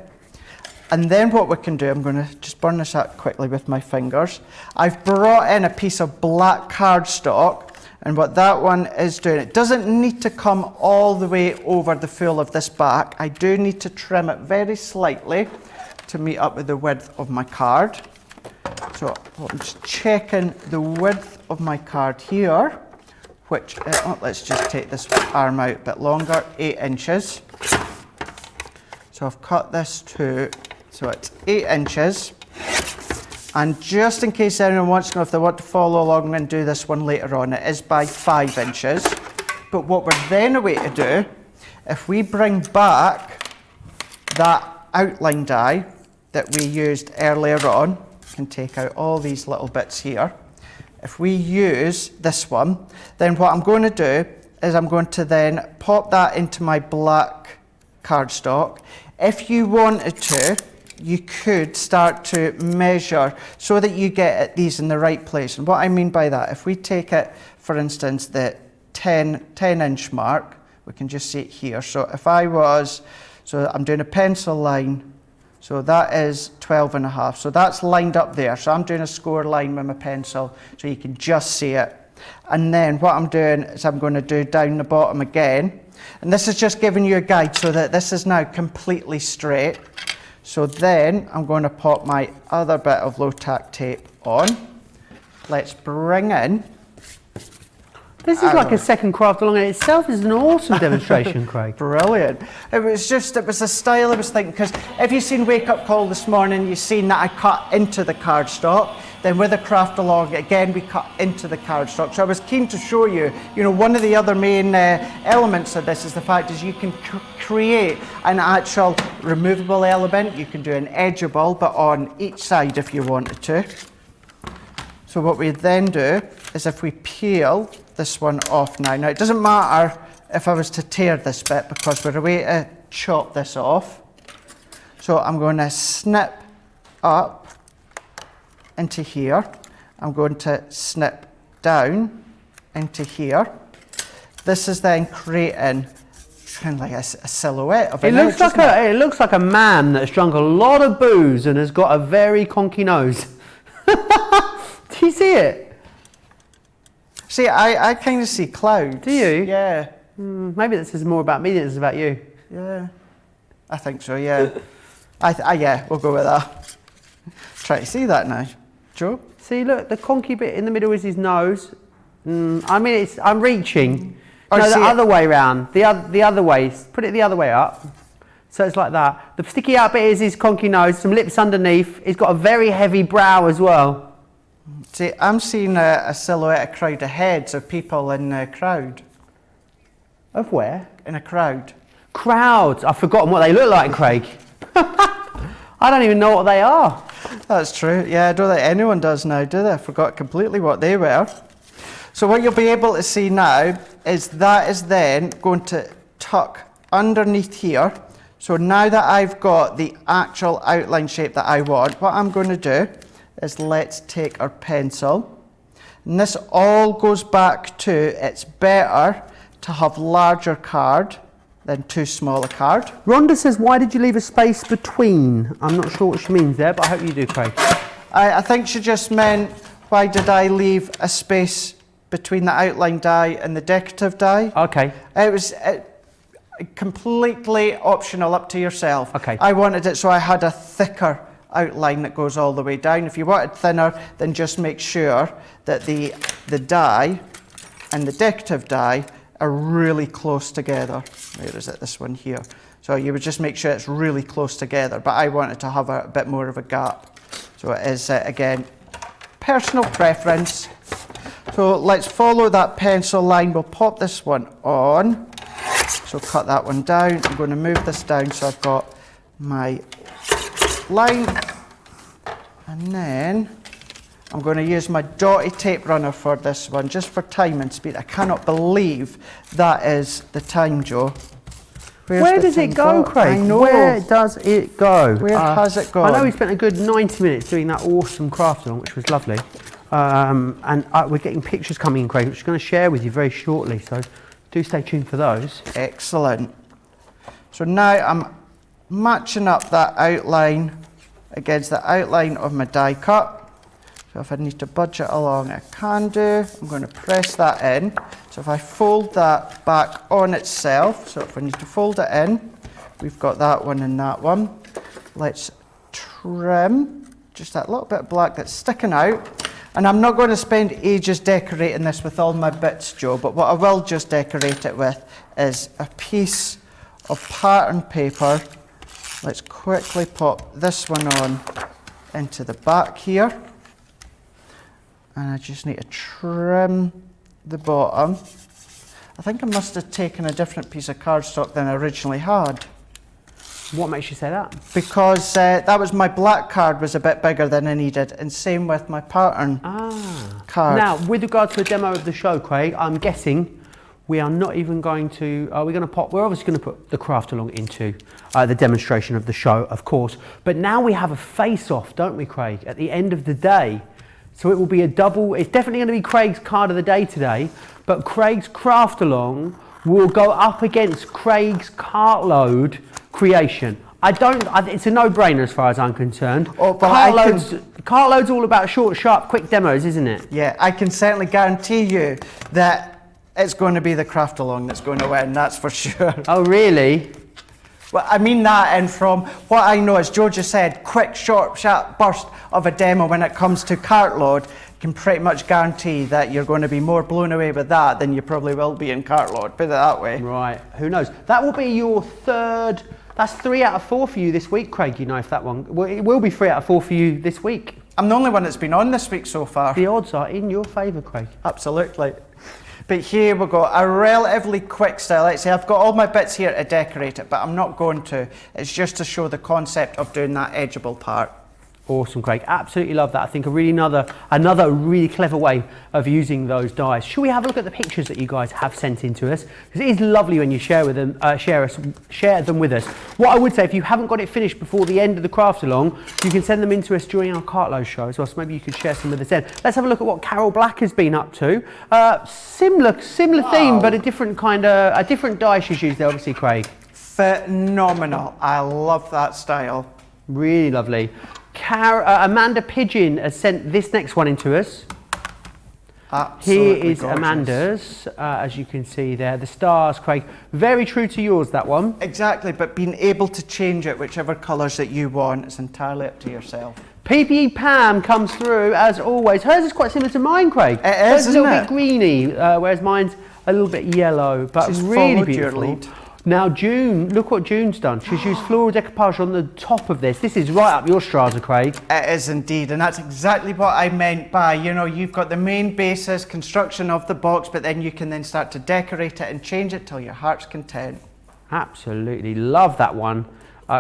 Speaker 2: And then what we can do, I'm going to just burn this out quickly with my fingers. I've brought in a piece of black cardstock, and what that one is doing, it doesn't need to come all the way over the full of this back. I do need to trim it very slightly to meet up with the width of my card. So I'm just checking the width of my card here, which, let's just take this arm out a bit longer, 8 inches. So I've cut this to, so it's 8 inches. And just in case anyone wants to know if they want to follow along and do this one later on, it is by 5 inches. But what we're then away to do, if we bring back that outline die that we used earlier on, can take out all these little bits here. If we use this one, then what I'm going to do is I'm going to then pop that into my black cardstock. If you wanted to, you could start to measure so that you get these in the right place. And what I mean by that, if we take it, for instance, the 10 inch mark, we can just see it here. So if I was, so I'm doing a pencil line, so that is 12.5. So that's lined up there. So I'm doing a score line with my pencil so you can just see it. And then what I'm doing is I'm going to do down the bottom again. And this is just giving you a guide so that this is now completely straight. So then I'm going to pop my other bit of low tack tape on. Let's bring in.
Speaker 1: This is like a second craft along in itself. This is an awesome demonstration, Craig.
Speaker 2: Brilliant. It was a style I was thinking, because if you've seen Wake Up Call this morning, you've seen that I cut into the cardstock. Then with the craft along, again, we cut into the cardstock. So I was keen to show you, one of the other main elements of this is the fact is you can create an actual removable element. You can do an edgeable, but on each side if you wanted to. So what we then do is if we peel this one off now. Now it doesn't matter if I was to tear this bit because we're away to chop this off. So I'm going to snip up into here. I'm going to snip down into here. This is then creating kind of like a silhouette of
Speaker 1: it. It looks like a man that's drunk a lot of booze and has got a very conky nose. Do you see it?
Speaker 2: See, I kind of see clouds.
Speaker 1: Do you?
Speaker 2: Yeah.
Speaker 1: Maybe this is more about me than it is about you.
Speaker 2: Yeah. I think so, yeah. Yeah, we'll go with that. Try to see that now. Joe?
Speaker 1: See, look, the conky bit in the middle is his nose. I'm reaching.
Speaker 2: Or
Speaker 1: No, the
Speaker 2: see
Speaker 1: other way round. The other way. Put it the other way up. So it's like that. The sticky out bit is his conky nose, some lips underneath. He's got a very heavy brow as well.
Speaker 2: See, I'm seeing a silhouette, a crowd of heads of people in a crowd.
Speaker 1: Of where?
Speaker 2: In a crowd.
Speaker 1: Crowds. I've forgotten what they look like, Craig. I don't even know what they are.
Speaker 2: That's true. Yeah, I don't think anyone does now, do they? I forgot completely what they were. So what you'll be able to see now is that is then going to tuck underneath here. So now that I've got the actual outline shape that I want, what I'm going to do is let's take our pencil. And this all goes back to it's better to have larger card than too small a card.
Speaker 1: Rhonda says, why did you leave a space between? I'm not sure what she means there, but I hope you do, Craig.
Speaker 2: I think she just meant, why did I leave a space between the outline die and the decorative die?
Speaker 1: Okay.
Speaker 2: It was completely optional, up to yourself.
Speaker 1: Okay.
Speaker 2: I wanted it so I had a thicker outline that goes all the way down. If you wanted thinner, then just make sure that the die and the decorative die are really close together. Where is it? This one here. So you would just make sure it's really close together, but I wanted to have a bit more of a gap. So it is, again, personal preference. So let's follow that pencil line. We'll pop this one on. So cut that one down. I'm going to move this down so I've got my line. And then I'm going to use my dotty tape runner for this one, just for time and speed. I cannot believe that is the time, Joe.
Speaker 1: Where does it go, Craig?
Speaker 2: I know.
Speaker 1: Where does it go?
Speaker 2: Where has it gone?
Speaker 1: I know we spent a good 90 minutes doing that awesome craft along, which was lovely. We're getting pictures coming in, Craig, which I'm going to share with you very shortly, so do stay tuned for those.
Speaker 2: Excellent. So now I'm matching up that outline against the outline of my die cut. So if I need to budge it along, I can do. I'm going to press that in. So if I fold that back on itself, so if I need to fold it in, we've got that one and that one. Let's trim just that little bit of black that's sticking out. And I'm not going to spend ages decorating this with all my bits, Joe, but what I will just decorate it with is a piece of pattern paper. Let's quickly pop this one on into the back here. And I just need to trim the bottom. I think I must have taken a different piece of cardstock than I originally had.
Speaker 1: What makes you say that?
Speaker 2: Because that was my black card was a bit bigger than I needed, and same with my pattern card.
Speaker 1: Now, with regard to a demo of the show, Craig, I'm guessing we are not even going to, we're obviously going to put the craft along into the demonstration of the show, of course, but now we have a face-off, don't we, Craig, at the end of the day. So it will be a double, it's definitely going to be Craig's card of the day today, but Craig's craft along will go up against Craig's cartload creation. It's a no-brainer as far as I'm concerned. Cartload's all about short, sharp, quick demos, isn't it?
Speaker 2: Yeah, I can certainly guarantee you that it's going to be the craft along that's going to win, that's for sure.
Speaker 1: Oh, really?
Speaker 2: Well, I mean that, and from what I know, as Joe just said, quick, short, sharp burst of a demo when it comes to cartload. can pretty much guarantee that you're going to be more blown away with that than you probably will be in cartload, put it that way.
Speaker 1: Right, who knows? That will be your third, that's 3 out of 4 for you this week, Craig, you know, if that one, well, it will be 3 out of 4 for you this week.
Speaker 2: I'm the only one that's been on this week so far.
Speaker 1: The odds are in your favour, Craig.
Speaker 2: Absolutely. But here we've got a relatively quick style. Like I say, I've got all my bits here to decorate it, but I'm not going to. It's just to show the concept of doing that edgeable part.
Speaker 1: Awesome, Craig. Absolutely love that. I think another really clever way of using those dies. Should we have a look at the pictures that you guys have sent in to us? Because it is lovely when you share with them, share them with us. What I would say, if you haven't got it finished before the end of the craft along, you can send them in to us during our cartload show as well. So maybe you could share some with us then. Let's have a look at what Carol Black has been up to. Similar theme, but a different die she's used there, obviously, Craig.
Speaker 2: Phenomenal. I love that style.
Speaker 1: Really lovely. Amanda Pigeon has sent this next one into us.
Speaker 2: Absolutely
Speaker 1: Here is
Speaker 2: gorgeous.
Speaker 1: Amanda's, as you can see there. The stars, Craig. Very true to yours, that one.
Speaker 2: Exactly, but being able to change it whichever colours that you want, it's entirely up to yourself.
Speaker 1: PPE Pam comes through, as always. Hers is quite similar to mine, Craig.
Speaker 2: It is,
Speaker 1: Hers
Speaker 2: isn't
Speaker 1: a little
Speaker 2: it?
Speaker 1: bit greeny, whereas mine's a little bit yellow, but
Speaker 2: She's
Speaker 1: really
Speaker 2: followed
Speaker 1: beautiful.
Speaker 2: your lead.
Speaker 1: Now, June, look what June's done. She's used floral decoupage on the top of this. This is right up your strata, Craig.
Speaker 2: It is indeed, and that's exactly what I meant by, you know, you've got the main basis, construction of the box, but then you can then start to decorate it and change it till your heart's content.
Speaker 1: Absolutely love that one.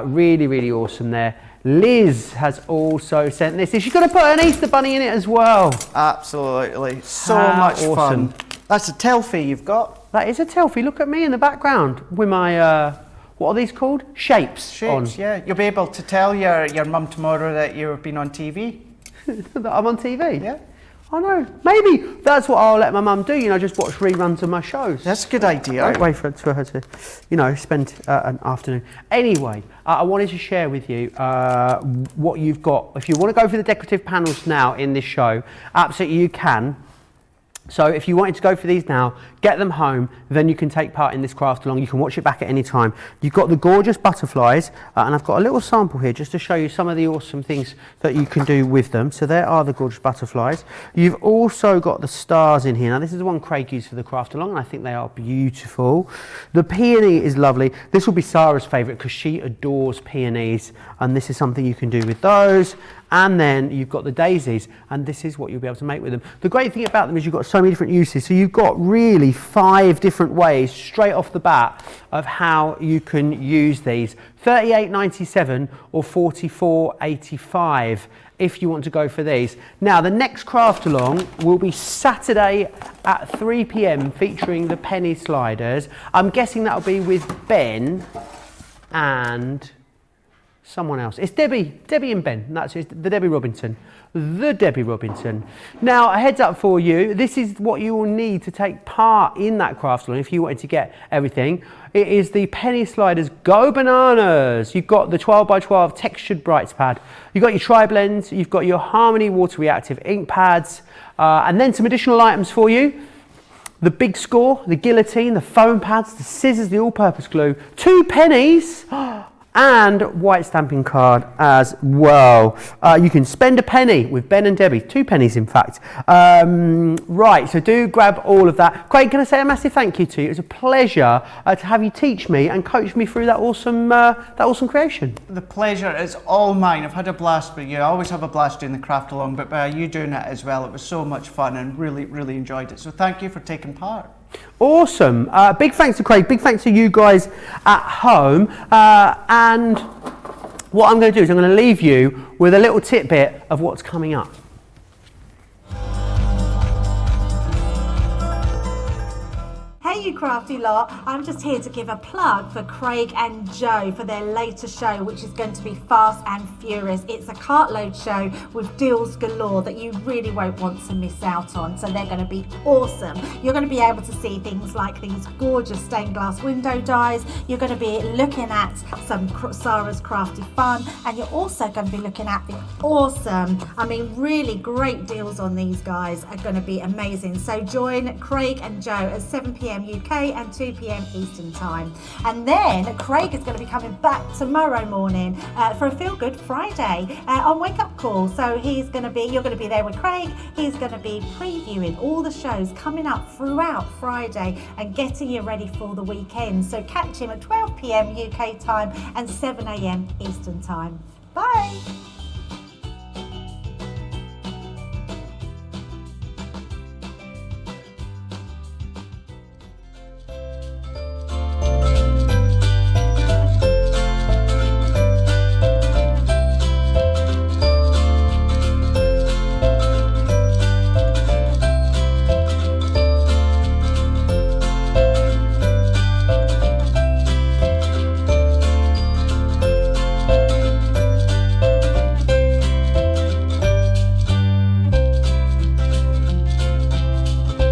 Speaker 1: Really, really awesome there. Liz has also sent this. She's going to put an Easter bunny in it as well.
Speaker 2: Absolutely, so
Speaker 1: How
Speaker 2: much
Speaker 1: awesome.
Speaker 2: fun. That's a Telfie you've got.
Speaker 1: That is a Telfie. Look at me in the background with my, what are these called? Shapes on.
Speaker 2: Yeah. You'll be able to tell your mum tomorrow that you've been on TV.
Speaker 1: That I'm on TV?
Speaker 2: Yeah.
Speaker 1: I know. Maybe that's what I'll let my mum do, you know, just watch reruns of my shows.
Speaker 2: That's a good idea.
Speaker 1: Great way for her to, you know, spend an afternoon. Anyway, I wanted to share with you what you've got. If you want to go for the decorative panels now in this show, absolutely you can. So if you wanted to go for these now, get them home, then you can take part in this craft along. You can watch it back at any time. You've got the gorgeous butterflies, and I've got a little sample here just to show you some of the awesome things that you can do with them. So there are the gorgeous butterflies. You've also got the stars in here. Now this is the one Craig used for the craft along, and I think they are beautiful. The peony is lovely. This will be Sarah's favourite because she adores peonies, and this is something you can do with those. And then you've got the daisies, and this is what you'll be able to make with them. The great thing about them is you've got so many different uses. So you've got really 5 different ways straight off the bat of how you can use these. $38.97 or $44.85 if you want to go for these. Now the next craft along will be Saturday at 3 p.m. featuring the penny sliders. I'm guessing that'll be with Ben and someone else. It's Debbie and Ben. That's it, the Debbie Robinson. The Debbie Robinson. Now, a heads up for you, this is what you will need to take part in that craft along if you wanted to get everything. It is the Penny Sliders Go Bananas. You've got the 12x12 textured brights pad. You've got your tri-blends, you've got your Harmony water reactive ink pads, and then some additional items for you. The big score, the guillotine, the foam pads, the scissors, the all-purpose glue, 2 pennies, and white stamping card as well. You can spend a penny with Ben and Debbie, 2 pennies in fact. Right, so do grab all of that. Craig, can I say a massive thank you to you? It was a pleasure to have you teach me and coach me through that awesome creation.
Speaker 2: The pleasure is all mine. I've had a blast with you. I always have a blast doing the craft along, but by you doing it as well, it was so much fun and really, really enjoyed it. So thank you for taking part.
Speaker 1: Awesome. Big thanks to Craig, big thanks to you guys at home. And what I'm going to do is I'm going to leave you with a little tidbit of what's coming up.
Speaker 5: Hey you crafty lot, I'm just here to give a plug for Craig and Joe for their latest show, which is going to be Fast and Furious. It's a cartload show with deals galore that you really won't want to miss out on, so they're going to be awesome. You're going to be able to see things like these gorgeous stained glass window dies, you're going to be looking at some Sarah's Crafty Fun, and you're also going to be looking at the awesome, I mean really great deals on these guys are going to be amazing. So join Craig and Joe at 7 p.m. UK and 2 p.m. Eastern Time. And then Craig is going to be coming back tomorrow morning for a Feel Good Friday on Wake Up Call. So you're going to be there with Craig. He's going to be previewing all the shows coming up throughout Friday and getting you ready for the weekend. So catch him at 12 p.m. UK time and 7 a.m. Eastern Time. Bye.